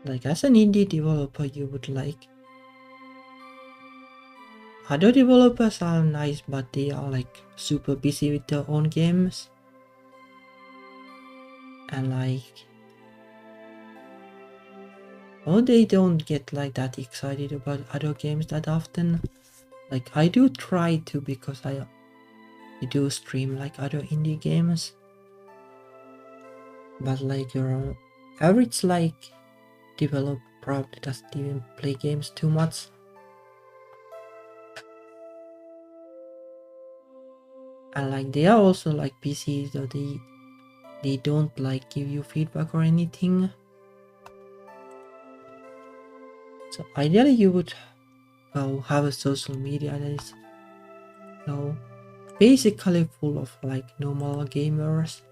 Like as an indie developer, you would like other developers are nice, but they are like super busy with their own games. And like, oh, they don't get like that excited about other games that often. Like I do try to, because I do stream like other indie games. But like your average like developer probably doesn't even play games too much. And like they are also like busy, so they don't like give you feedback or anything. So ideally you would have a social media that is basically full of like normal gamers.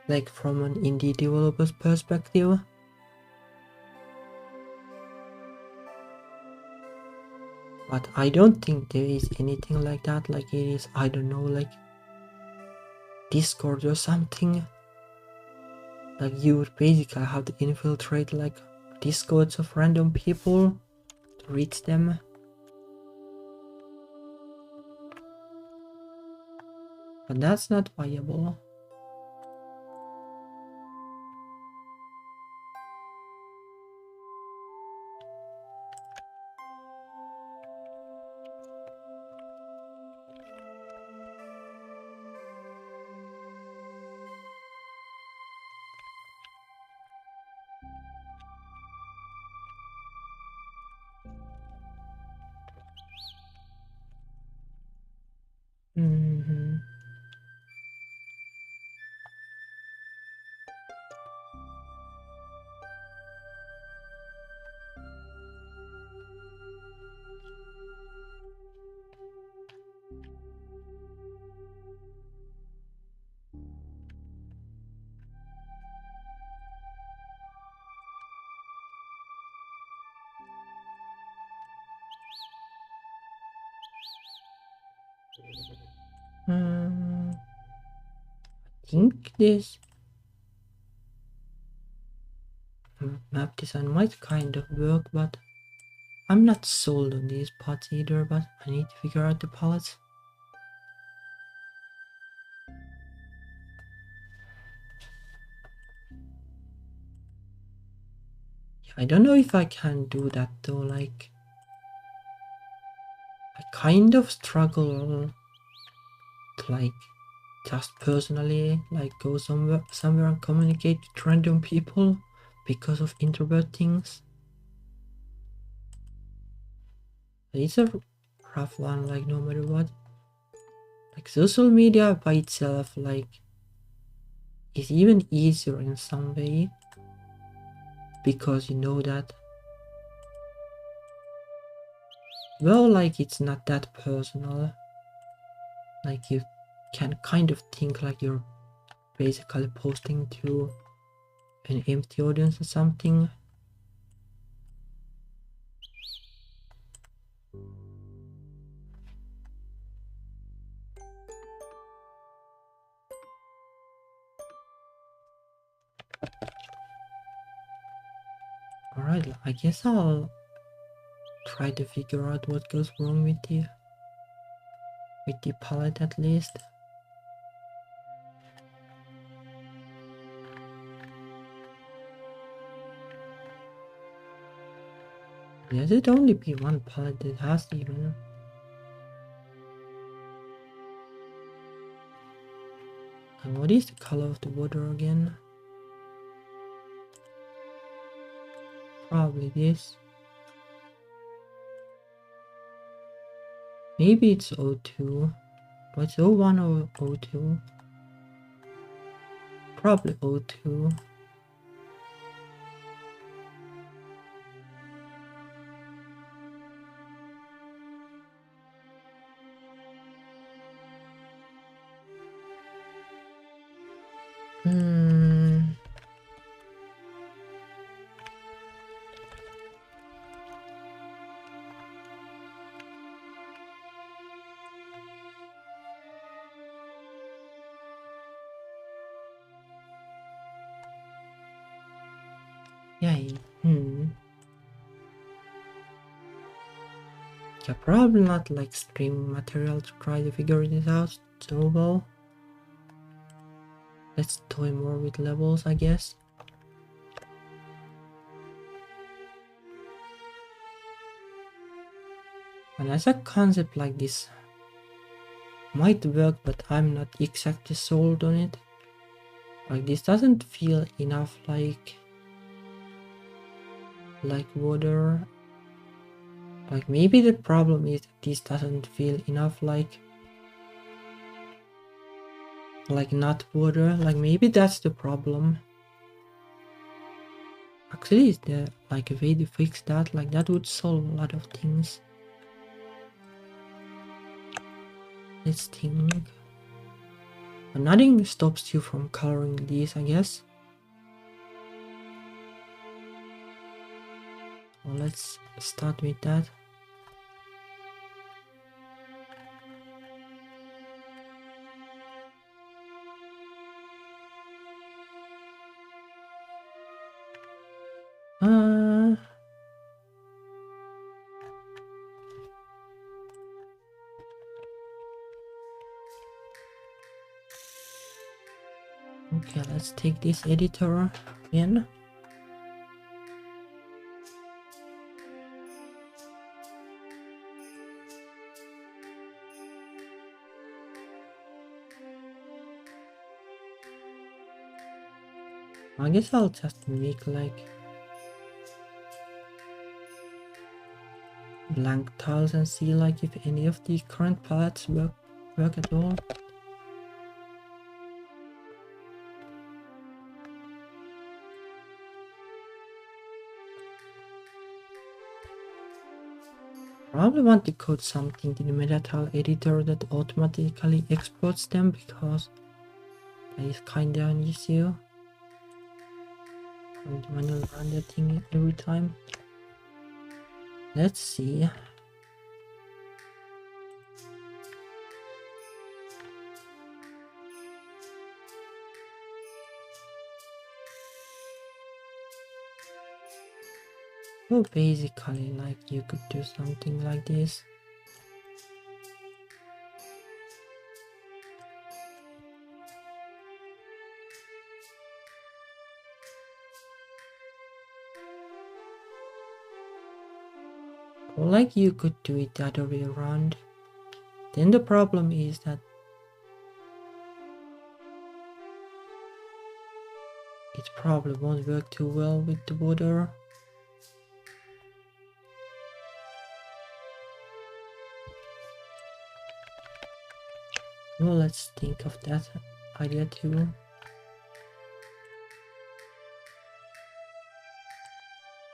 Like from an indie developer's perspective. But I don't think there is anything like that, like it is, I don't know, like Discord or something. Like you would basically have to infiltrate like Discords of random people to reach them. But that's not viable. Mm-hmm. I think this map design might kind of work, but I'm not sold on these parts either, but I need to figure out the palettes. I don't know if I can do that though, like I kind of struggle to like just personally like go somewhere and communicate with random people because of introvert things. It's a rough one, like no matter what. Like social media by itself like is even easier in some way because you know that, well, like it's not that personal. Like you can kind of think like you're basically posting to an empty audience or something. Alright, I guess I'll try to figure out what goes wrong with the palette at least. There should only be one palette that has even. And what is the color of the water again? Probably this. Maybe it's O2. But it's O1 or O2. Probably O2. Yeah, Yeah, probably not like stream material to try to figure this out so well. Let's toy more with levels, I guess. And as a concept like this might work, but I'm not exactly sold on it. Like this doesn't feel enough like water. Like maybe the problem is that this doesn't feel enough like not water. Like maybe that's the problem. Actually, is there like a way to fix that? Like that would solve a lot of things. Let's think. But nothing stops you from coloring these, I guess. Well, let's start with that. Okay, let's take this editor in. I guess I'll just make like blank tiles and see like if any of the current palettes work at all. Probably want to code something to the metatile editor that automatically exports them, because that is kinda an issue. I don't manually run that thing every time. Let's see. So basically, like, you could do something like this. Or like you could do it the other way around. Then the problem is that it probably won't work too well with the water. Well, let's think of that idea too.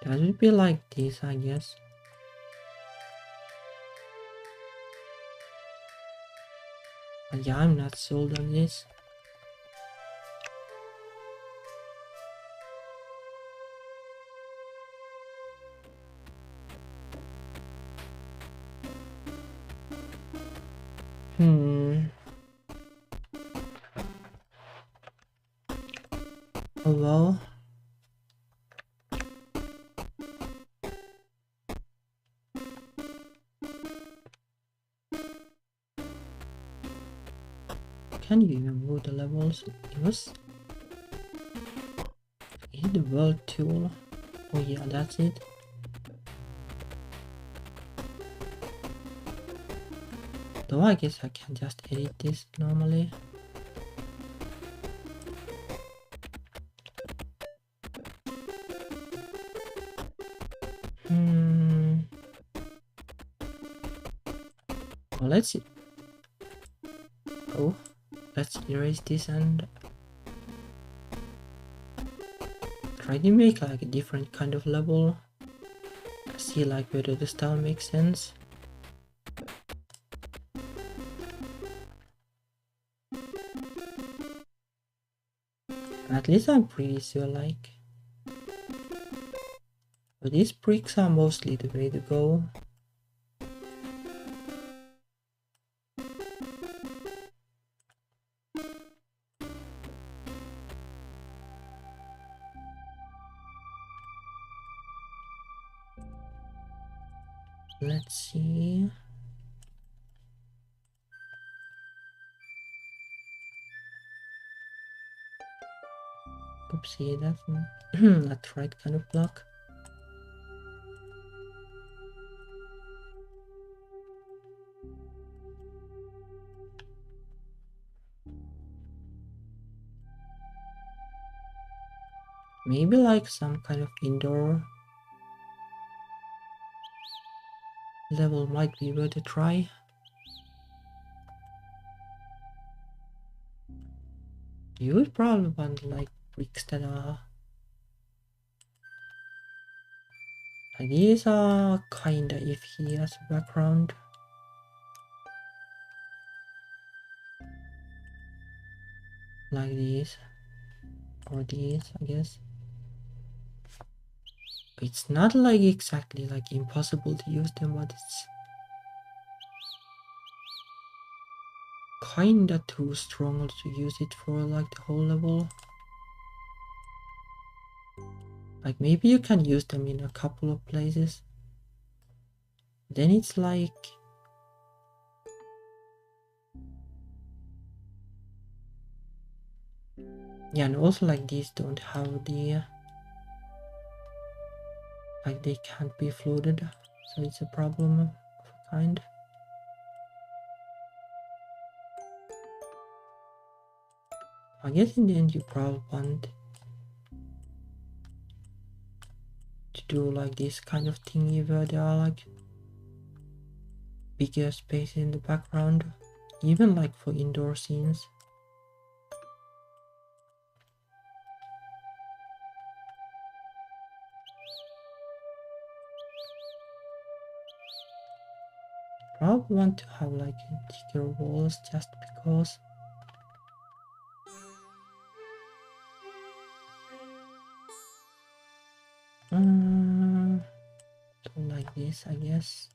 That would be like this, I guess. But yeah, I'm not sold on this. Oh well. Can you even move the levels? Yes. Is it the world tool? Oh yeah, that's it. Though I guess I can just edit this normally. Well, let's see. Oh, let's erase this and try to make like a different kind of level. See like whether the style makes sense. At least I'm pretty sure like but these bricks are mostly the way to go. Let's see. Oopsie, that's not the right kind of block. Maybe like some kind of indoor level might be worth a try. You would probably want like bricks that are like these are kinda iffy as a background. Like these. Or these, I guess. It's not like exactly like impossible to use them, but it's kinda too strong to use it for like the whole level. Like maybe you can use them in a couple of places. Then it's like Yeah, and also like these don't have the like they can't be floated, so it's a problem of a kind. I guess in the end you probably want to do like this kind of thingy where there are like bigger spaces in the background, even like for indoor scenes. Probably want to have like thicker walls just because. So like this, I guess.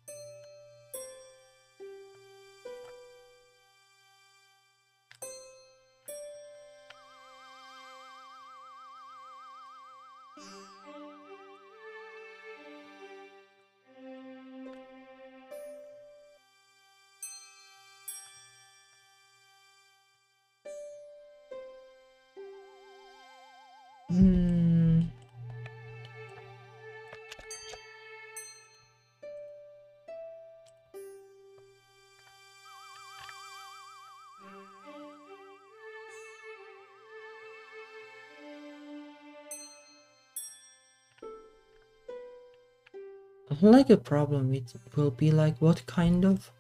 Hmm. Like a problem it will be like what kind of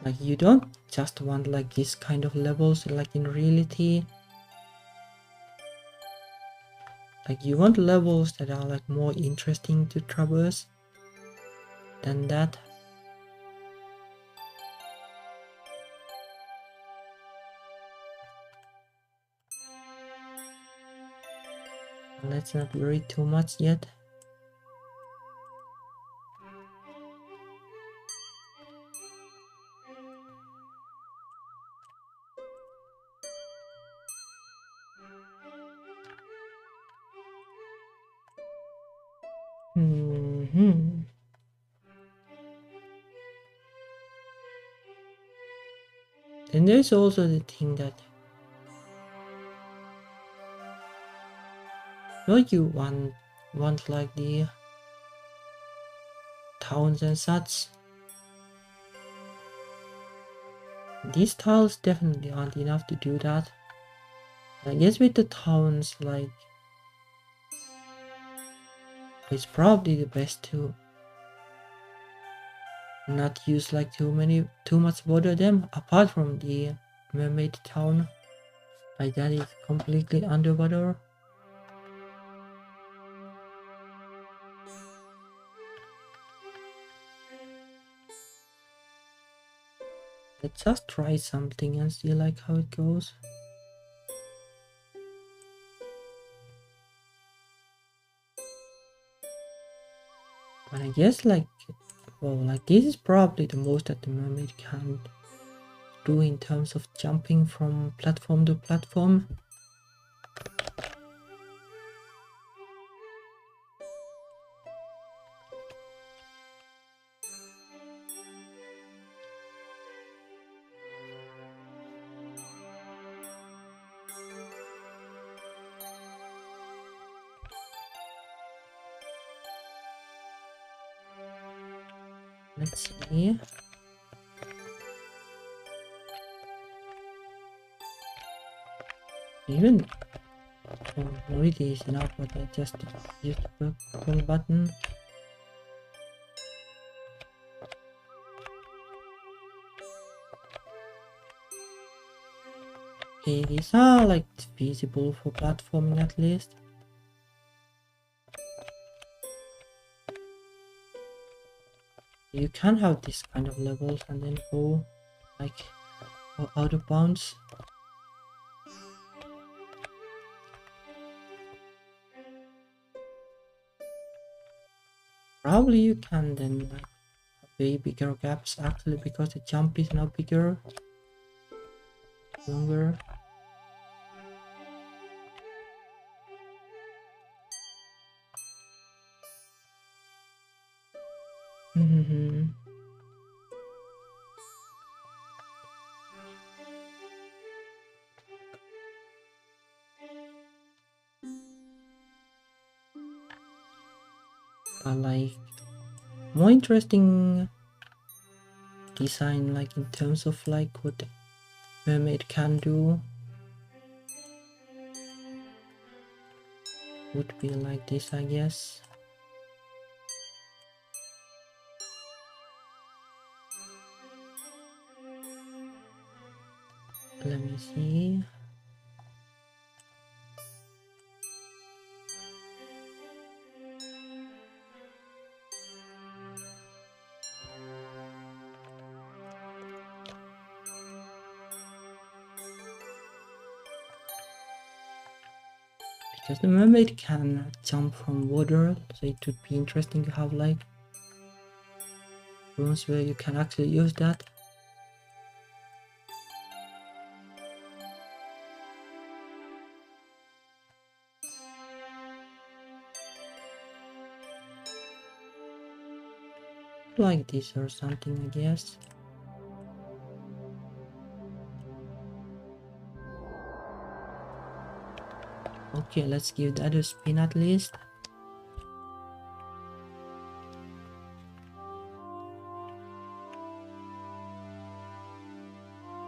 like you don't just want like this kind of levels like in reality. Like you want levels that are like more interesting to traverse than that. Let's not worry too much yet. Hmm. And there's also the thing that don't you want like the towns and such. These tiles definitely aren't enough to do that. I guess with the towns, like it's probably the best to not use like too much water them apart from the mermaid town. Like that is completely underwater. Let's just try something and see like how it goes. But I guess like, well, like this is probably the most that the mermaid can do in terms of jumping from platform to platform. Let's see. Even no, it is enough, but I just used the wrong button. Okay, these are like feasible for platforming at least. You can have this kind of levels and then go like out of bounds. Probably you can then like way bigger gaps actually because the jump is now bigger, longer. more interesting design, like in terms of like what mermaid can do, would be like this, I guess. Let me see. Because the mermaid can jump from water, so it would be interesting to have like rooms where you can actually use that. Like this or something, I guess. Okay, let's give that a spin at least.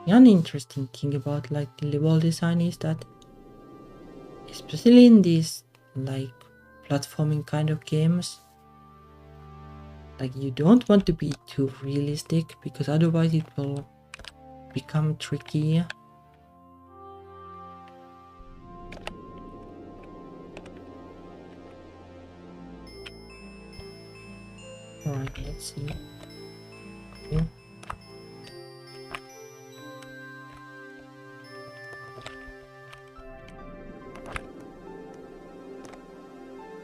The uninteresting thing about like the level design is that, especially in these like platforming kind of games, like you don't want to be too realistic because otherwise it will become tricky. Alright, let's see. Okay.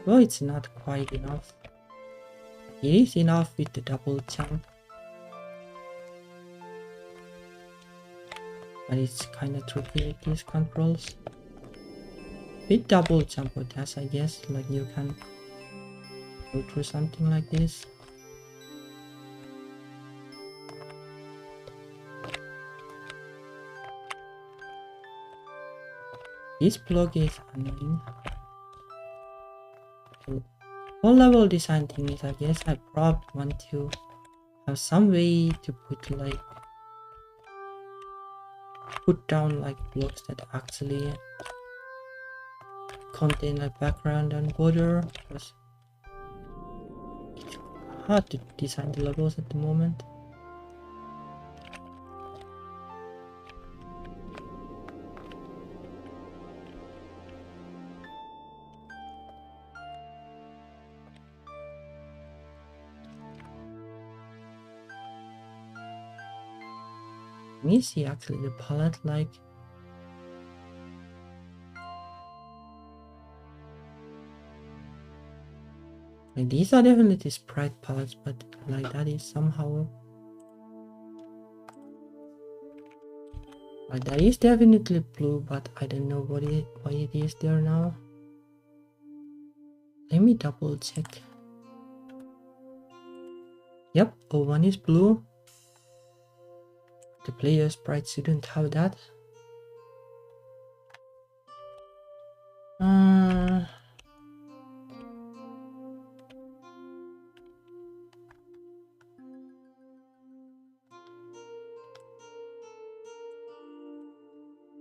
Well, it's not quite enough. It is enough with the double jump, but it's kinda tricky with these controls. With double jump or dash, I guess, like you can go through something like this. This block is annoying. So, all level design thing is, I guess I probably want to have some way to put down like blocks that actually contain like background and border, because it's hard to design the levels at the moment. Let me see actually the palette, like these are definitely sprite palettes, but like that is somehow like that is definitely blue, but I don't know why it is there now. Let me double check. Yep, one is blue. The player sprite shouldn't have that.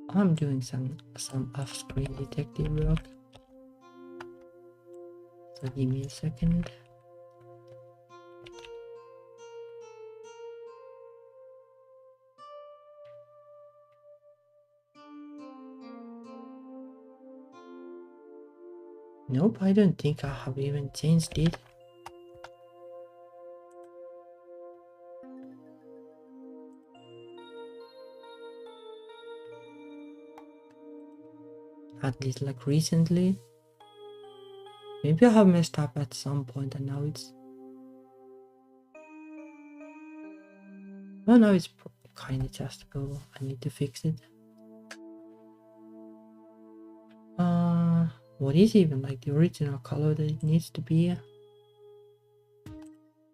I'm doing some off-screen detective work. So give me a second. Nope, I don't think I have even changed it. At least like recently. Maybe I have messed up at some point and now it's... well, now it's kinda just go. I need to fix it. What is even like the original color that it needs to be?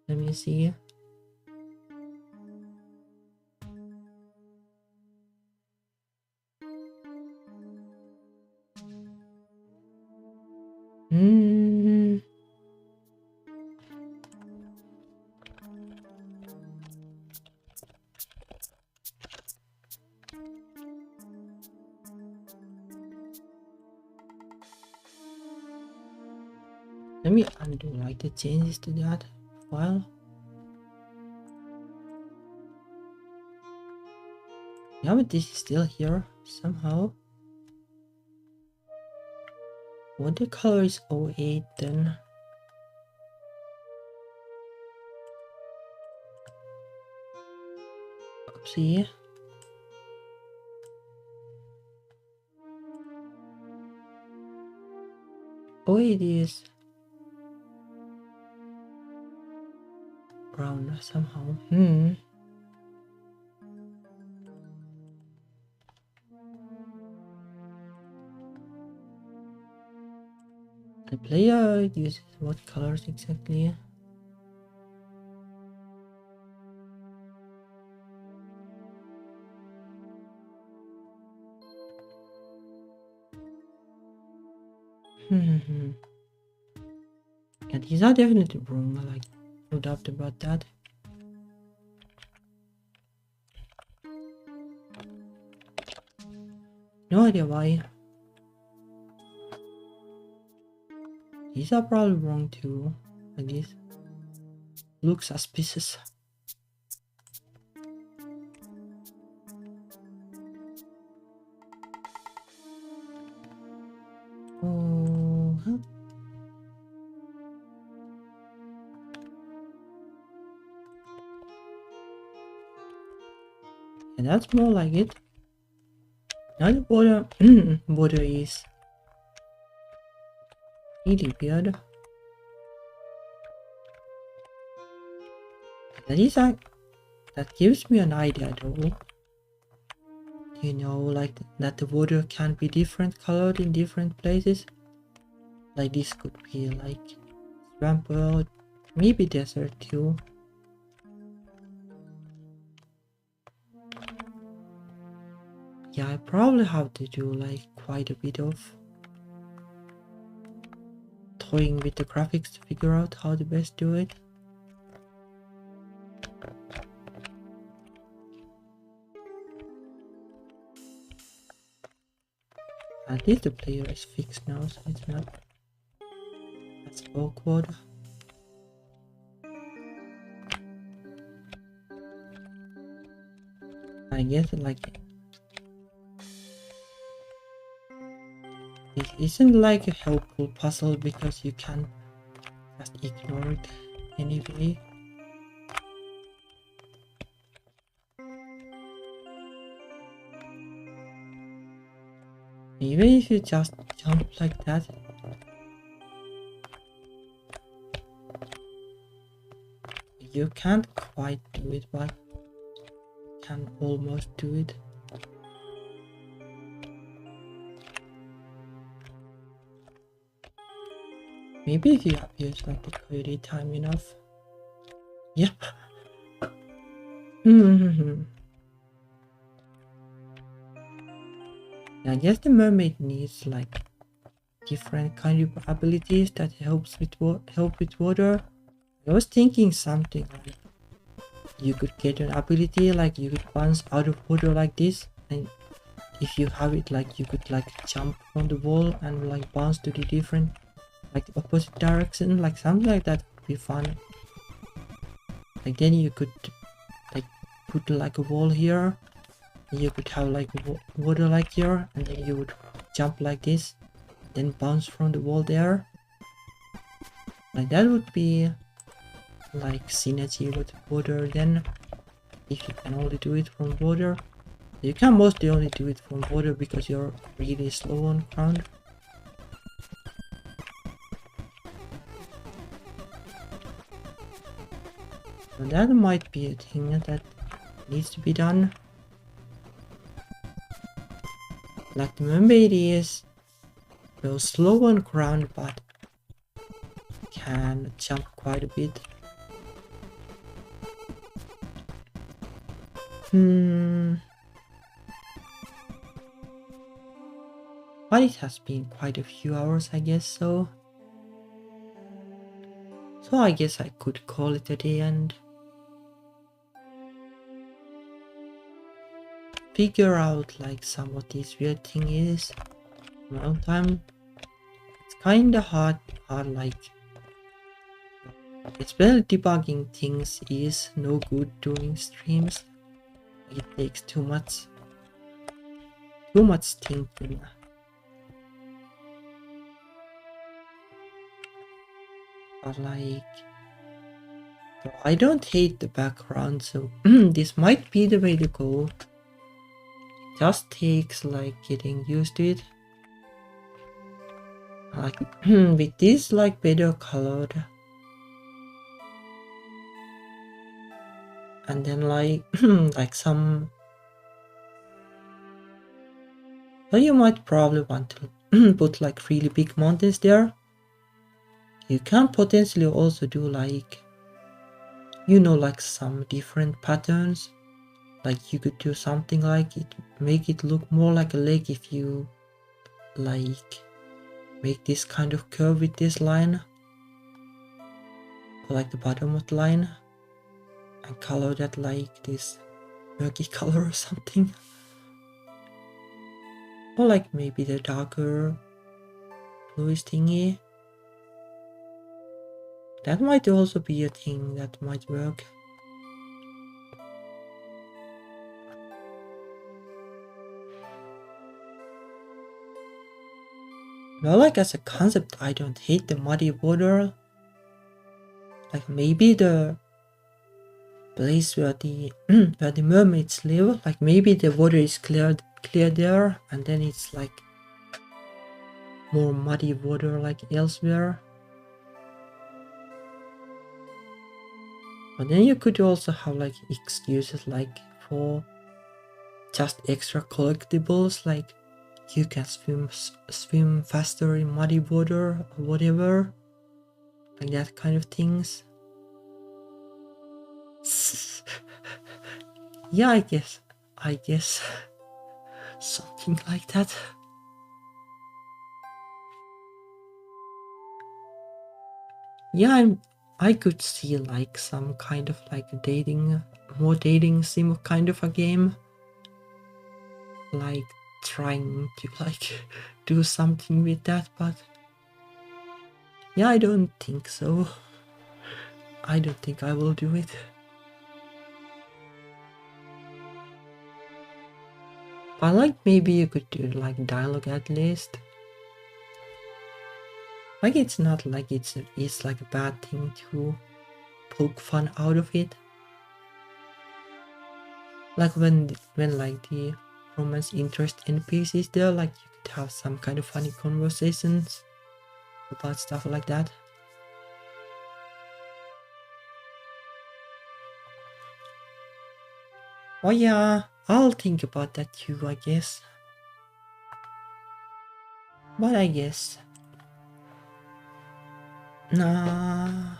Let me see. Let me undo like the changes to that file. Yeah, but this is still here somehow. Watercolor is 08 then. Oopsie. Oh, it is brown somehow. The player uses what colors exactly? Yeah, these are definitely wrong, like, no doubt about that. No idea why. These are probably wrong too. Like this. Look suspicious. Oh, huh? And that's more like it. Now the border, border is really weird. That is that gives me an idea though. You know, like that the water can be different colored in different places. Like this could be like swamp world, maybe desert too. Yeah, I probably have to do like quite a bit of toying with the graphics to figure out how to best do it. At least the player is fixed now, so it's not as awkward. I guess like it isn't like a helpful puzzle because you can just ignore it anyway. Even if you just jump like that, you can't quite do it, but you can almost do it. Maybe if you have used like the query time enough. Yep. I guess the mermaid needs like different kind of abilities that help with water. I was thinking something like you could get an ability like you could bounce out of water like this, and if you have it like you could like jump on the wall and like bounce to the different like opposite direction, like something like that would be fun. Like then you could like put like a wall here, and you could have like water like here, and then you would jump like this, then bounce from the wall there. Like that would be like synergy with water. Then if you can only do it from water, you can mostly only do it from water because you're really slow on ground. So that might be a thing that needs to be done. Like the mermaid is well slow on ground but can jump quite a bit. But it has been quite a few hours, I guess so. So I guess I could call it a day and figure out like some of these weird thing is. My own time. It's kinda hard like Especially debugging things is no good during streams. It takes too much thinking. But like, I don't hate the background, so this might be the way to go. It just takes like getting used to it. Like with this like better colored. And then like like some, so you might probably want to put like really big mountains there. You can potentially also do like, you know, like some different patterns. Like you could do something like it, make it look more like a lake if you like make this kind of curve with this line, or like the bottom of the line, and color that like this murky color or something. Or like maybe the darker bluish thingy. That might also be a thing that might work. Well, like as a concept, I don't hate the muddy water. Like maybe the place where the where the mermaids live, like maybe the water is clear there, and then it's like more muddy water like elsewhere. But then you could also have like excuses like for just extra collectibles, like you can swim faster in muddy water or whatever, like that kind of things. Yeah, I guess something like that. Yeah, I could see like some kind of like more dating sim kind of a game, like trying to like do something with that, but yeah, I don't think so. I don't think I will do it. But like maybe you could do like dialogue at least. Like it's not like it's like a bad thing to poke fun out of it. Like when like the romance interest NPC is there, like you could have some kind of funny conversations about stuff like that. Oh yeah, I'll think about that too, I guess. But I guess nah.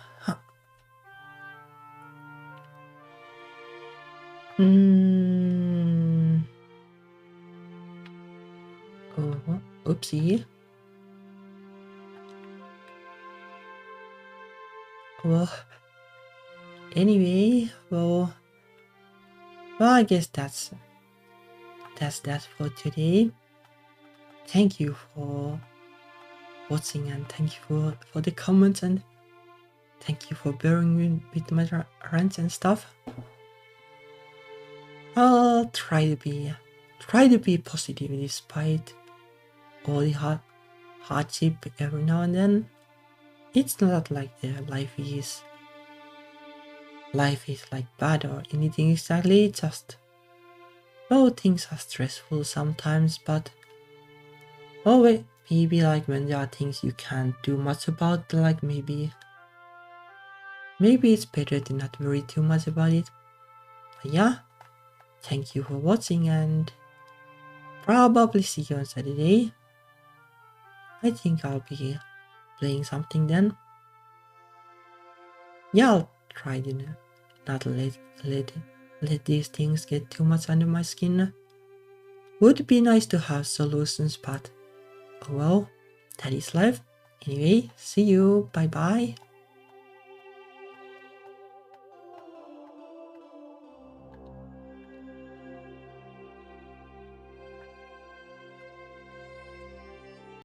Oh, oopsie. Well, anyway, well, I guess that's that for today. Thank you for watching, and thank you for the comments, and thank you for bearing with my rants and stuff. I'll try to be positive despite all the hardship every now and then. It's not like the life is like bad or anything exactly. It's just, oh, things are stressful sometimes, but oh wait, maybe like when there are things you can't do much about, like maybe it's better to not worry too much about it. But yeah, thank you for watching, and probably see you on Saturday. I think I'll be playing something then. Yeah, I'll try to not let these things get too much under my skin. Would be nice to have solutions, but oh well, that is life. Anyway, see you. Bye bye.